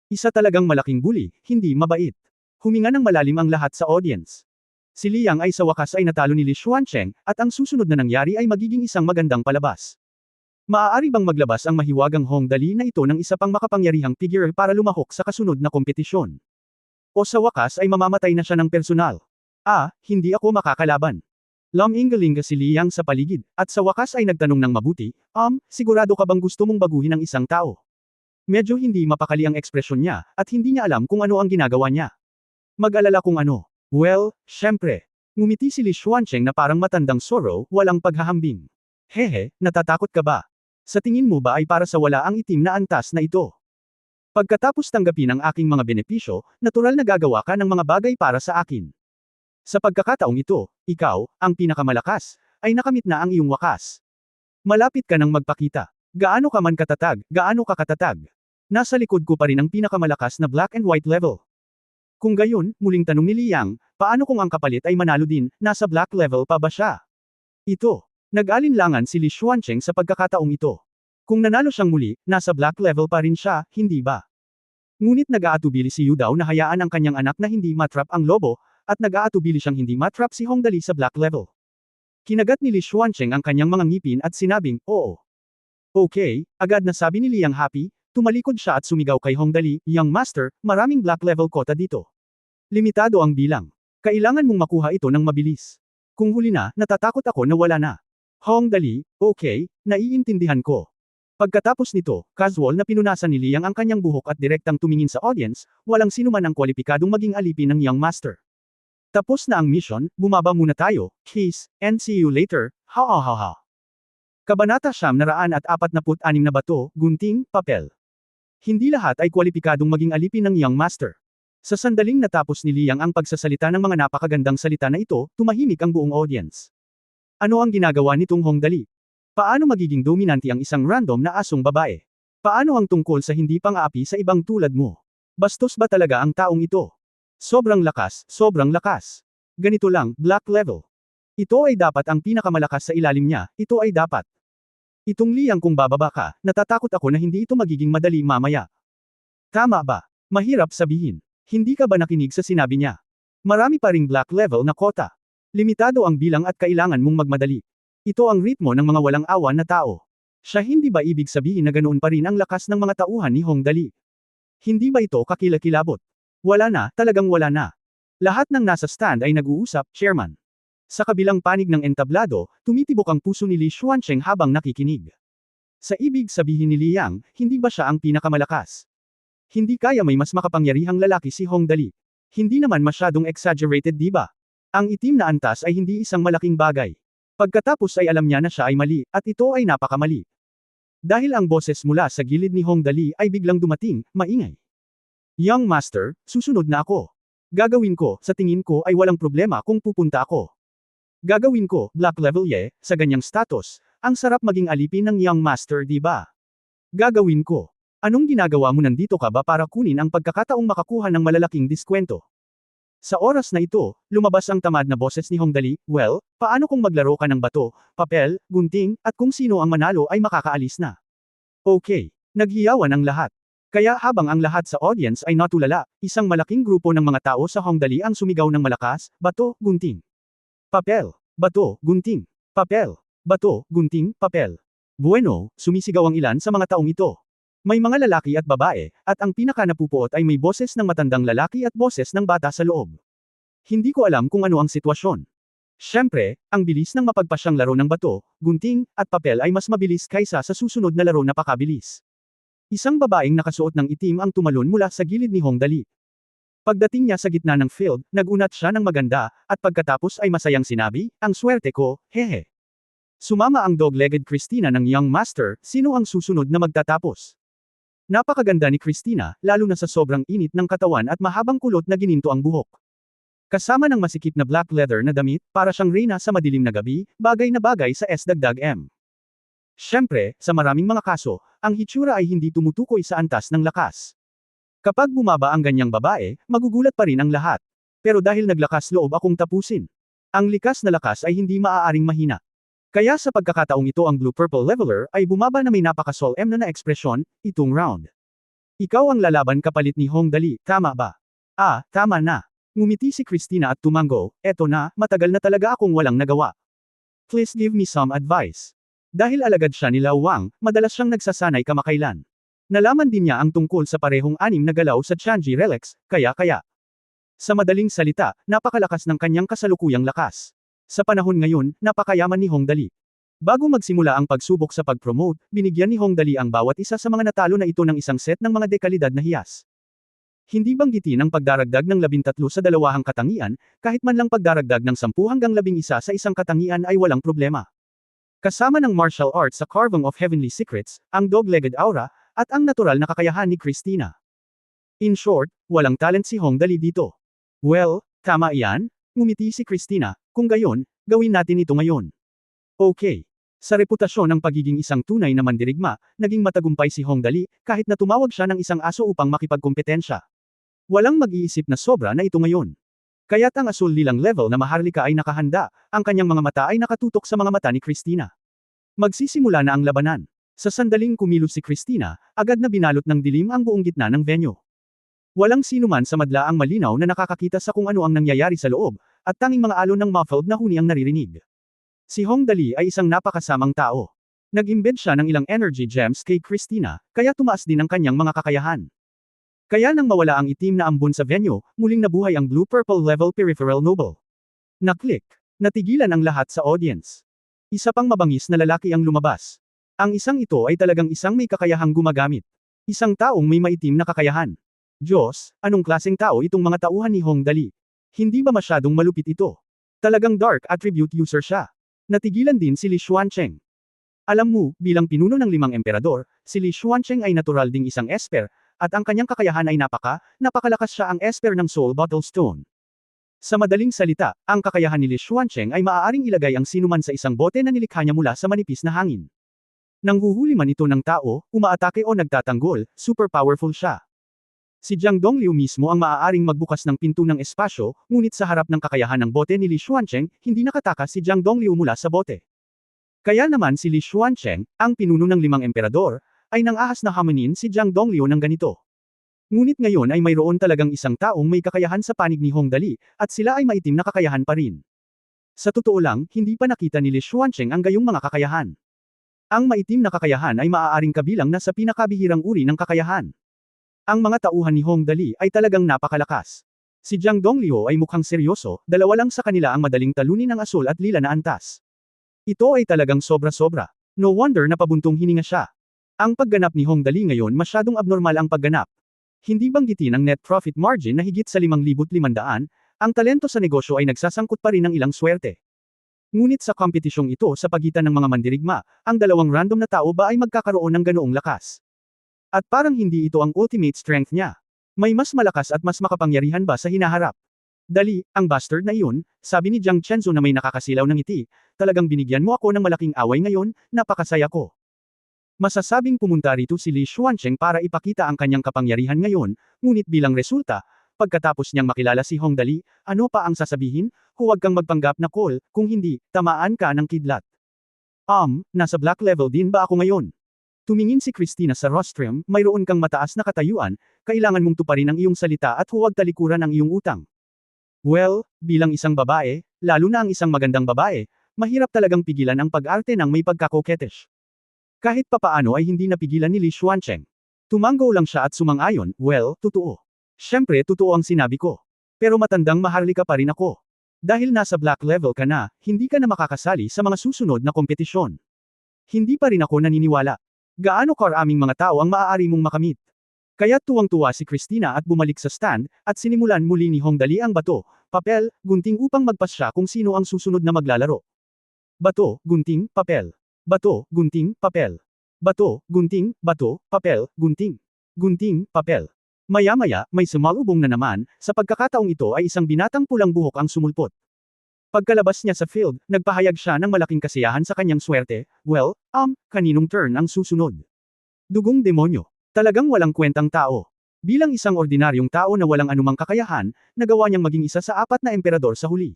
Isa talagang malaking bully, hindi mabait. Huminga ng malalim ang lahat sa audience. Si Liang ay sa wakas ay natalo ni Li Xuancheng, at ang susunod na nangyari ay magiging isang magandang palabas. Maaari bang maglabas ang mahiwagang Hongdali na ito ng isa pang makapangyarihang figure para lumahok sa kasunod na kompetisyon? O sa wakas ay mamamatay na siya ng personal? Ah, hindi ako makakalaban. Lumingalinga si Liang sa paligid, at sa wakas ay nagtanong ng mabuti, sigurado ka bang gusto mong baguhin ang isang tao? Medyo hindi mapakali ang ekspresyon niya, at hindi niya alam kung ano ang ginagawa niya. Mag-alala kung ano. Well, syempre. Ngumiti si Li Xuancheng na parang matandang soro, walang paghahambing. Hehe, natatakot ka ba? Sa tingin mo ba ay para sa wala ang itim na antas na ito? Pagkatapos tanggapin ang aking mga benepisyo, natural na gagawa ka ng mga bagay para sa akin. Sa pagkakataong ito, ikaw, ang pinakamalakas, ay nakamit na ang iyong wakas. Malapit ka nang magpakita. Gaano ka man katatag, gaano ka katatag. Nasa likod ko pa rin ang pinakamalakas na black and white level. Kung gayon, muling tanong ni Liang, paano kung ang kapalit ay manalo din, nasa black level pa ba siya? Ito. Nag-alinlangan si Li Xuancheng sa pagkakataong ito. Kung nanalo siyang muli, nasa black level pa rin siya, hindi ba? Ngunit nag-aatubili si Yu Dao na hayaan ang kanyang anak na hindi matrap ang lobo, at nag-aatubili siyang hindi matrap si Hongdali sa black level. Kinagat ni Li Xuancheng ang kanyang mga ngipin at sinabing, oo. Okay, agad na sabi ni Liang happy, tumalikod siya at sumigaw kay Hongdali, young master, maraming black level quota dito. Limitado ang bilang. Kailangan mong makuha ito ng mabilis. Kung huli na, natatakot ako na wala na. Hongdali, okay, naiintindihan ko. Pagkatapos nito, casual na pinunasan ni Liang ang kanyang buhok at direktang tumingin sa audience, walang sinuman ang kwalipikadong maging alipin ng Young Master. Tapos na ang mission, bumaba muna tayo, kiss, and see you later, ha ha ha ha. Kabanata 946 na bato, gunting, papel. Hindi lahat ay kwalipikadong maging alipin ng Young Master. Sa sandaling natapos ni Liang ang pagsasalita ng mga napakagandang salita na ito, tumahimik ang buong audience. Ano ang ginagawa nitong Hongdali? Paano magiging dominante ang isang random na asong babae? Paano ang tungkol sa hindi pang-aapi sa ibang tulad mo? Bastos ba talaga ang taong ito? Sobrang lakas, sobrang lakas. Ganito lang, black level. Ito ay dapat ang pinakamalakas sa ilalim niya, ito ay dapat. Itong Liang kung bababa ka, natatakot ako na hindi ito magiging madali mamaya. Tama ba? Mahirap sabihin. Hindi ka ba nakinig sa sinabi niya? Marami pa ring black level na kota. Limitado ang bilang at kailangan mong magmadali. Ito ang ritmo ng mga walang awa na tao. Siya hindi ba ibig sabihin na ganoon pa rin ang lakas ng mga tauhan ni Hongdali? Hindi ba ito kakilakilabot? Wala na, talagang wala na. Lahat ng nasa stand ay nag-uusap, chairman. Sa kabilang panig ng entablado, tumitibok ang puso ni Li Xuancheng habang nakikinig. Sa ibig sabihin ni Liang, hindi ba siya ang pinakamalakas? Hindi kaya may mas makapangyarihang lalaki si Hongdali. Hindi naman masyadong exaggerated di ba? Ang itim na antas ay hindi isang malaking bagay. Pagkatapos ay alam niya na siya ay mali, at ito ay napakamali. Dahil ang boses mula sa gilid ni Hongdali ay biglang dumating, maingay. Young Master, susunod na ako. Gagawin ko, sa tingin ko ay walang problema kung pupunta ako. Gagawin ko, black level sa ganyang status, ang sarap maging alipin ng Young Master di ba? Gagawin ko. Anong ginagawa mo nandito ka ba para kunin ang pagkakataong makakuha ng malalaking diskwento? Sa oras na ito, lumabas ang tamad na boses ni Hongdali, well, paano kung maglaro ka ng bato, papel, gunting, at kung sino ang manalo ay makakaalis na? Okay. Naghiyawan ang lahat. Kaya habang ang lahat sa audience ay natulala, isang malaking grupo ng mga tao sa Hongdali ang sumigaw ng malakas, bato, gunting. Papel, bato, gunting, papel, bato, gunting, papel. Bueno, sumisigaw ang ilan sa mga taong ito. May mga lalaki at babae, at ang pinaka napupuot ay may boses ng matandang lalaki at boses ng bata sa loob. Hindi ko alam kung ano ang sitwasyon. Siyempre, ang bilis ng mapagpasyang laro ng bato, gunting, at papel ay mas mabilis kaysa sa susunod na laro na pakabilis. Isang babaeng nakasuot ng itim ang tumalon mula sa gilid ni Hongdali. Pagdating niya sa gitna ng field, nagunat siya ng maganda, at pagkatapos ay masayang sinabi, ang swerte ko, hehe. Sumama ang dog-legged Christina ng Young Master, sino ang susunod na magtatapos? Napakaganda ni Christina, lalo na sa sobrang init ng katawan at mahabang kulot na gininto ang buhok. Kasama ng masikip na black leather na damit, para siyang reyna sa madilim na gabi, bagay na bagay sa S-dagdag-M. Siyempre, sa maraming mga kaso, ang hitsura ay hindi tumutukoy sa antas ng lakas. Kapag bumaba ang ganyang babae, magugulat pa rin ang lahat. Pero dahil naglakas loob akong tapusin. Ang likas na lakas ay hindi maaaring mahina. Kaya sa pagkakataong ito ang Blue-Purple Leveler ay bumaba na may napaka-solemn na ekspresyon, itong round. Ikaw ang lalaban kapalit ni Hongdali, tama ba? Ah, tama na. Ngumiti si Christina at tumango, eto na, matagal na talaga akong walang nagawa. Please give me some advice. Dahil alagad siya ni Lao Wang, madalas siyang nagsasanay kamakailan. Nalaman din niya ang tungkol sa parehong anim na galaw sa Tianji Relics, kaya. Sa madaling salita, napakalakas ng kanyang kasalukuyang lakas. Sa panahon ngayon, napakayaman ni Hongdali. Bago magsimula ang pagsubok sa pag-promote, binigyan ni Hongdali ang bawat isa sa mga natalo na ito ng isang set ng mga dekalidad na hiyas. Hindi banggitin ang pagdaragdag ng 13 sa dalawahang katangian, kahit man lang pagdaragdag ng 10 hanggang 11 sa isang katangian ay walang problema. Kasama ng martial arts sa Carving of Heavenly Secrets, ang dog-legged aura, at ang natural na kakayahan ni Christina. In short, walang talent si Hongdali dito. Well, tama iyan, ngumiti si Christina, kung gayon, gawin natin ito ngayon. Okay. Sa reputasyon ng pagiging isang tunay na mandirigma, naging matagumpay si Hongdali, kahit na tumawag siya ng isang aso upang makipagkompetensya. Walang mag-iisip na sobra na ito ngayon. Kaya't ang asul lilang level na maharlika ay nakahanda, ang kanyang mga mata ay nakatutok sa mga mata ni Christina. Magsisimula na ang labanan. Sa sandaling kumilos si Christina, agad na binalot ng dilim ang buong gitna ng venue. Walang sinuman sa madla ang malinaw na nakakakita sa kung ano ang nangyayari sa loob, at tanging mga alon ng muffled na huni ang naririnig. Si Hongdali ay isang napakasamang tao. Nag-embed siya ng ilang energy gems kay Christina, kaya tumaas din ang kanyang mga kakayahan. Kaya nang mawala ang itim na ambon sa venue, muling nabuhay ang blue-purple level peripheral noble. Naklik. Natigilan ang lahat sa audience. Isa pang mabangis na lalaki ang lumabas. Ang isang ito ay talagang isang may kakayahang gumagamit. Isang taong may maitim na kakayahan. Diyos, anong klaseng tao itong mga tauhan ni Hong Dali? Hindi ba masyadong malupit ito? Talagang dark attribute user siya. Natigilan din si Li Xuancheng. Alam mo, bilang pinuno ng 5 emperador, si Li Xuancheng ay natural ding isang esper, at ang kanyang kakayahan ay napakalakas siya ang esper ng Soul Bottle Stone. Sa madaling salita, ang kakayahan ni Li Xuancheng ay maaaring ilagay ang sinuman sa isang bote na nilikha niya mula sa manipis na hangin. Nang huhuli man ito ng tao, umaatake o nagtatanggol, super powerful siya. Si Jiang Dongliu mismo ang maaaring magbukas ng pinto ng espasyo, ngunit sa harap ng kakayahan ng bote ni Li Xuancheng, hindi nakatakas si Jiang Dongliu mula sa bote. Kaya naman si Li Xuancheng, ang pinuno ng 5 emperador, ay nang-ahas na hamanin si Jiang Dongliu ng ganito. Ngunit ngayon ay mayroon talagang isang taong may kakayahan sa panig ni Hong Dali, at sila ay maitim na kakayahan pa rin. Sa totoo lang, hindi pa nakita ni Li Xuancheng ang gayong mga kakayahan. Ang maitim na kakayahan ay maaaring kabilang na sa pinakabihirang uri ng kakayahan. Ang mga tauhan ni Hong Dali ay talagang napakalakas. Si Jiang Dongliu ay mukhang seryoso, dalawa lang sa kanila ang madaling talunin ng asul at lila na antas. Ito ay talagang sobra-sobra. No wonder na pabuntong hininga siya. Ang pagganap ni Hong Dali ngayon masyadong abnormal ang pagganap. Hindi banggitin ang net profit margin na higit sa 5,500, ang talento sa negosyo ay nagsasangkot pa rin ng ilang swerte. Ngunit sa kompetisyong ito sa pagitan ng mga mandirigma, ang dalawang random na tao ba ay magkakaroon ng ganoong lakas? At parang hindi ito ang ultimate strength niya. May mas malakas at mas makapangyarihan ba sa hinaharap? Dali, ang bastard na iyon, sabi ni Jiang Chenzo na may nakakasilaw ng ngiti, talagang binigyan mo ako ng malaking away ngayon, napakasaya ko. Masasabing pumunta rito si Li Xuancheng para ipakita ang kanyang kapangyarihan ngayon, ngunit bilang resulta, pagkatapos niyang makilala si Hong Dali, ano pa ang sasabihin? Huwag kang magpanggap na call, kung hindi, tamaan ka ng kidlat. Nasa black level din ba ako ngayon? Tumingin si Christina sa rostrum, mayroon kang mataas na katayuan, kailangan mong tuparin ang iyong salita at huwag talikuran ang iyong utang. Well, bilang isang babae, lalo na ang isang magandang babae, mahirap talagang pigilan ang pag-arte ng may pagkakoketish. Kahit papaano ay hindi napigilan ni Li Xuancheng. Tumanggo lang siya at sumang-ayon, well, totoo. Siyempre totoo ang sinabi ko. Pero matandang maharlika pa rin ako. Dahil nasa black level ka na, hindi ka na makakasali sa mga susunod na kompetisyon. Hindi pa rin ako naniniwala. Gaano karaming mga tao ang maaari mong makamit? Kaya tuwang-tuwa si Christina at bumalik sa stand, at sinimulan muli ni Hong Dali ang bato, papel, gunting upang magpasya kung sino ang susunod na maglalaro. Bato, gunting, papel. Bato, gunting, papel. Bato, gunting, bato, papel, gunting. Gunting, papel. Maya-maya, may sumalubong na naman, sa pagkakataong ito ay isang binatang pulang buhok ang sumulpot. Pagkalabas niya sa field, nagpahayag siya ng malaking kasiyahan sa kanyang swerte, well, kaninong turn ang susunod? Dugong demonyo. Talagang walang kwentang tao. Bilang isang ordinaryong tao na walang anumang kakayahan, nagawa niyang maging isa sa 4 na emperador sa huli.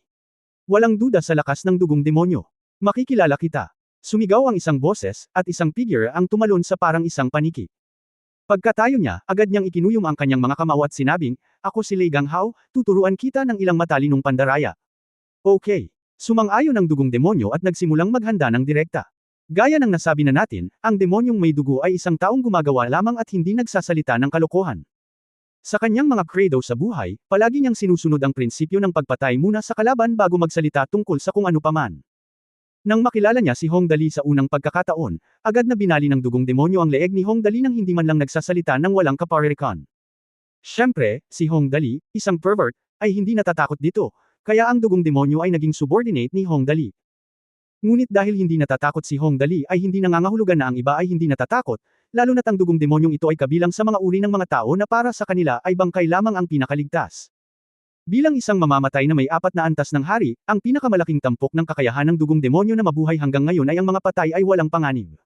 Walang duda sa lakas ng dugong demonyo. Makikilala kita. Sumigaw ang isang boses, at isang figure ang tumalon sa parang isang paniki. Pagkatayo niya, agad niyang ikinuyom ang kanyang mga kamao at sinabing, ako si Lei Ganghao, tuturuan kita ng ilang matalinong pandaraya. Okay. Sumang-ayon ang dugong demonyo at nagsimulang maghanda ng direkta. Gaya ng nasabi na natin, ang demonyong may dugo ay isang taong gumagawa lamang at hindi nagsasalita ng kalokohan. Sa kanyang mga credo sa buhay, palagi niyang sinusunod ang prinsipyo ng pagpatay muna sa kalaban bago magsalita tungkol sa kung ano paman. Nang makilala niya si Hong Dali sa unang pagkakataon, agad na binali ng dugong demonyo ang leeg ni Hong Dali nang hindi man lang nagsasalita ng walang kaparirikan. Siyempre, si Hong Dali, isang pervert, ay hindi natatakot dito, kaya ang dugong demonyo ay naging subordinate ni Hong Dali. Ngunit dahil hindi natatakot si Hong Dali ay hindi nangangahulugan na ang iba ay hindi natatakot, lalo na't ang dugong demonyong ito ay kabilang sa mga uri ng mga tao na para sa kanila ay bangkay lamang ang pinakaligtas. Bilang isang mamamatay na may 4 na antas ng hari, ang pinakamalaking tampok ng kakayahan ng dugong demonyo na mabuhay hanggang ngayon ay ang mga patay ay walang panganib.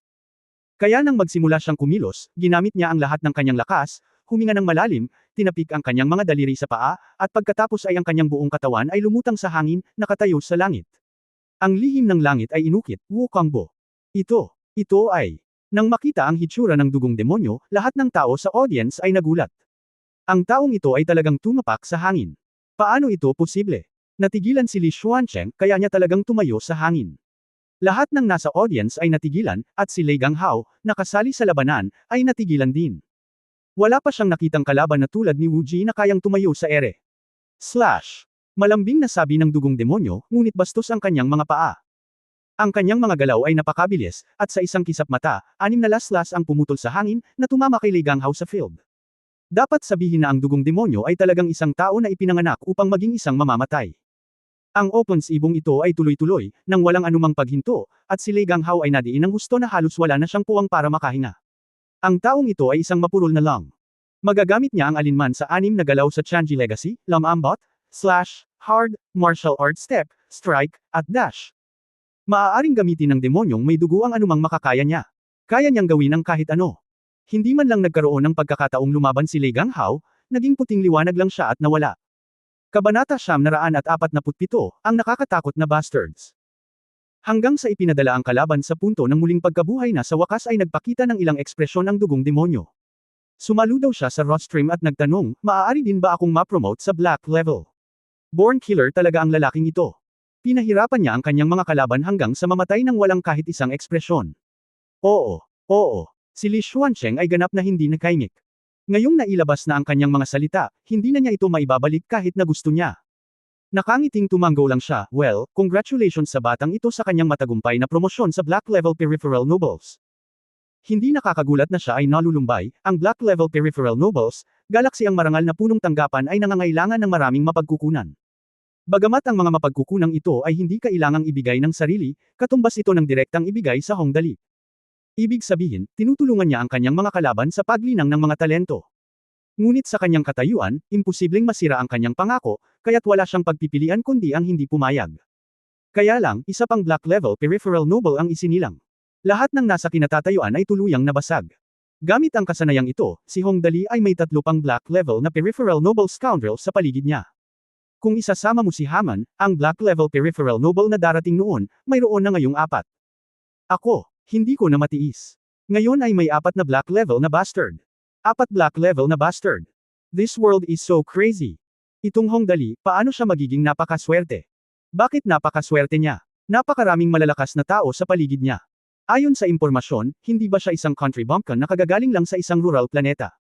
Kaya nang magsimula siyang kumilos, ginamit niya ang lahat ng kanyang lakas, huminga ng malalim, tinapik ang kanyang mga daliri sa paa, at pagkatapos ay ang kanyang buong katawan ay lumutang sa hangin, nakatayo sa langit. Ang lihim ng langit ay inukit, Wukongbo. Ito ay. Nang makita ang hitsura ng dugong demonyo, lahat ng tao sa audience ay nagulat. Ang taong ito ay talagang tumapak sa hangin. Paano ito posible? Natigilan si Li Xuancheng, kaya niya talagang tumayo sa hangin. Lahat ng nasa audience ay natigilan, at si Lei Ganghao, nakasali sa labanan, ay natigilan din. Wala pa siyang nakitang kalaban na tulad ni Wu Ji na kayang tumayo sa ere. Malambing na sabi ng dugong demonyo, ngunit bastos ang kanyang mga paa. Ang kanyang mga galaw ay napakabilis, at sa isang kisap mata, 6 na laslas ang pumutol sa hangin, na tumama kay Li Ganghao sa field. Dapat sabihin na ang dugong demonyo ay talagang isang tao na ipinanganak upang maging isang mamamatay. Ang opens ibong ito ay tuloy-tuloy, nang walang anumang paghinto, at si Li Ganghao ay nadiin ng husto na halos wala na siyang puwang para makahinga. Ang taong ito ay isang mapurol na lang. Magagamit niya ang alinman sa 6 na galaw sa Chanji Legacy, Lamambot, Slash, Hard, Martial Art Step, Strike, at Dash. Maaaring gamitin ng demonyong may dugo ang anumang makakaya niya. Kaya niyang gawin ang kahit ano. Hindi man lang nagkaroon ng pagkakataong lumaban si Li Ganghao, naging puting liwanag lang siya at nawala. Kabanata 947, ang nakakatakot na bastards. Hanggang sa ipinadala ang kalaban sa punto ng muling pagkabuhay na sa wakas ay nagpakita ng ilang ekspresyon ang dugong demonyo. Sumalo daw siya sa rostream at nagtanong, maaari din ba akong ma-promote sa black level? Born killer talaga ang lalaking ito. Pinahirapan niya ang kanyang mga kalaban hanggang sa mamatay nang walang kahit isang ekspresyon. Oo. Si Li Xuancheng ay ganap na hindi nakaimik. Ngayong nailabas na ang kanyang mga salita, hindi na niya ito maibabalik kahit na gusto niya. Nakangiting tumanggo lang siya, well, congratulations sa batang ito sa kanyang matagumpay na promosyon sa Black Level Peripheral Nobles. Hindi nakakagulat na siya ay nalulumbay, ang Black Level Peripheral Nobles, galaksi ang marangal na punong tanggapan ay nangangailangan ng maraming mapagkukunan. Bagamat ang mga mapagkukunang ito ay hindi kailangang ibigay ng sarili, katumbas ito ng direktang ibigay sa Hongdali. Ibig sabihin, tinutulungan niya ang kanyang mga kalaban sa paglinang ng mga talento. Ngunit sa kanyang katayuan, imposibleng masira ang kanyang pangako, kaya't wala siyang pagpipilian kundi ang hindi pumayag. Kaya lang, isa pang Black Level Peripheral Noble ang isinilang. Lahat ng nasa kinatatayuan ay tuluyang nabasag. Gamit ang kasanayang ito, si Hongdali ay may 3 pang Black Level na Peripheral Noble Scoundrel sa paligid niya. Kung isasama mo si Haman, ang Black Level Peripheral Noble na darating noon, mayroon na ngayong 4. Ako, hindi ko na matiis. Ngayon ay may 4 na Black Level na bastard. 4 Black Level na bastard. This world is so crazy. Itong Hongdali, paano siya magiging napakaswerte? Bakit napakaswerte niya? Napakaraming malalakas na tao sa paligid niya. Ayon sa impormasyon, hindi ba siya isang country bumpkin na kagagaling lang sa isang rural planeta?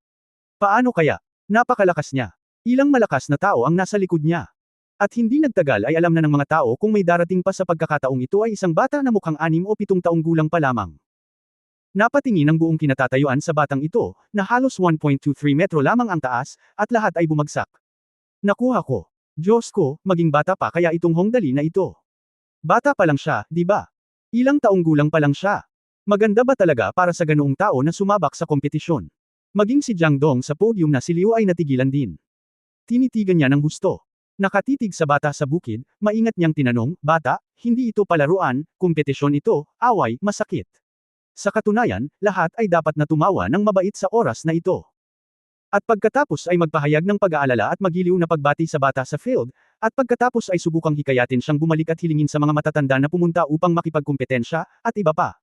Paano kaya? Napakalakas niya. Ilang malakas na tao ang nasa likod niya. At hindi nagtagal ay alam na ng mga tao kung may darating pa sa pagkakataong ito ay isang bata na mukhang 6 o 7 taong gulang pa lamang. Napatingin ang buong kinatatayuan sa batang ito, na halos 1.23 metro lamang ang taas, at lahat ay bumagsak. Nakuha ko. Diyos ko, maging bata pa kaya itong Hongdali na ito. Bata pa lang siya, di ba? Ilang taong gulang pa lang siya. Maganda ba talaga para sa ganoong tao na sumabak sa kompetisyon? Maging si Jiang Dong sa podium na si Liu ay natigilan din. Tinitigan niya ng gusto. Nakatitig sa bata sa bukid, maingat niyang tinanong, bata, hindi ito palaruan, kompetisyon ito, away, masakit. Sa katunayan, lahat ay dapat na tumawa ng mabait sa oras na ito. At pagkatapos ay magpahayag ng pag-aalala at magiliw na pagbati sa bata sa field, at pagkatapos ay subukang hikayatin siyang bumalik at hilingin sa mga matatanda na pumunta upang makipagkumpetensya, at iba pa.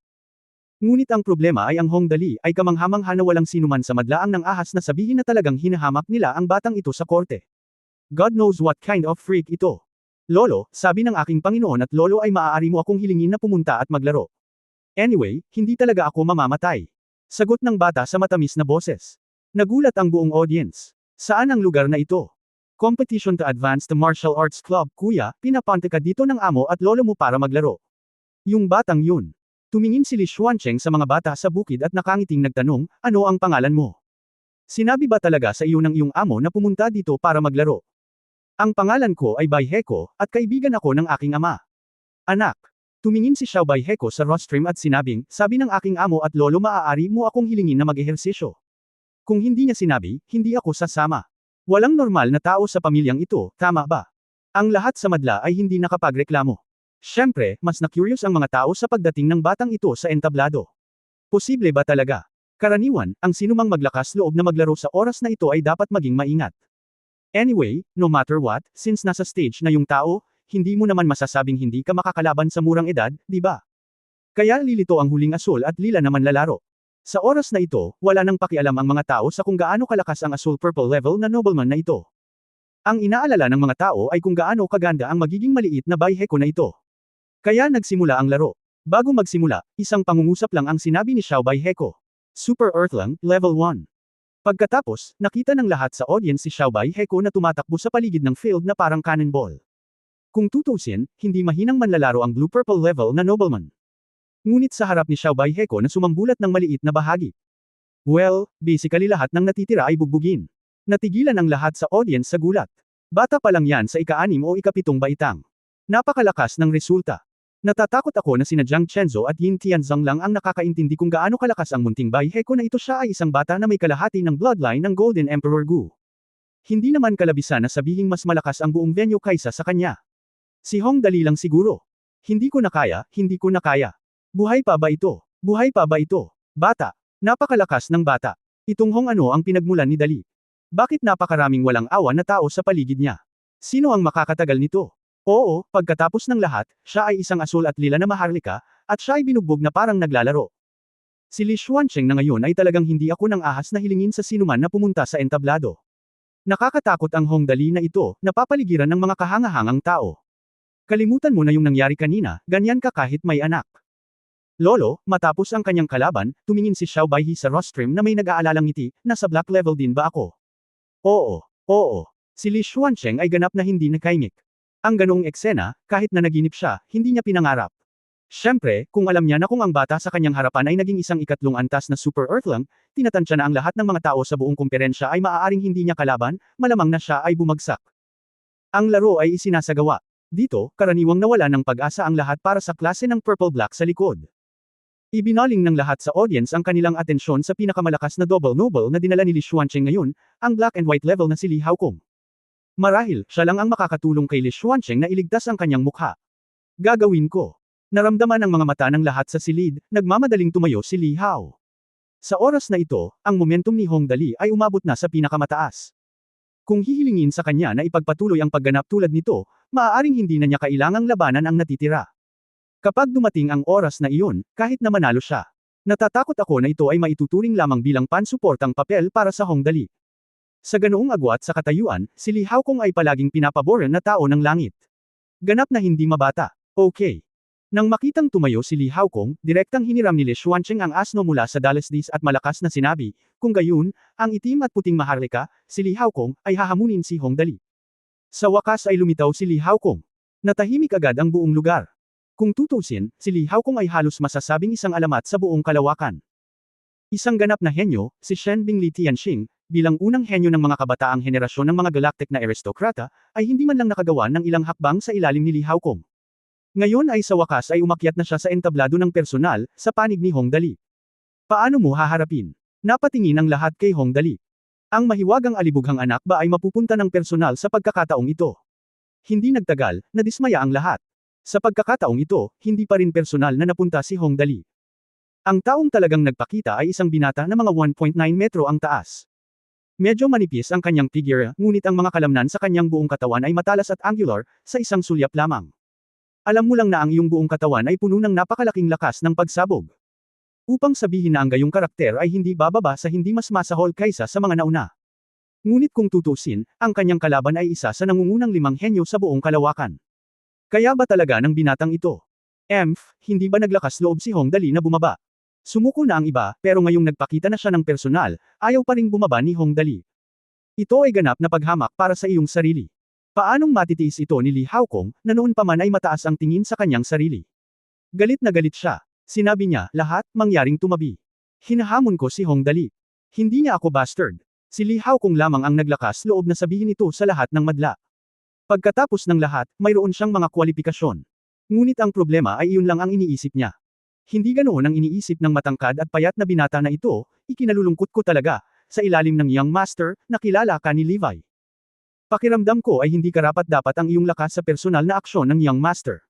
Ngunit ang problema ay ang Hongdali ay kamangha-mangha na walang sinuman sa madlaang ng ahas na sabihin na talagang hinahamak nila ang batang ito sa korte. God knows what kind of freak ito. Lolo, sabi ng aking Panginoon at Lolo ay maaari mo akong hilingin na pumunta at maglaro. Anyway, hindi talaga ako mamamatay. Sagot ng bata sa matamis na boses. Nagulat ang buong audience. Saan ang lugar na ito? Competition to advance the martial arts club, kuya, pinapante ka dito ng amo at lolo mo para maglaro. Yung batang yun. Tumingin si Li Xuancheng sa mga bata sa bukid at nakangiting nagtanong, ano ang pangalan mo? Sinabi ba talaga sa iyo ng iyong amo na pumunta dito para maglaro? Ang pangalan ko ay Bai Heko, at kaibigan ako ng aking ama. Anak. Tumingin si Xiao Bai Heko sa rostream at sinabing, sabi ng aking amo at lolo maaari mo akong hilingin na mag-ehersisyo. Kung hindi niya sinabi, hindi ako sasama. Walang normal na tao sa pamilyang ito, tama ba? Ang lahat sa madla ay hindi nakapagreklamo. Siyempre, mas na-curious ang mga tao sa pagdating ng batang ito sa entablado. Posible ba talaga? Karaniwan, ang sinumang maglakas loob na maglaro sa oras na ito ay dapat maging maingat. Anyway, no matter what, since nasa stage na yung tao, hindi mo naman masasabing hindi ka makakalaban sa murang edad, di ba? Kaya lilito ang huling asul at lila naman lalaro. Sa oras na ito, wala nang pakialam ang mga tao sa kung gaano kalakas ang asul-purple level na nobleman na ito. Ang inaalala ng mga tao ay kung gaano kaganda ang magiging maliit na Bai Heko na ito. Kaya nagsimula ang laro. Bago magsimula, isang pangungusap lang ang sinabi ni Xiao Bai Heko. Super Earth lang, Level 1. Pagkatapos, nakita ng lahat sa audience si Xiao Bai Heko na tumatakbo sa paligid ng field na parang cannonball. Kung tutusin, hindi mahinang manlalaro ang blue-purple level na nobleman. Ngunit sa harap ni Xiao Baiheko na sumambulat ng maliit na bahagi. Well, basically lahat ng natitira ay bugbugin. Natigilan ang lahat sa audience sa gulat. Bata pa lang yan sa ika-6 o ika-7 baitang. Napakalakas ng resulta. Natatakot ako na sina Jiang Chenzo at Yin Tianzong lang ang nakakaintindi kung gaano kalakas ang munting Baiheko na ito. Siya ay isang bata na may kalahati ng bloodline ng Golden Emperor Gu. Hindi naman kalabisan na sabihing mas malakas ang buong venue kaysa sa kanya. Si Hong Dali lang siguro. Hindi ko na kaya, hindi ko na kaya. Buhay pa ba ito? Buhay pa ba ito? Bata. Napakalakas ng bata. Itong Hong ano ang pinagmulan ni Dali? Bakit napakaraming walang awa na tao sa paligid niya? Sino ang makakatagal nito? Oo, pagkatapos ng lahat, siya ay isang asul at lila na maharlika, at siya ay binugbog na parang naglalaro. Si Li Xuancheng na ngayon ay talagang hindi ako nang ahas na hilingin sa sinuman na pumunta sa entablado. Nakakatakot ang Hong Dali na ito, napapaligiran ng mga kahangahangang tao. Kalimutan mo na yung nangyari kanina, ganyan ka kahit may anak. Lolo, matapos ang kanyang kalaban, tumingin si Xiao Baihi sa rostrum na may nag-aalalang ngiti, nasa black level din ba ako? Oo. Si Li Xuancheng ay ganap na hindi nakaimik. Ang ganoong eksena, kahit na naginip siya, hindi niya pinangarap. Siyempre, kung alam niya na kung ang bata sa kanyang harapan ay naging isang ikatlong antas na super earthling, tinatansya na ang lahat ng mga tao sa buong komperensya ay maaaring hindi niya kalaban, malamang na siya ay bumagsak. Ang laro ay isinasagawa. Dito, karaniwang nawala ng pag-asa ang lahat para sa klase ng purple-black sa likod. Ibinaling ng lahat sa audience ang kanilang atensyon sa pinakamalakas na double noble na dinala ni Li Xuancheng ngayon, ang black and white level na si Li Haokong. Marahil, siya lang ang makakatulong kay Li Xuancheng na iligtas ang kanyang mukha. Gagawin ko. Naramdaman ang mga mata ng lahat sa silid, nagmamadaling tumayo si Li Hao. Sa oras na ito, ang momentum ni Hong Dali ay umabot na sa pinakamataas. Kung hihilingin sa kanya na ipagpatuloy ang pagganap tulad nito, maaaring hindi na niya kailangang labanan ang natitira. Kapag dumating ang oras na iyon, kahit na manalo siya, natatakot ako na ito ay maituturing lamang bilang pansuportang papel para sa Hong Dali. Sa ganoong agwat sa katayuan, si Li Haokong ay palaging pinapaboran na tao ng langit. Ganap na hindi mabata. Okay. Nang makitang tumayo si Li Haokong, direktang hiniram ni Li Xuancheng ang asno mula sa Dalesdis at malakas na sinabi, kung gayon, ang itim at puting maharlika, si Li Haokong, ay hahamunin si Hong Dali. Sa wakas ay lumitaw si Li Haokong. Natahimik agad ang buong lugar. Kung tutusin, si Li Haokong ay halos masasabing isang alamat sa buong kalawakan. Isang ganap na henyo, si Shen Bingli Tianxing, bilang unang henyo ng mga kabataang henerasyon ng mga galactic na aristokrata, ay hindi man lang nakagawa ng ilang hakbang sa ilalim ni Li Haokong. Ngayon ay sa wakas ay umakyat na siya sa entablado ng personal, sa panig ni Hong Dali. Paano mo haharapin? Napatingin ang lahat kay Hong Dali. Ang mahiwagang alibughang anak ba ay mapupunta ng personal sa pagkakataong ito? Hindi nagtagal, nadismaya ang lahat. Sa pagkakataong ito, hindi pa rin personal na napunta si Hong Dali. Ang taong talagang nagpakita ay isang binata na mga 1.9 metro ang taas. Medyo manipis ang kanyang figure, ngunit ang mga kalamnan sa kanyang buong katawan ay matalas at angular, sa isang sulyap lamang. Alam mo lang na ang iyong buong katawan ay puno ng napakalaking lakas ng pagsabog. Upang sabihin na ang gayong karakter ay hindi bababa sa hindi mas masahol kaysa sa mga nauna. Ngunit kung tutusin, ang kanyang kalaban ay isa sa nangungunang 5 henyo sa buong kalawakan. Kaya ba talaga ng binatang ito? Hindi ba naglakas loob si Hong Dali na bumaba? Sumuko na ang iba, pero ngayong nagpakita na siya ng personal, ayaw pa ring bumaba ni Hong Dali. Ito ay ganap na paghamak para sa iyong sarili. Paanong matitiis ito ni Li Haokong, na noon pa man ay mataas ang tingin sa kanyang sarili? Galit na galit siya. Sinabi niya, lahat, mangyaring tumabi. Hinahamon ko si Hong Dali. Hindi niya ako bastard. Si Li Haokong lamang ang naglakas loob na sabihin ito sa lahat ng madla. Pagkatapos ng lahat, mayroon siyang mga kwalifikasyon. Ngunit ang problema ay iyon lang ang iniisip niya. Hindi ganoon ang iniisip ng matangkad at payat na binata na ito, ikinalulungkot ko talaga, sa ilalim ng Young Master, nakilala ka ni Levi. Pakiramdam ko ay hindi karapat-dapat ang iyong lakas sa personal na aksyon ng Young Master.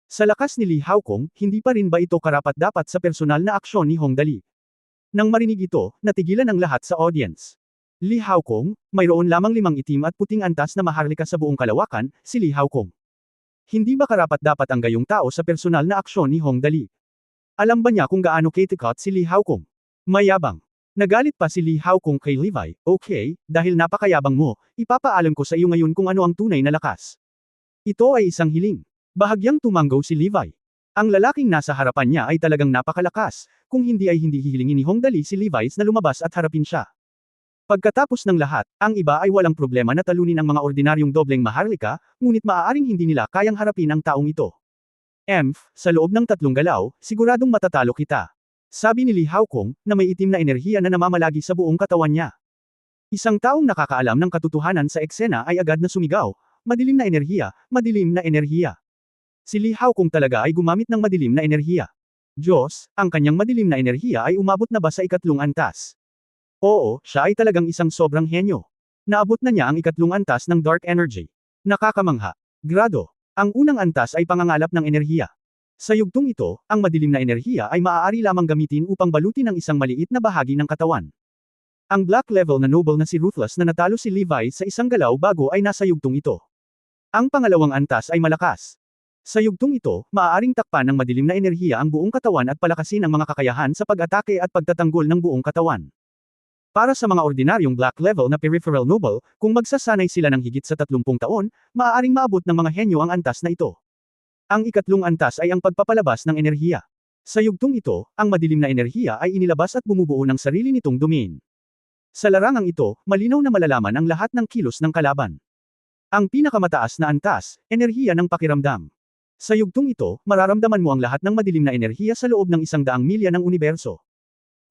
Sa lakas ni Li Haokong, hindi pa rin ba ito karapat-dapat sa personal na aksyon ni Hong Dali? Nang marinig ito, natigilan ang lahat sa audience. Li Haokong, mayroon lamang 5 itim at puting antas na maharlika sa buong kalawakan, si Li Haokong. Hindi ba karapat-dapat ang gayong tao sa personal na aksyon ni Hong Dali? Alam ba niya kung gaano kitikot si Li Haokong? Mayabang. Nagalit pa si Li Haokong kay Levi, okay, dahil napakayabang mo, ipapaalam ko sa iyo ngayon kung ano ang tunay na lakas. Ito ay isang hiling. Bahagyang tumanggaw si Levi. Ang lalaking nasa harapan niya ay talagang napakalakas, kung hindi ay hindi hihilingin ni Hong Dali si Levi's na lumabas at harapin siya. Pagkatapos ng lahat, ang iba ay walang problema na talunin ang mga ordinaryong dobleng maharlika, ngunit maaaring hindi nila kayang harapin ang taong ito. Sa loob ng 3 galaw, siguradong matatalo kita. Sabi ni Li Haokong, na may itim na enerhiya na namamalagi sa buong katawan niya. Isang taong nakakaalam ng katotohanan sa eksena ay agad na sumigaw, madilim na enerhiya, madilim na enerhiya. Si Li Haokong talaga ay gumamit ng madilim na enerhiya. Diyos, ang kanyang madilim na enerhiya ay umabot na ba sa 3 antas? Oo, siya ay talagang isang sobrang henyo. Naabot na niya ang 3 antas ng dark energy. Nakakamangha. Grado. Ang unang antas ay pangangalap ng enerhiya. Sa yugtong ito, ang madilim na enerhiya ay maaari lamang gamitin upang balutin ang isang maliit na bahagi ng katawan. Ang black level na noble na si Ruthless na natalo si Levi sa isang galaw bago ay nasa yugtong ito. Ang pangalawang antas ay malakas. Sa yugtong ito, maaaring takpan ng madilim na enerhiya ang buong katawan at palakasin ang mga kakayahan sa pag-atake at pagtatanggol ng buong katawan. Para sa mga ordinaryong black level na peripheral noble, kung magsasanay sila ng higit sa 30 taon, maaaring maabot ng mga henyo ang antas na ito. Ang 3 antas ay ang pagpapalabas ng enerhiya. Sa yugtong ito, ang madilim na enerhiya ay inilabas at bumubuo ng sarili nitong domain. Sa larangang ito, malinaw na malalaman ang lahat ng kilos ng kalaban. Ang pinakamataas na antas, enerhiya ng pakiramdam. Sa yugtong ito, mararamdaman mo ang lahat ng madilim na enerhiya sa loob ng 100 milya ng universo.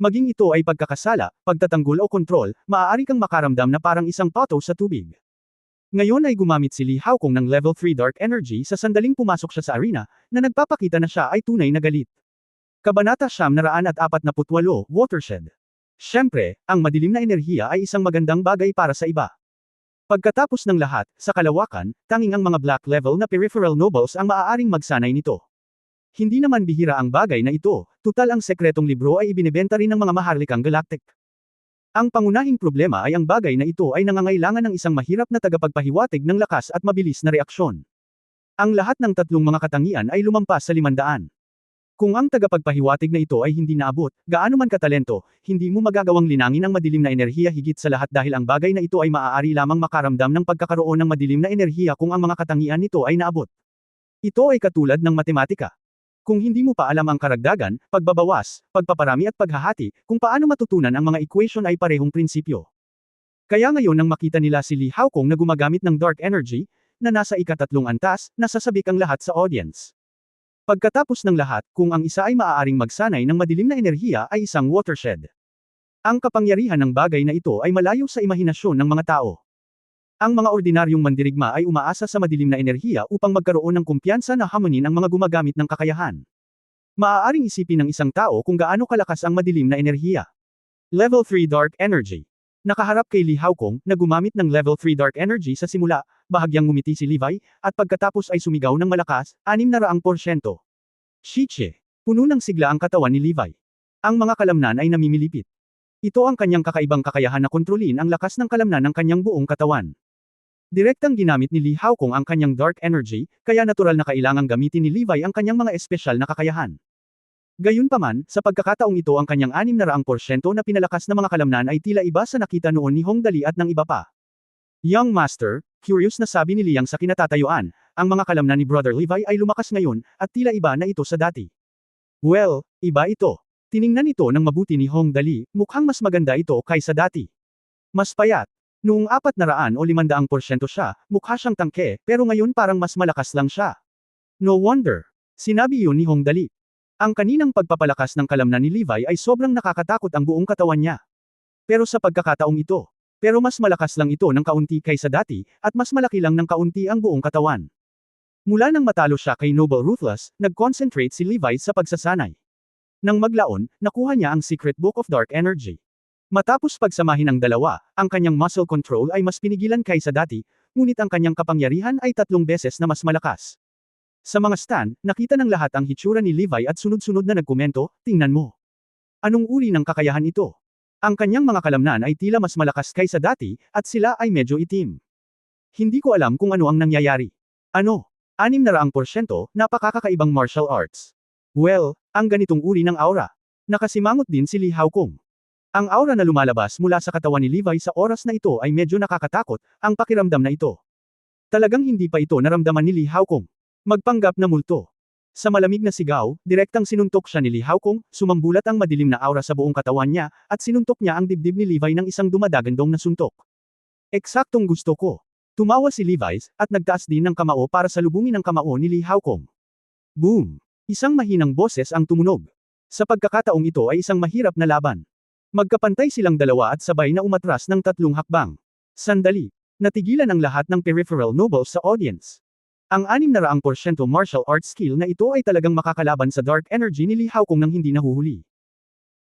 Maging ito ay pagkakasala, pagtatanggol o kontrol, maaari kang makaramdam na parang isang pato sa tubig. Ngayon ay gumamit si Li Haokong ng level 3 dark energy sa sandaling pumasok siya sa arena, na nagpapakita na siya ay tunay na galit. Kabanata 948, Watershed. Siyempre, ang madilim na enerhiya ay isang magandang bagay para sa iba. Pagkatapos ng lahat, sa kalawakan, tanging ang mga black level na peripheral nobles ang maaaring magsanay nito. Hindi naman bihira ang bagay na ito, tutal ang sekretong libro ay ibinebenta rin ng mga maharlikang galactic. Ang pangunahing problema ay ang bagay na ito ay nangangailangan ng isang mahirap na tagapagpahiwatig ng lakas at mabilis na reaksyon. Ang lahat ng 3 mga katangian ay lumampas sa 500. Kung ang tagapagpahiwatig na ito ay hindi naabot, gaano man katalento, hindi mo magagawang linangin ang madilim na enerhiya higit sa lahat dahil ang bagay na ito ay maaari lamang makaramdam ng pagkakaroon ng madilim na enerhiya kung ang mga katangian nito ay naabot. Ito ay katulad ng matematika. Kung hindi mo pa alam ang karagdagan, pagbabawas, pagpaparami at paghahati, kung paano matutunan ang mga equation ay parehong prinsipyo. Kaya ngayon nang makita nila si Li Haokong na gumagamit ng dark energy, na nasa 3 antas, nasasabik ang lahat sa audience. Pagkatapos ng lahat, kung ang isa ay maaaring magsanay ng madilim na enerhiya ay isang watershed. Ang kapangyarihan ng bagay na ito ay malayo sa imahinasyon ng mga tao. Ang mga ordinaryong mandirigma ay umaasa sa madilim na enerhiya upang magkaroon ng kumpiyansa na hamonin ang mga gumagamit ng kakayahan. Maaaring isipin ng isang tao kung gaano kalakas ang madilim na enerhiya. Level 3 Dark Energy. Nakaharap kay Li Haokong, na gumamit ng Level 3 Dark Energy sa simula, bahagyang ngumiti si Levi, at pagkatapos ay sumigaw ng malakas, 600%. Shiche. Puno ng sigla ang katawan ni Levi. Ang mga kalamnan ay namimilipit. Ito ang kanyang kakaibang kakayahan na kontrolin ang lakas ng kalamnan ng kanyang buong katawan. Direktang ginamit ni Li Haokong ang kanyang dark energy, kaya natural na kailangang gamitin ni Levi ang kanyang mga espesyal na kakayahan. Gayunpaman, sa pagkakataong ito ang kanyang 600% na pinalakas na mga kalamnan ay tila iba sa nakita noon ni Hong Dali at ng iba pa. Young Master, curious na sabi ni Liang sa kinatatayuan, ang mga kalamnan ni Brother Levi ay lumakas ngayon, at tila iba na ito sa dati. Well, iba ito. Tiningnan ito ng mabuti ni Hong Dali, mukhang mas maganda ito kaysa dati. Mas payat. Noong 400 o 500% siya, mukha siyang tangke, pero ngayon parang mas malakas lang siya. No wonder. Sinabi yun ni Hong Dali. Ang kaninang pagpapalakas ng kalamnan ni Levi ay sobrang nakakatakot ang buong katawan niya. Pero sa pagkakataong ito, pero mas malakas lang ito ng kaunti kaysa dati, at mas malaki lang ng kaunti ang buong katawan. Mula nang matalo siya kay Noble Ruthless, nag-concentrate si Levi sa pagsasanay. Nang maglaon, nakuha niya ang Secret Book of Dark Energy. Matapos pagsamahin ang dalawa, ang kanyang muscle control ay mas pinigilan kaysa dati, ngunit ang kanyang kapangyarihan ay 3 beses na mas malakas. Sa mga stand, nakita ng lahat ang hitsura ni Levi at sunod-sunod na nagkomento, tingnan mo. Anong uri ng kakayahan ito? Ang kanyang mga kalamnan ay tila mas malakas kaysa dati, at sila ay medyo itim. Hindi ko alam kung ano ang nangyayari. Ano? 600%, napakakakaibang martial arts. Well, ang ganitong uri ng aura. Nakasimangot din si Li Haokong. Ang aura na lumalabas mula sa katawan ni Levi sa oras na ito ay medyo nakakatakot, ang pakiramdam na ito. Talagang hindi pa ito naramdaman ni Li Haokong. Magpanggap na multo. Sa malamig na sigaw, direktang sinuntok siya ni Li Haokong, sumambulat ang madilim na aura sa buong katawan niya, at sinuntok niya ang dibdib ni Levi ng isang dumadagandong na suntok. Eksaktong gusto ko. Tumawa si Levi's, at nagtaas din ng kamao para salubungin ang kamao ni Li Haokong. Boom! Isang mahinang boses ang tumunog. Sa pagkakataong ito ay isang mahirap na laban. Magkapantay silang dalawa at sabay na umatras ng 3 hakbang. Sandali. Natigilan ang lahat ng peripheral nobles sa audience. Ang 600% martial arts skill na ito ay talagang makakalaban sa dark energy ni Li Haokong nang hindi nahuhuli.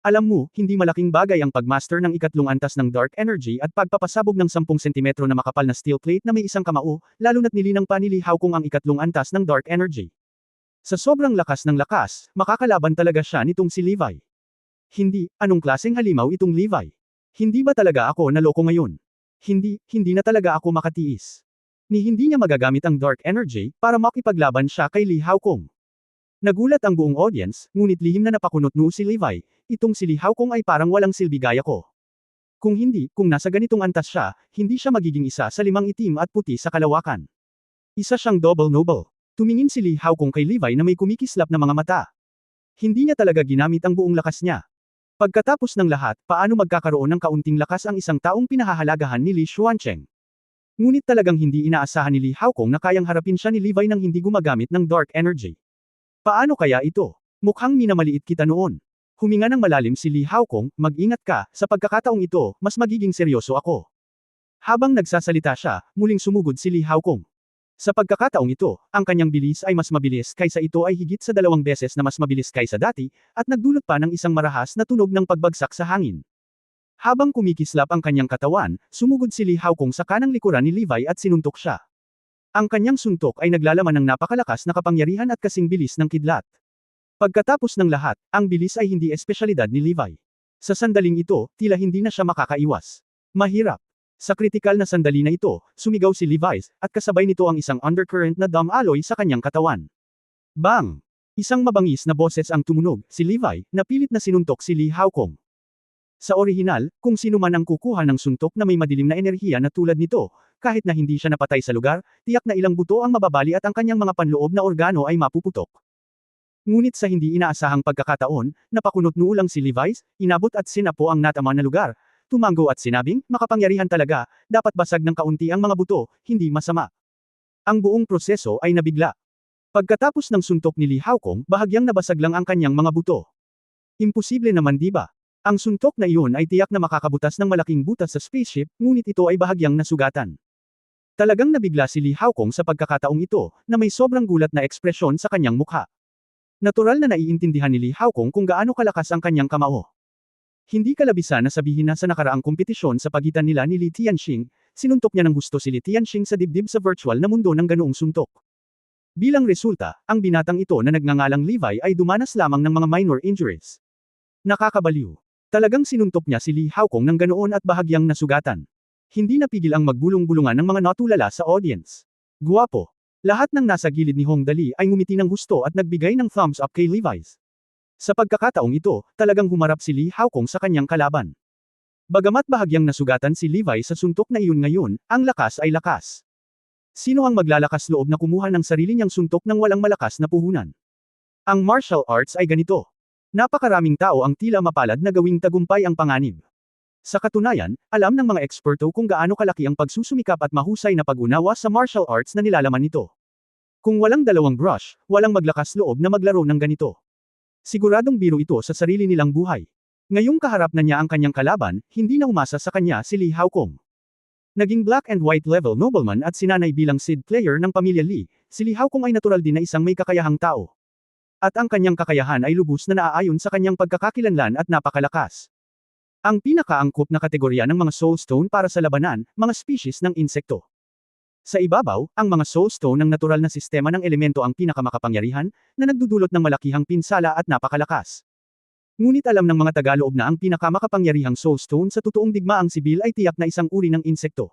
Alam mo, hindi malaking bagay ang pagmaster ng ikatlong antas ng dark energy at pagpapasabog ng 10 sentimetro na makapal na steel plate na may isang kamao, lalo na't nilinang pa ni Li Haokong ang ikatlong antas ng dark energy. Sa sobrang lakas ng lakas, makakalaban talaga siya nitong si Levi. Hindi, anong klaseng halimaw itong Levi? Hindi ba talaga ako naloko ngayon? Hindi na talaga ako makatiis. Hindi niya magagamit ang dark energy para makipaglaban siya kay Li Haokong. Nagulat ang buong audience, ngunit lihim na napakunot noo si Levi, itong si Li Haokong ay parang walang silbi gaya ko. Kung nasa ganitong antas siya, hindi siya magiging isa sa 5 itim at puti sa kalawakan. Isa siyang double noble. Tumingin si Li Haokong kay Levi na may kumikislap na mga mata. Hindi niya talaga ginamit ang buong lakas niya. Pagkatapos ng lahat, paano magkakaroon ng kaunting lakas ang isang taong pinahahalagahan ni Li Xuancheng? Ngunit talagang hindi inaasahan ni Li Haokong na kayang harapin siya ni Levi nang hindi gumagamit ng dark energy. Paano kaya ito? Mukhang minamaliit kita noon. Huminga ng malalim si Li Haokong, mag-ingat ka, sa pagkakataong ito, mas magiging seryoso ako. Habang nagsasalita siya, muling sumugod si Li Haokong. Sa pagkakataong ito, ang kanyang bilis ay mas mabilis kaysa ito ay higit sa 2 beses na mas mabilis kaysa dati, at nagdulot pa ng isang marahas na tunog ng pagbagsak sa hangin. Habang kumikislap ang kanyang katawan, sumugod si Li Haokong sa kanang likuran ni Levi at sinuntok siya. Ang kanyang suntok ay naglalaman ng napakalakas na kapangyarihan at kasing bilis ng kidlat. Pagkatapos ng lahat, ang bilis ay hindi espesyalidad ni Levi. Sa sandaling ito, tila hindi na siya makakaiwas. Mahirap. Sa kritikal na sandali na ito, sumigaw si Levi, at kasabay nito ang isang undercurrent na dumb alloy sa kanyang katawan. Bang! Isang mabangis na boses ang tumunog, si Levi, na pilit na sinuntok si Li Haokong. Sa orihinal, kung sino man ang kukuha ng suntok na may madilim na enerhiya na tulad nito, kahit na hindi siya napatay sa lugar, tiyak na ilang buto ang mababali at ang kanyang mga panloob na organo ay mapuputok. Ngunit sa hindi inaasahang pagkakataon, napakunot noo lang si Levi, inabot at sinapo ang natama na lugar, tumango at sinabing, makapangyarihan talaga, dapat basag ng kaunti ang mga buto, hindi masama. Ang buong proseso ay nabigla. Pagkatapos ng suntok ni Li Haokong, bahagyang nabasag lang ang kanyang mga buto. Imposible naman di ba? Ang suntok na iyon ay tiyak na makakabutas ng malaking butas sa spaceship, ngunit ito ay bahagyang nasugatan. Talagang nabigla si Li Haokong sa pagkakataong ito, na may sobrang gulat na ekspresyon sa kanyang mukha. Natural na naiintindihan ni Li Haokong kung gaano kalakas ang kanyang kamao. Hindi kalabisan na sabihin na sa nakaraang kompetisyon sa pagitan nila ni Li Tianxing, sinuntok niya ng gusto si Li Tianxing sa dibdib sa virtual na mundo ng ganoong suntok. Bilang resulta, ang binatang ito na nagngangalang Levi ay dumanas lamang ng mga minor injuries. Nakakabaliw. Talagang sinuntok niya si Li Haokong ng ganoon at bahagyang nasugatan. Hindi napigil ang magbulong-bulungan ng mga natulala sa audience. Guwapo. Lahat ng nasa gilid ni Hong Dali ay ngumiti ng husto at nagbigay ng thumbs up kay Levi's. Sa pagkakataong ito, talagang humarap si Li Haokong sa kanyang kalaban. Bagamat bahagyang nasugatan si Levi sa suntok na iyon ngayon, ang lakas ay lakas. Sino ang maglalakas loob na kumuha ng sarili niyang suntok ng walang malakas na puhunan? Ang martial arts ay ganito. Napakaraming tao ang tila mapalad na gawing tagumpay ang panganib. Sa katunayan, alam ng mga eksperto kung gaano kalaki ang pagsusumikap at mahusay na pag-unawa sa martial arts na nilalaman nito. Kung walang dalawang brush, walang maglakas loob na maglaro ng ganito. Siguradong biro ito sa sarili nilang buhay. Ngayong kaharap na niya ang kanyang kalaban, hindi na umasa sa kanya si Li Haokong. Naging black and white level nobleman at sinanay bilang seed player ng pamilya Li, si Li Haokong ay natural din na isang may kakayahang tao. At ang kanyang kakayahan ay lubos na naaayon sa kanyang pagkakakilanlan at napakalakas. Ang pinakaangkop na kategorya ng mga soulstone para sa labanan, mga species ng insekto. Sa ibabaw, ang mga soulstone ng natural na sistema ng elemento ang pinakamakapangyarihan, na nagdudulot ng malakihang pinsala at napakalakas. Ngunit alam ng mga Tagaloob na ang pinakamakapangyarihang soulstone sa totoong digmaang sibil ay tiyak na isang uri ng insekto.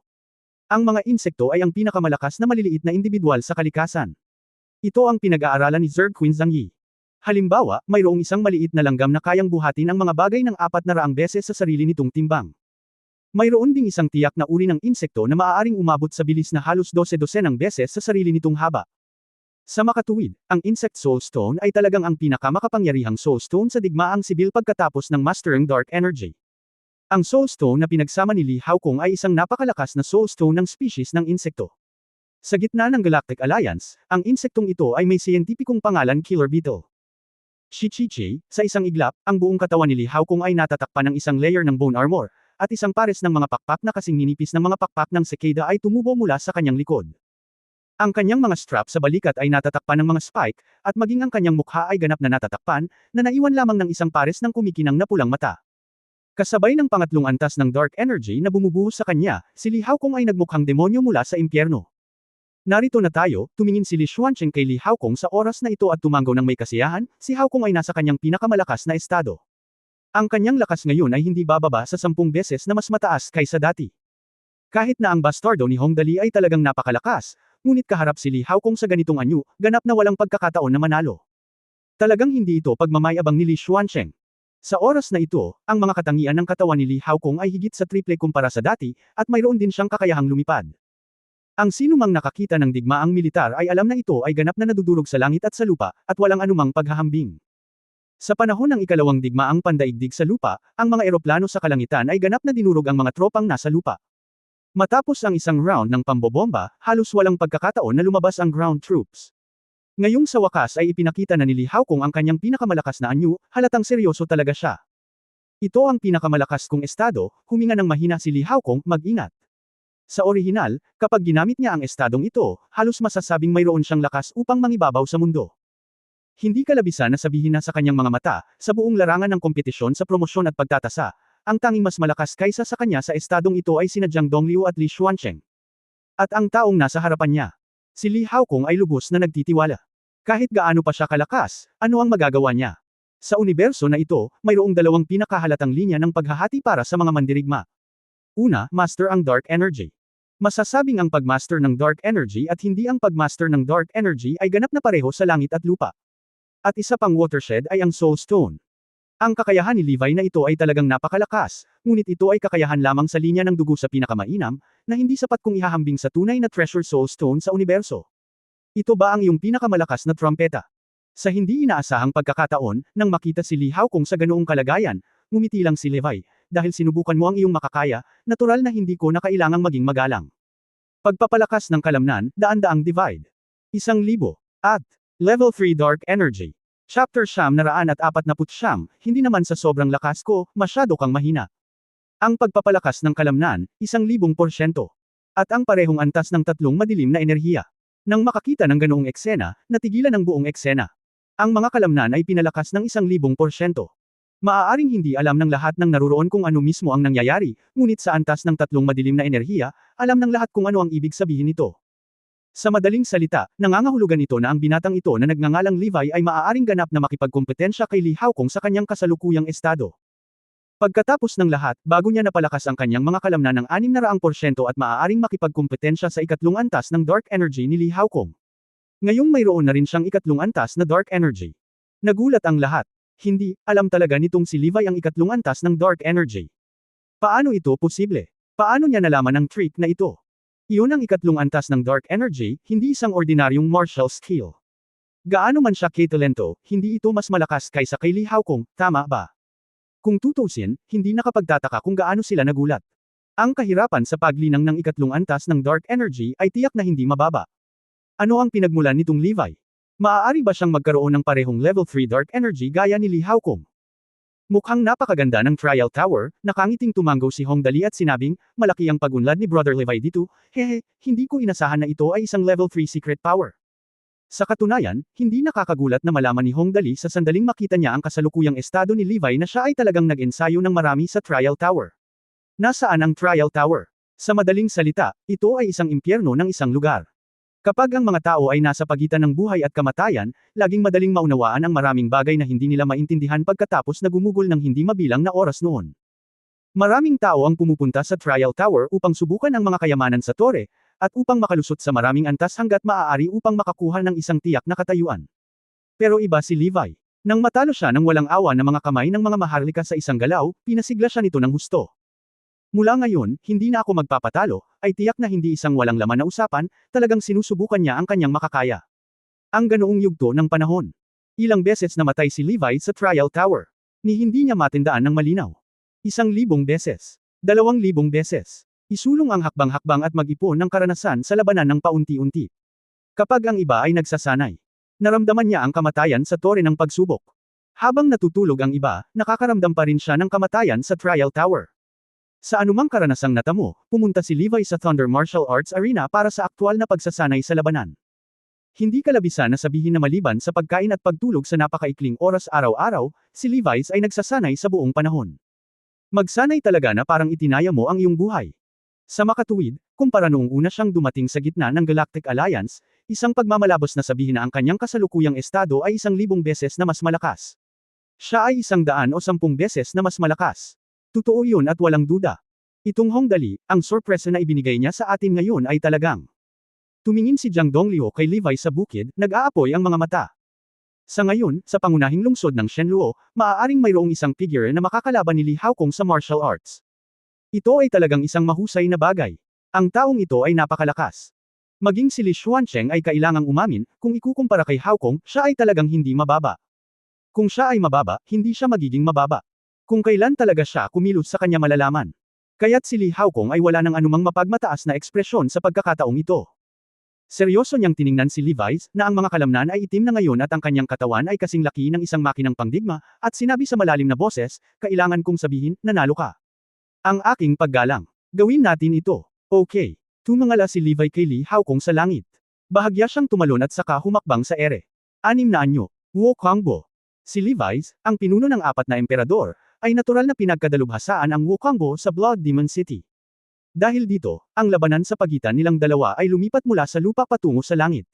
Ang mga insekto ay ang pinakamalakas na maliliit na individual sa kalikasan. Ito ang pinag-aaralan ni Zergquin Zhangyi. Halimbawa, mayroong isang maliit na langgam na kayang buhatin ang mga bagay ng 400 beses sa sarili nitong timbang. Mayroon ding isang tiyak na uri ng insekto na maaaring umabot sa bilis na halos 12 dosenang beses sa sarili nitong haba. Sa makatuwid, ang Insect Soul Stone ay talagang ang pinakamakapangyarihang Soul Stone sa digmaang sibil pagkatapos ng Mastering Dark Energy. Ang Soul Stone na pinagsama ni Li Haokong ay isang napakalakas na Soul Stone ng species ng insekto. Sa gitna ng Galactic Alliance, ang insektong ito ay may siyentipikong pangalan Killer Beetle. Shichichi, sa isang iglap, ang buong katawan ni Li Haokong ay natatakpan ng isang layer ng bone armor, at isang pares ng mga pakpak na kasing ninipis ng mga pakpak ng cicada ay tumubo mula sa kanyang likod. Ang kanyang mga strap sa balikat ay natatakpan ng mga spike, at maging ang kanyang mukha ay ganap na natatakpan, na naiwan lamang ng isang pares ng kumikinang na pulang mata. Kasabay ng pangatlong antas ng dark energy na bumubuhos sa kanya, si Li Haokong ay nagmukhang demonyo mula sa impyerno. Narito na tayo, tumingin si Li Xuancheng kay Li Haokong sa oras na ito at tumanggaw ng may kasiyahan, si Haokong ay nasa kanyang pinakamalakas na estado. Ang kanyang lakas ngayon ay hindi bababa sa 10 beses na mas mataas kaysa dati. Kahit na ang bastardo ni Hongdali ay talagang napakalakas, ngunit kaharap si Li Haokong sa ganitong anyo, ganap na walang pagkakataon na manalo. Talagang hindi ito pagmamayabang ni Li Xuancheng. Sa oras na ito, ang mga katangian ng katawan ni Li Haokong ay higit sa triple kumpara sa dati, at mayroon din siyang kakayahang lumipad. Ang sinumang nakakita ng digmaang militar ay alam na ito ay ganap na nadudurog sa langit at sa lupa, at walang anumang paghahambing. Sa panahon ng ikalawang digmaang pandaigdig sa lupa, ang mga eroplano sa kalangitan ay ganap na dinurog ang mga tropang nasa lupa. Matapos ang isang round ng pambobomba, halos walang pagkakataon na lumabas ang ground troops. Ngayong sa wakas ay ipinakita na ni Li Haokong ang kanyang pinakamalakas na anyo, halatang seryoso talaga siya. Ito ang pinakamalakas kong estado, huminga ng mahina si Li Haokong, mag-ingat. Sa orihinal, kapag ginamit niya ang estadong ito, halos masasabing mayroon siyang lakas upang mangibabaw sa mundo. Hindi kalabisan na sabihin na sa kanyang mga mata, sa buong larangan ng kompetisyon sa promosyon at pagtatasa, ang tanging mas malakas kaysa sa kanya sa estadong ito ay sina Jiang Dongliu at Li Xuancheng. At ang taong nasa harapan niya, si Li Haokong ay lubos na nagtitiwala. Kahit gaano pa siya kalakas, ano ang magagawa niya? Sa universo na ito, mayroong dalawang pinakahalatang linya ng paghahati para sa mga mandirigma. Una, master ang dark energy. Masasabing ang pagmaster ng dark energy at hindi ang pagmaster ng dark energy ay ganap na pareho sa langit at lupa. At isa pang watershed ay ang Soul Stone. Ang kakayahan ni Levi na ito ay talagang napakalakas, ngunit ito ay kakayahan lamang sa linya ng dugo sa pinakamainam, na hindi sapat kung ihahambing sa tunay na treasure Soul Stone sa universo. Ito ba ang iyong pinakamalakas na trumpeta? Sa hindi inaasahang pagkakataon, nang makita si Li Haokong sa ganoong kalagayan, ngumiti lang si Levi, dahil sinubukan mo ang iyong makakaya, natural na hindi ko na kailangang maging magalang. Pagpapalakas ng kalamnan, daan-daang divide. 1,000. At Level 3 Dark Energy. Chapter 949, hindi naman sa sobrang lakas ko, masyado kang mahina. Ang pagpapalakas ng kalamnan, 1,000%. At ang parehong antas ng tatlong madilim na enerhiya. Nang makakita ng ganoong eksena, natigilan ang buong eksena. Ang mga kalamnan ay pinalakas ng 1,000%. Maaaring hindi alam ng lahat ng naruroon kung ano mismo ang nangyayari, ngunit sa antas ng tatlong madilim na enerhiya, alam ng lahat kung ano ang ibig sabihin nito. Sa madaling salita, nangangahulugan ito na ang binatang ito na nagngangalang Levi ay maaaring ganap na makipagkompetensya kay Li Haokong sa kanyang kasalukuyang estado. Pagkatapos ng lahat, bago niya napalakas ang kanyang mga kalamnan ng 600% at maaaring makipagkompetensya sa ikatlong antas ng dark energy ni Li Haokong. Ngayong mayroon na rin siyang ikatlong antas na dark energy. Nagulat ang lahat. Hindi, alam talaga nitong si Levi ang ikatlong antas ng dark energy. Paano ito posible? Paano niya nalaman ang trick na ito? Iyon ang ikatlong antas ng dark energy, hindi isang ordinaryong martial skill. Gaano man siya katalento, hindi ito mas malakas kaysa kay Li Haokong, tama ba? Kung tutusin, hindi nakapagtataka kung gaano sila nagulat. Ang kahirapan sa paglinang ng ikatlong antas ng dark energy ay tiyak na hindi mababa. Ano ang pinagmulan nitong Levi? Maaari ba siyang magkaroon ng parehong level 3 dark energy gaya ni Li Haokong? Mukhang napakaganda ng trial tower, nakangiting tumanggaw si Hongdali at sinabing, malaki ang pagunlad ni Brother Levi dito, hehe, hindi ko inasahan na ito ay isang level 3 secret power. Sa katunayan, hindi nakakagulat na malaman ni Hongdali sa sandaling makita niya ang kasalukuyang estado ni Levi na siya ay talagang nag-ensayo ng marami sa trial tower. Nasaan ang trial tower? Sa madaling salita, ito ay isang impyerno ng isang lugar. Kapag ang mga tao ay nasa pagitan ng buhay at kamatayan, laging madaling maunawaan ang maraming bagay na hindi nila maintindihan pagkatapos na gumugol ng hindi mabilang na oras noon. Maraming tao ang pumupunta sa trial tower upang subukan ang mga kayamanan sa tore, at upang makalusot sa maraming antas hanggat maaari upang makakuha ng isang tiyak na katayuan. Pero iba si Levi. Nang matalo siya ng walang awa ng mga kamay ng mga maharlika sa isang galaw, pinasigla siya nito ng husto. Mula ngayon, hindi na ako magpapatalo, ay tiyak na hindi isang walang laman na usapan, talagang sinusubukan niya ang kanyang makakaya. Ang ganoong yugto ng panahon. Ilang beses namatay si Levi sa trial tower. Ni hindi niya matindaan ng malinaw. 1,000 beses. 2,000 beses. Isulong ang hakbang-hakbang at mag-ipon ng karanasan sa labanan ng paunti-unti. Kapag ang iba ay nagsasanay, naramdaman niya ang kamatayan sa tore ng pagsubok. Habang natutulog ang iba, nakakaramdam pa rin siya ng kamatayan sa trial tower. Sa anumang karanasang natamo, pumunta si Levi sa Thunder Martial Arts Arena para sa aktwal na pagsasanay sa labanan. Hindi kalabisan na sabihin na maliban sa pagkain at pagtulog sa napakaikling oras araw-araw, si Levi's ay nagsasanay sa buong panahon. Magsanay talaga na parang itinaya mo ang iyong buhay. Sa makatuwid, kumpara noong una siyang dumating sa gitna ng Galactic Alliance, isang pagmamalabos na sabihin na ang kanyang kasalukuyang estado ay 1,000 beses na mas malakas. Siya ay 100 o 10 beses na mas malakas. Totoo yun at walang duda. Itong Hong Dali, ang sorpresa na ibinigay niya sa atin ngayon ay talagang. Tumingin si Jiang Donglio kay Levi sa bukid, nag-aapoy ang mga mata. Sa ngayon, sa pangunahing lungsod ng Shenluo, maaaring mayroong isang figure na makakalaban ni Li Haokong sa martial arts. Ito ay talagang isang mahusay na bagay. Ang taong ito ay napakalakas. Maging si Li Xuancheng ay kailangang umamin, kung ikukumpara kay Haokong, siya ay talagang hindi mababa. Kung siya ay mababa, hindi siya magiging mababa. Kung kailan talaga siya kumilos sa kanya malalaman. Kaya't si Li Haokong ay wala ng anumang mapagmataas na ekspresyon sa pagkakataong ito. Seryoso niyang tiningnan si Levi's, na ang mga kalamnan ay itim na ngayon at ang kanyang katawan ay kasing laki ng isang makinang pangdigma, at sinabi sa malalim na boses, kailangan kong sabihin, nanalo ka. Ang aking paggalang. Gawin natin ito. Okay. Tumangala si Levi kay Li Haokong sa langit. Bahagya siyang tumalon at saka humakbang sa ere. 6 na anyo. Wu Kangbo. Si Levi's, ang pinuno ng 4 na emperador, ay natural na pinagkadalubhasaan ang Wukongbo sa Blood Demon City. Dahil dito, ang labanan sa pagitan nilang dalawa ay lumipat mula sa lupa patungo sa langit.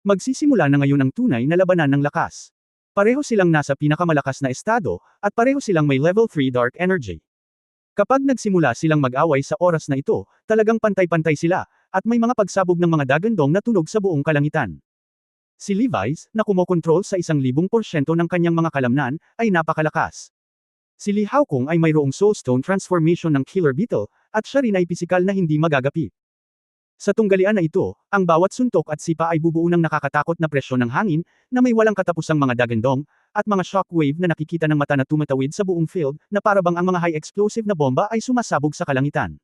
Magsisimula na ngayon ang tunay na labanan ng lakas. Pareho silang nasa pinakamalakas na estado, at pareho silang may level 3 dark energy. Kapag nagsimula silang mag-away sa oras na ito, talagang pantay-pantay sila, at may mga pagsabog ng mga dagandong na tunog sa buong kalangitan. Si Levi's, na kumokontrol sa 1,000% ng kanyang mga kalamnan, ay napakalakas. Si Li Haokong ay mayroong soulstone transformation ng killer beetle, at siya rin ay pisikal na hindi magagapi. Sa tunggalian na ito, ang bawat suntok at sipa ay bubuo ng nakakatakot na presyon ng hangin, na may walang katapusang mga dagandong, at mga shockwave na nakikita ng mata na tumatawid sa buong field, na parabang ang mga high-explosive na bomba ay sumasabog sa kalangitan.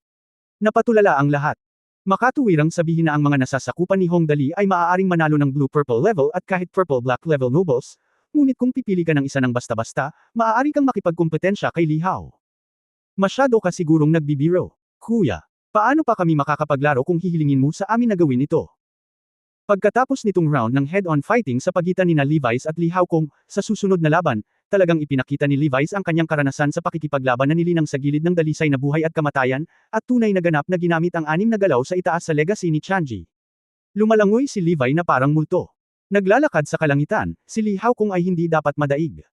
Napatulala ang lahat. Makatuwirang sabihin na ang mga nasasakupan ni Hong Dali ay maaaring manalo ng blue-purple level at kahit purple-black level nobles, ngunit kung pipili ka ng isa ng basta-basta, maaari kang makipagkumpetensya kay Li Hao. Masyado ka sigurong nagbibiro. Kuya, paano pa kami makakapaglaro kung hihilingin mo sa amin na gawin ito? Pagkatapos nitong round ng head-on fighting sa pagitan ni Levi's at Li Haokong, sa susunod na laban, talagang ipinakita ni Levi's ang kanyang karanasan sa pakikipaglaban na nilinang sa gilid ng dalisay na buhay at kamatayan, at tunay na ganap na ginamit ang 6 na galaw sa itaas sa legacy ni Chanji. Lumalangoy si Levi na parang multo. Naglalakad sa kalangitan, si Li Haokong ay hindi dapat madaig.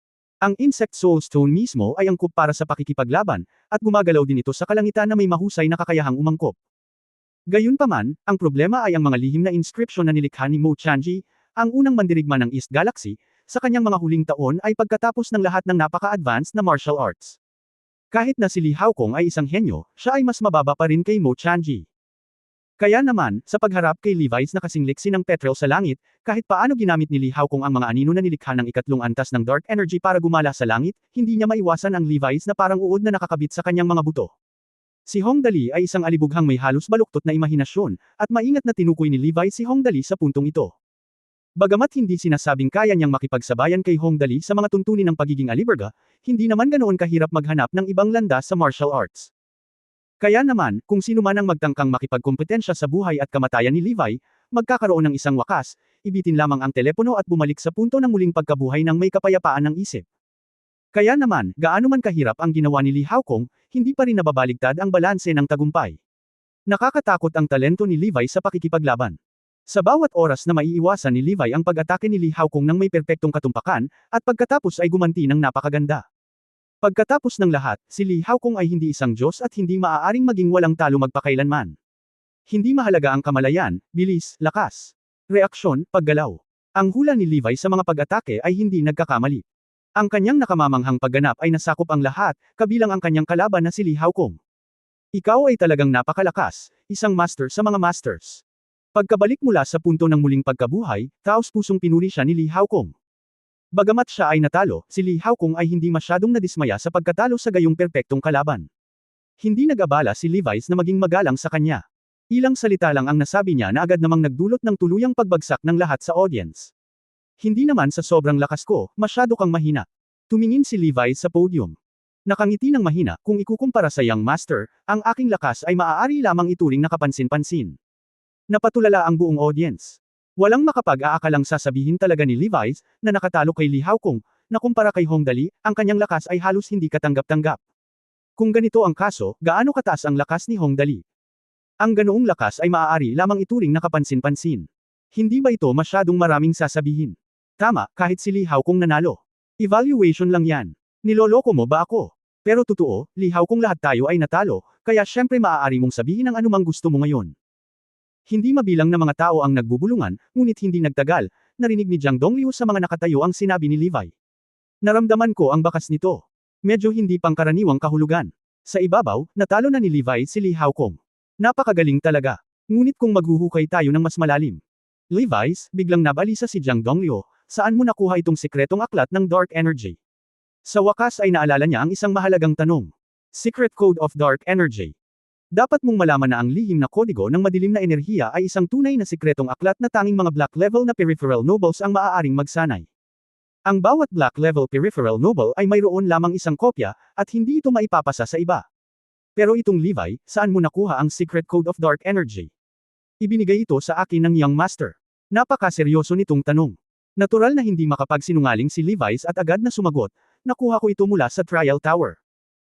Ang Insect Soulstone mismo ay angkop para sa pakikipaglaban, at gumagalaw din ito sa kalangitan na may mahusay na kakayahang umangkop. Gayunpaman, ang problema ay ang mga lihim na inscription na nilikha ni Mo Chanji, ang unang mandirigma ng East Galaxy, sa kanyang mga huling taon ay pagkatapos ng lahat ng napaka-advanced na martial arts. Kahit na si Li Haokong ay isang henyo, siya ay mas mababa pa rin kay Mo Chanji. Kaya naman, sa pagharap kay Levi's na kasing liksi ng petrol sa langit, kahit paano ginamit ni Li Haokong ang mga anino na nilikha ng 3 antas ng dark energy para gumala sa langit, hindi niya maiwasan ang Levi's na parang uod na nakakabit sa kanyang mga buto. Si Hong Dali ay isang alibughang may halos baluktot na imahinasyon, at maingat na tinukoy ni Levi si Hong Dali sa puntong ito. Bagamat hindi sinasabing kaya niyang makipagsabayan kay Hong Dali sa mga tuntunin ng pagiging aliberga, hindi naman ganoon kahirap maghanap ng ibang landas sa martial arts. Kaya naman, kung sino man ang magtangkang makipagkompetensya sa buhay at kamatayan ni Levi, magkakaroon ng isang wakas, ibitin lamang ang telepono at bumalik sa punto ng muling pagkabuhay ng may kapayapaan ng isip. Kaya naman, gaano man kahirap ang ginawa ni Li Haokong, hindi pa rin nababaligtad ang balanse ng tagumpay. Nakakatakot ang talento ni Levi sa pakikipaglaban. Sa bawat oras na maiiwasan ni Levi ang pag-atake ni Li Haokong ng may perpektong katumpakan, at pagkatapos ay gumanti ng napakaganda. Pagkatapos ng lahat, si Li Haokong ay hindi isang Diyos at hindi maaaring maging walang talo magpakailanman. Hindi mahalaga ang kamalayan, bilis, lakas, reaksyon, paggalaw. Ang hula ni Levi sa mga pag-atake ay hindi nagkakamali. Ang kanyang nakamamanghang pagganap ay nasakop ang lahat, kabilang ang kanyang kalaban na si Li Haokong. Ikaw ay talagang napakalakas, isang master sa mga masters. Pagkabalik mula sa punto ng muling pagkabuhay, taos-pusong pinuri siya ni Li Haokong. Bagamat siya ay natalo, si Li Haokong ay hindi masyadong nadismaya sa pagkatalo sa gayong perpektong kalaban. Hindi nag-abala si Levi's na maging magalang sa kanya. Ilang salita lang ang nasabi niya na agad namang nagdulot ng tuluyang pagbagsak ng lahat sa audience. Hindi naman sa sobrang lakas ko, masyado kang mahina. Tumingin si Levi sa podium. Nakangiti ng mahina, kung ikukumpara sa Young Master, ang aking lakas ay maaari lamang ituring na kapansin-pansin. Napatulala ang buong audience. Walang makapag-aakalang sasabihin talaga ni Levi's na nakatalo kay Li Haokong, na kumpara kay Hong Dali, ang kanyang lakas ay halos hindi katanggap-tanggap. Kung ganito ang kaso, gaano kataas ang lakas ni Hong Dali? Ang ganoong lakas ay maaari lamang ituring na kapansin-pansin. Hindi ba ito masyadong maraming sasabihin? Tama, kahit si Li Haokong nanalo. Evaluation lang yan. Niloloko mo ba ako? Pero totoo, Li Haokong lahat tayo ay natalo, kaya syempre maaari mong sabihin ang anumang gusto mo ngayon. Hindi mabilang na mga tao ang nagbubulungan, ngunit hindi nagtagal, narinig ni Jiang Dongliu sa mga nakatayo ang sinabi ni Levi. Naramdaman ko ang bakas nito. Medyo hindi pangkaraniwang kahulugan. Sa ibabaw, natalo na ni Levi si Li Haokong. Napakagaling talaga. Ngunit kung maghuhukay tayo ng mas malalim. Levi's, biglang nabalisa si Jiang Dongliu, saan mo nakuha itong sikretong aklat ng Dark Energy? Sa wakas ay naalala niya ang isang mahalagang tanong. Secret Code of Dark Energy. Dapat mong malaman na ang lihim na kodigo ng madilim na enerhiya ay isang tunay na sikretong aklat na tanging mga black level na peripheral nobles ang maaaring magsanay. Ang bawat black level peripheral noble ay mayroon lamang isang kopya, at hindi ito maipapasa sa iba. Pero itong Levi, saan mo nakuha ang Secret Code of Dark Energy? Ibinigay ito sa akin ng Young Master. Napakaseryoso nitong tanong. Natural na hindi makapagsinungaling si Levi's at agad na sumagot, nakuha ko ito mula sa Trial Tower.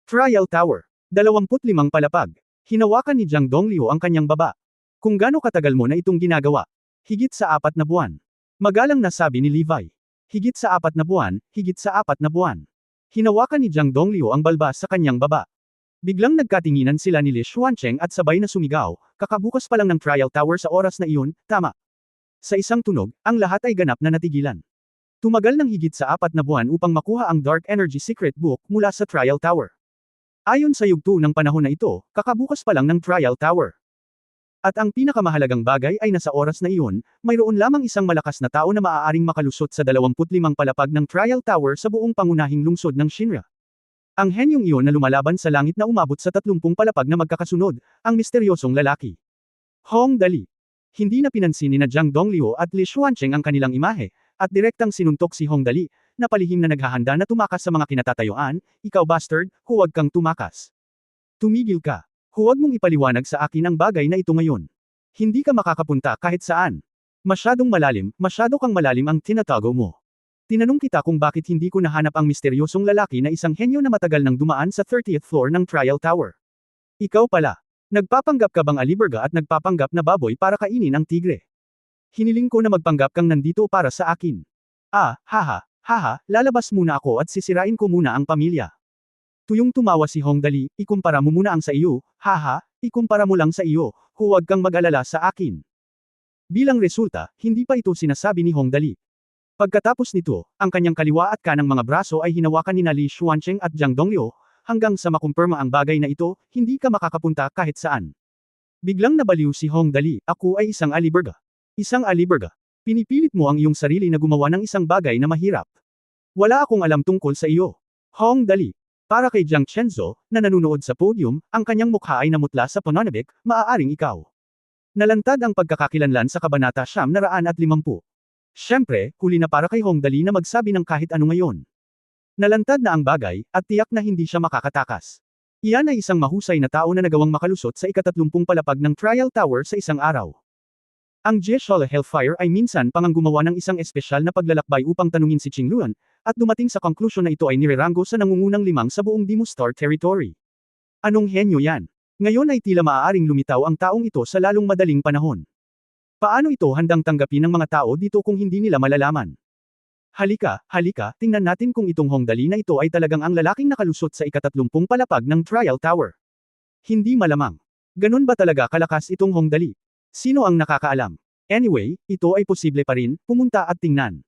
Trial Tower. 25 palapag. Hinawakan ni Jiang Dongliu ang kanyang baba. Kung gaano katagal mo na itong ginagawa? Higit sa 4 na buwan. Magalang na sabi ni Levi. Higit sa 4 na buwan, higit sa 4 na buwan. Hinawakan ni Jiang Dongliu ang balbas sa kanyang baba. Biglang nagkatinginan sila ni Li Xuancheng at sabay na sumigaw, kakabukas pa lang ng Trial Tower sa oras na iyon, tama. Sa isang tunog, ang lahat ay ganap na natigilan. Tumagal ng higit sa 4 na buwan upang makuha ang Dark Energy Secret Book mula sa Trial Tower. Ayon sa yugto ng panahon na ito, kakabukas pa lang ng Trial Tower. At ang pinakamahalagang bagay ay nasa oras na iyon, mayroon lamang isang malakas na tao na maaaring makalusot sa 25 palapag ng Trial Tower sa buong pangunahing lungsod ng Shinra. Ang henyong iyon na lumalaban sa langit na umabot sa 30 palapag na magkakasunod, ang misteryosong lalaki. Hong Dali. Hindi na pinansin ni na Jiang Dongliu at Li Xuancheng ang kanilang imahe, at direktang sinuntok si Hong Dali, na palihim na naghahanda na tumakas sa mga kinatatayuan, ikaw bastard, huwag kang tumakas. Tumigil ka. Huwag mong ipaliwanag sa akin ang bagay na ito ngayon. Hindi ka makakapunta kahit saan. Masyadong malalim, masyado kang malalim ang tinatago mo. Tinanong kita kung bakit hindi ko nahanap ang misteryosong lalaki na isang henyo na matagal nang dumaan sa 30th floor ng Trial Tower. Ikaw pala. Nagpapanggap ka bang aliberga at nagpapanggap na baboy para kainin ang tigre? Hiniling ko na magpanggap kang nandito para sa akin. Haha, lalabas muna ako at sisirain ko muna ang pamilya. Tuyong tumawa si Hong Dali, ikumpara mo muna ang sa iyo, ikumpara mo lang sa iyo, huwag kang mag-alala sa akin. Bilang resulta, hindi pa ito sinasabi ni Hong Dali. Pagkatapos nito, ang kanyang kaliwa at kanang mga braso ay hinawakan ni Li Xuancheng at Jiang Dongliu, hanggang sa makumpirma ang bagay na ito, hindi ka makakapunta kahit saan. Biglang nabaliw si Hong Dali, ako ay isang aliberga. Isang aliberga. Pinipilit mo ang iyong sarili na gumawa ng isang bagay na mahirap. Wala akong alam tungkol sa iyo. Hong Dali. Para kay Jiang Chenzo, na nanunood sa podium, ang kanyang mukha ay namutla sa pananabik, maaaring ikaw. Nalantad ang pagkakakilanlan sa kabanata 950. Siyempre, huli na para kay Hong Dali na magsabi ng kahit ano ngayon. Nalantad na ang bagay, at tiyak na hindi siya makakatakas. Iyan ay isang mahusay na tao na nagawang makalusot sa ika-30 palapag ng Trial Tower sa isang araw. Ang Jeshol Hellfire ay minsan pang gumawa ng isang espesyal na paglalakbay upang tanungin si Qingluan, at dumating sa konklusyon na ito ay nireranggo sa nangungunang 5 sa buong Demustar Territory. Anong henyo yan? Ngayon ay tila maaaring lumitaw ang taong ito sa lalong madaling panahon. Paano ito handang tanggapin ng mga tao dito kung hindi nila malalaman? Halika, tingnan natin kung itong Hong Dali na ito ay talagang ang lalaking nakalusot sa ika-30 palapag ng Trial Tower. Hindi malamang. Ganun ba talaga kalakas itong Hong Dali? Sino ang nakakaalam? Anyway, ito ay posible pa rin, pumunta at tingnan.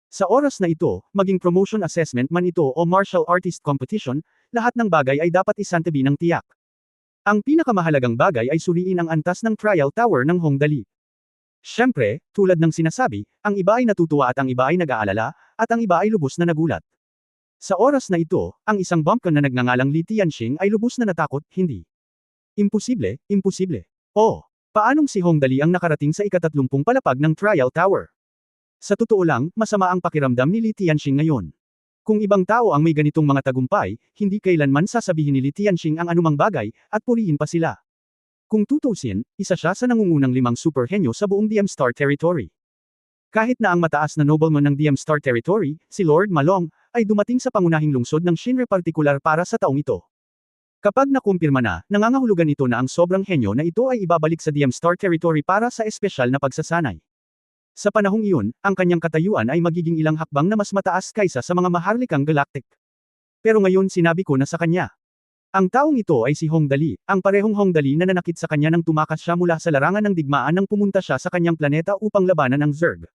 Sa oras na ito, maging promotion assessment man ito o martial artist competition, lahat ng bagay ay dapat isantabi ng tiyak. Ang pinakamahalagang bagay ay suriin ang antas ng Trial Tower ng Hong Dali. Siyempre, tulad ng sinasabi, ang iba ay natutuwa at ang iba ay nag-aalala, at ang iba ay lubos na nagulat. Sa oras na ito, ang isang bumpkin na nagngangalang Li Tianxing ay lubos na natakot, hindi. Imposible, imposible. Oh, paanong si Hong Dali ang nakarating sa ika-30 palapag ng Trial Tower? Sa totoo lang, masama ang pakiramdam ni Li Tianxing ngayon. Kung ibang tao ang may ganitong mga tagumpay, hindi kailanman sasabihin ni Li Tianxing ang anumang bagay, at purihin pa sila. Kung tutuusin, isa siya sa nangungunang 5 superhenyo sa buong DM Star Territory. Kahit na ang mataas na nobleman ng DM Star Territory, si Lord Malong, ay dumating sa pangunahing lungsod ng Shinra partikular para sa taong ito. Kapag nakumpirma na, nangangahulugan ito na ang sobrang henyo na ito ay ibabalik sa DM Star Territory para sa espesyal na pagsasanay. Sa panahong iyon, ang kanyang katayuan ay magiging ilang hakbang na mas mataas kaysa sa mga maharlikang galactic. Pero ngayon sinabi ko na sa kanya. Ang taong ito ay si Hong Dali, ang parehong Hong Dali na nanakit sa kanya nang tumakas siya mula sa larangan ng digmaan nang pumunta siya sa kanyang planeta upang labanan ang Zerg.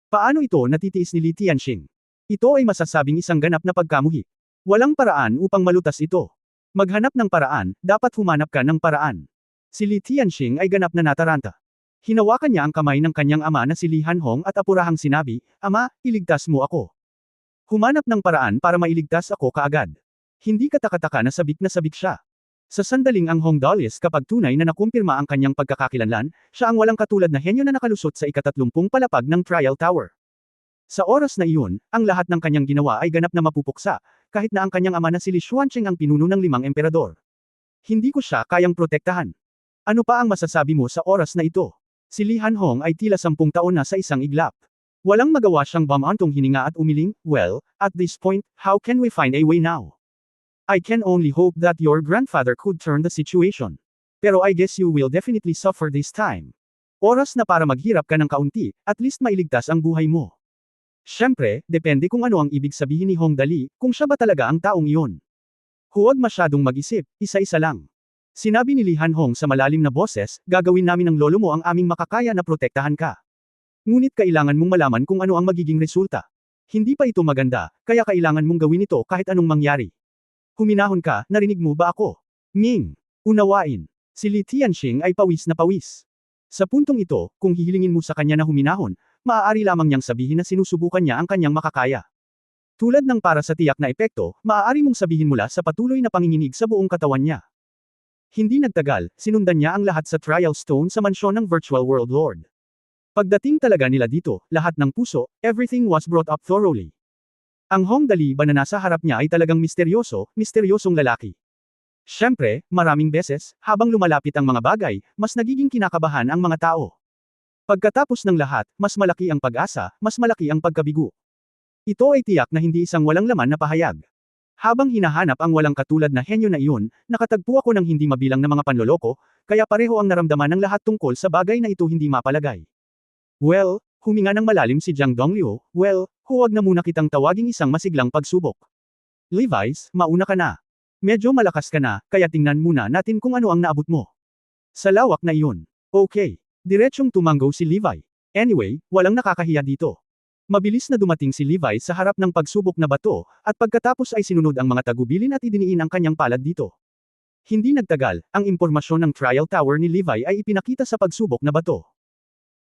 Paano ito natitiis ni Li Tianxing? Ito ay masasabing isang ganap na pagkamuhi. Walang paraan upang malutas ito. Maghanap ng paraan, dapat humanap ka ng paraan. Si Li Tianxing ay ganap na nataranta. Hinawakan niya ang kamay ng kanyang ama na si Li Hanhong at apurahang sinabi, "Ama, iligtas mo ako." Humanap ng paraan para mailigtas ako kaagad. Hindi katakataka na sabik siya. Sa sandaling ang Hong Dalius kapag tunay na nakumpirma ang kanyang pagkakakilanlan, siya ang walang katulad na henyo na nakalusot sa ika-30 palapag ng Trial Tower. Sa oras na iyon, ang lahat ng kanyang ginawa ay ganap na mapupuksa, kahit na ang kanyang ama na si Li Xuancheng ang pinuno ng 5 emperador. Hindi ko siya kayang protektahan. Ano pa ang masasabi mo sa oras na ito? Si Li Hanhong ay tila 10 taon na sa isang iglap. Walang magawa siyang bumantong hininga at umiling, "Well, at this point, how can we find a way now? I can only hope that your grandfather could turn the situation. Pero I guess you will definitely suffer this time. Oras na para maghirap ka ng kaunti, at least mailigtas ang buhay mo." Siyempre, depende kung ano ang ibig sabihin ni Hong Dali, kung siya ba talaga ang taong iyon. Huwag masyadong mag-isip, isa-isa lang. Sinabi ni Li Hanhong sa malalim na boses, "Gagawin namin ng lolo mo ang aming makakaya na protektahan ka. Ngunit kailangan mong malaman kung ano ang magiging resulta. Hindi pa ito maganda, kaya kailangan mong gawin ito kahit anong mangyari." Huminahon ka, narinig mo ba ako? Ming. Unawain. Si Li Tianxing ay pawis na pawis. Sa puntong ito, kung hihilingin mo sa kanya na huminahon, maaari lamang niyang sabihin na sinusubukan niya ang kanyang makakaya. Tulad ng para sa tiyak na epekto, maaari mong sabihin mula sa patuloy na panginginig sa buong katawan niya. Hindi nagtagal, sinundan niya ang lahat sa Trial Stone sa mansyon ng Virtual World Lord. Pagdating talaga nila dito, lahat ng puso, everything was brought up thoroughly. Ang Hong Dali ba na nasa harap niya ay talagang misteryosong lalaki. Siyempre, maraming beses, habang lumalapit ang mga bagay, mas nagiging kinakabahan ang mga tao. Pagkatapos ng lahat, mas malaki ang pag-asa, mas malaki ang pagkabigo. Ito ay tiyak na hindi isang walang laman na pahayag. Habang hinahanap ang walang katulad na henyo na iyon, nakatagpo ako ng hindi mabilang na mga panloloko, kaya pareho ang naramdaman ng lahat tungkol sa bagay na ito hindi mapalagay. "Well," huminga ng malalim si Jiang Dongliu, "well, huwag na muna kitang tawaging isang masiglang pagsubok. Levi's, mauna ka na. Medyo malakas ka na, kaya tingnan muna natin kung ano ang naabot mo." Sa lawak na iyon. Okay. Diretsyong tumango si Levi. Anyway, walang nakakahiya dito. Mabilis na dumating si Levi sa harap ng pagsubok na bato, at pagkatapos ay sinunod ang mga tagubilin at idiniin ang kanyang palad dito. Hindi nagtagal, ang impormasyon ng Trial Tower ni Levi ay ipinakita sa pagsubok na bato.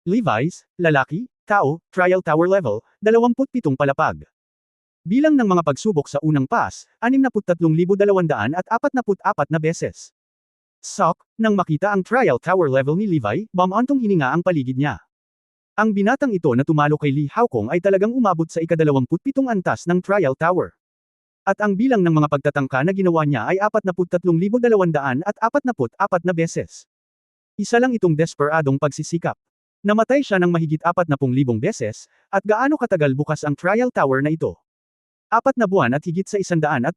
Levi's, lalaki, tao, Trial Tower level, 27 palapag. Bilang ng mga pagsubok sa unang pass, 63,244 na beses. Sok, nang makita ang Trial Tower level ni Levi, bumantong hininga ang paligid niya. Ang binatang ito na tumalo kay Li Haokong ay talagang umabot sa ika-27 antas ng Trial Tower. At ang bilang ng mga pagtatangka na ginawa niya ay 43,244 na beses. Isa lang itong desperadong pagsisikap. Namatay siya ng mahigit 40,000 beses, at gaano katagal bukas ang Trial Tower na ito? 4 na buwan at higit sa 120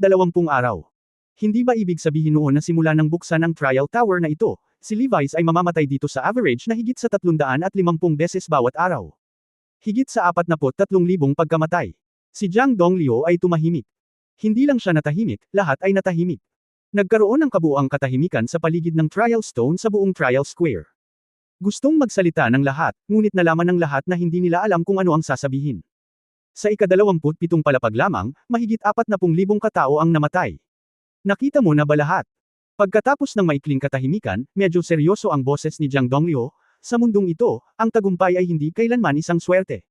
araw. Hindi ba ibig sabihin noon na simula ng buksan ang Trial Tower na ito, si Levi's ay mamamatay dito sa average na higit sa 350 beses bawat araw? Higit sa 43,000 pagkamatay. Si Jiang Dongliu ay tumahimik. Hindi lang siya natahimik, lahat ay natahimik. Nagkaroon ng kabuuang katahimikan sa paligid ng Trial Stone sa buong Trial Square. Gustong magsalita ng lahat, ngunit nalaman ng lahat na hindi nila alam kung ano ang sasabihin. Sa ika-27 palapag lamang, mahigit 40,000 katao ang namatay. Nakita mo na ba lahat? Pagkatapos ng maikling katahimikan, medyo seryoso ang boses ni Jiang Dongliu, Sa mundong ito, ang tagumpay ay hindi kailanman isang swerte.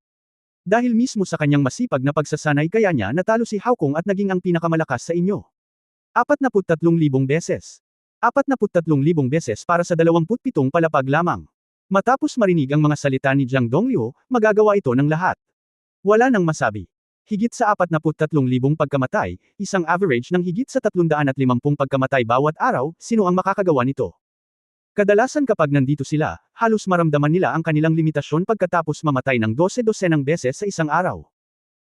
Dahil mismo sa kanyang masipag na pagsasanay kaya niya natalo si Hao Kong at naging ang pinakamalakas sa inyo. 43,000 beses. 43,000 beses para sa 27 palapag lamang. Matapos marinig ang mga salita ni Jiang Dongliu, magagawa ito ng lahat. Wala nang masabi. Higit sa 43,000 pagkamatay, isang average ng higit sa 350 pagkamatay bawat araw, sino ang makakagawa nito? Kadalasan kapag nandito sila, halos maramdaman nila ang kanilang limitasyon pagkatapos mamatay ng 12-dosenang beses sa isang araw.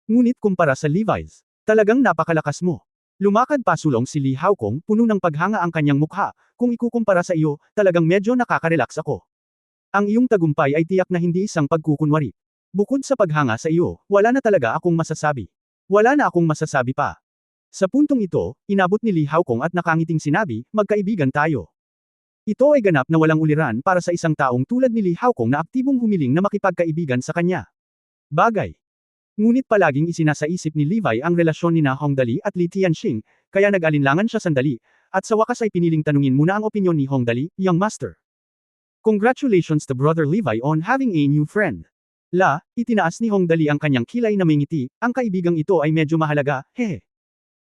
Ngunit kumpara sa Levi's, talagang napakalakas mo. Lumakad pasulong si Li Haokong, puno ng paghanga ang kanyang mukha, kung ikukumpara sa iyo, talagang medyo nakaka-relax ako. Ang iyong tagumpay ay tiyak na hindi isang pagkukunwari. Bukod sa paghanga sa iyo, wala na talaga akong masasabi. Wala na akong masasabi pa. Sa puntong ito, inabot ni Li Haokong at nakangiting sinabi, magkaibigan tayo. Ito ay ganap na walang uliran para sa isang taong tulad ni Li Haokong na aktibong humiling na makipagkaibigan sa kanya. Bagay. Ngunit palaging isinasaisip ni Levi ang relasyon ni Hongdali at Li Tianxing, kaya nag-alinlangan siya sandali, at sa wakas ay piniling tanungin muna ang opinyon ni Hongdali, young master. Congratulations to brother Levi on having a new friend. Itinaas ni Hongdali ang kanyang kilay na may ngiti, ang kaibigang ito ay medyo mahalaga, hehe.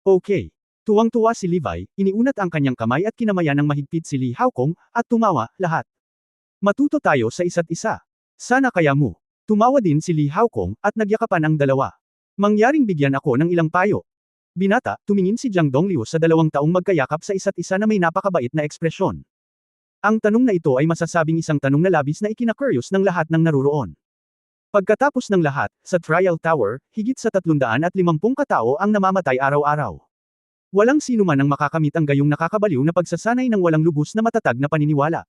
Okay. Tuwang-tuwa si Levi, iniunat ang kanyang kamay at kinamayan ng mahigpit si Li Haokong, at tumawa, lahat. Matuto tayo sa isa't isa. Sana kaya mo. Tumawa din si Li Haokong, at nagyakapan ang dalawa. Mangyaring bigyan ako ng ilang payo. Binata, tumingin si Jiang Dongliu sa 2 taong magkayakap sa isa't isa na may napakabait na ekspresyon. Ang tanong na ito ay masasabing isang tanong na labis na ikinakuryos ng lahat ng naruroon. Pagkatapos ng lahat, sa Trial Tower, higit sa 350 katao ang namamatay araw-araw. Walang sino man ang makakamit ang gayong nakakabaliw na pagsasanay ng walang lubos na matatag na paniniwala.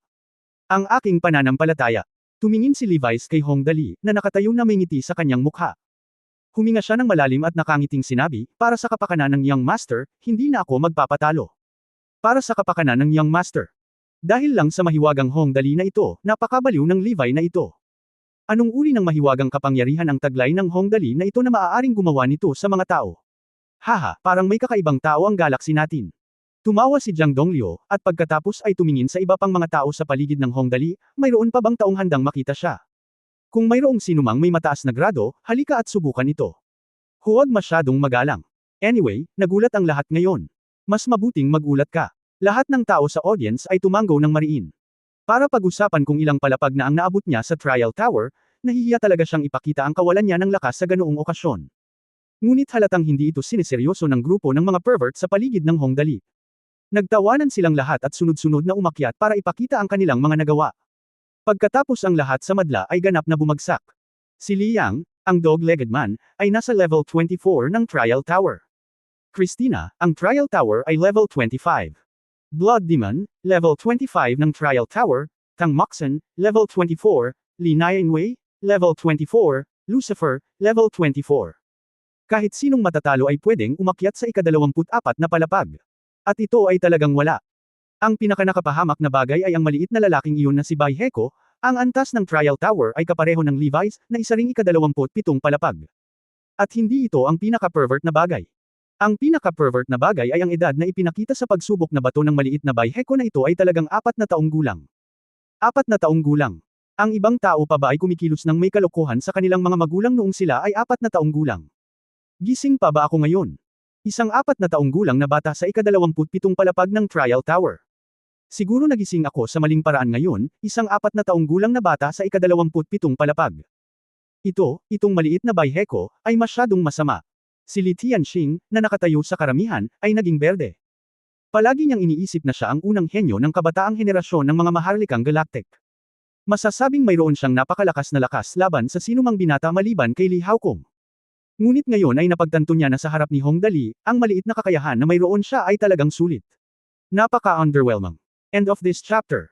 Ang aking pananampalataya. Tumingin si Levi's kay Hongdali, na nakatayo na may ngiti sa kanyang mukha. Huminga siya ng malalim at nakangiting sinabi, para sa kapakanan ng Young Master, hindi na ako magpapatalo. Para sa kapakanan ng Young Master. Dahil lang sa mahiwagang Hongdali na ito, napakabaliw ng Levi na ito. Anong uri ng mahiwagang kapangyarihan ang taglay ng Hongdali na ito na maaaring gumawa nito sa mga tao? Haha, parang may kakaibang tao ang galaksi natin. Tumawa si Jiang Dongliu, at pagkatapos ay tumingin sa iba pang mga tao sa paligid ng Hongdali, mayroon pa bang taong handang makita siya? Kung mayroong sinumang may mataas na grado, halika at subukan ito. Huwag masyadong magalang. Anyway, nagulat ang lahat ngayon. Mas mabuting magulat ka. Lahat ng tao sa audience ay tumanggo ng mariin. Para pag-usapan kung ilang palapag na ang naabot niya sa Trial Tower, nahihiya talaga siyang ipakita ang kawalan niya ng lakas sa ganoong okasyon. Ngunit halatang hindi ito siniseryoso ng grupo ng mga pervert sa paligid ng Hongdali. Nagtawanan silang lahat at sunod-sunod na umakyat para ipakita ang kanilang mga nagawa. Pagkatapos ang lahat sa madla ay ganap na bumagsak. Si Liang, ang dog-legged man, ay nasa level 24 ng Trial Tower. Christina, ang Trial Tower ay level 25. Blood Demon, level 25 ng Trial Tower, Tang Moxen, level 24, Li Nianwei, level 24, Lucifer, level 24. Kahit sinong matatalo ay pwedeng umakyat sa ika-24 na palapag. At ito ay talagang wala. Ang pinakanakapahamak na bagay ay ang maliit na lalaking iyon na si Bai Heko, ang antas ng Trial Tower ay kapareho ng Levi's, na isa ring ika-27 palapag. At hindi ito ang pinaka-pervert na bagay. Ang pinaka-pervert na bagay ay ang edad na ipinakita sa pagsubok na bato ng maliit na Bai Heko na ito ay talagang 4 na taong gulang. 4 na taong gulang. Ang ibang tao pa ba ay kumikilos ng may kalokohan sa kanilang mga magulang noong sila ay 4 na taong gulang? Gising pa ba ako ngayon? Isang 4 na taong gulang na bata sa ika-27 palapag ng Trial Tower. Siguro nagising ako sa maling paraan ngayon, isang 4 na taong gulang na bata sa ika-27 palapag. Itong maliit na Bai Heko, ay masyadong masama. Si Li Tianxing, na nakatayo sa karamihan, ay naging berde. Palagi niyang iniisip na siya ang unang henyo ng kabataang henerasyon ng mga maharlikang galactic. Masasabing mayroon siyang napakalakas na lakas laban sa sinumang binata maliban kay Li Haokong. Ngunit ngayon ay napagtanto niya na sa harap ni Hongdali, ang maliit na kakayahan na mayroon siya ay talagang sulit. Napaka-underwhelming. End of this chapter.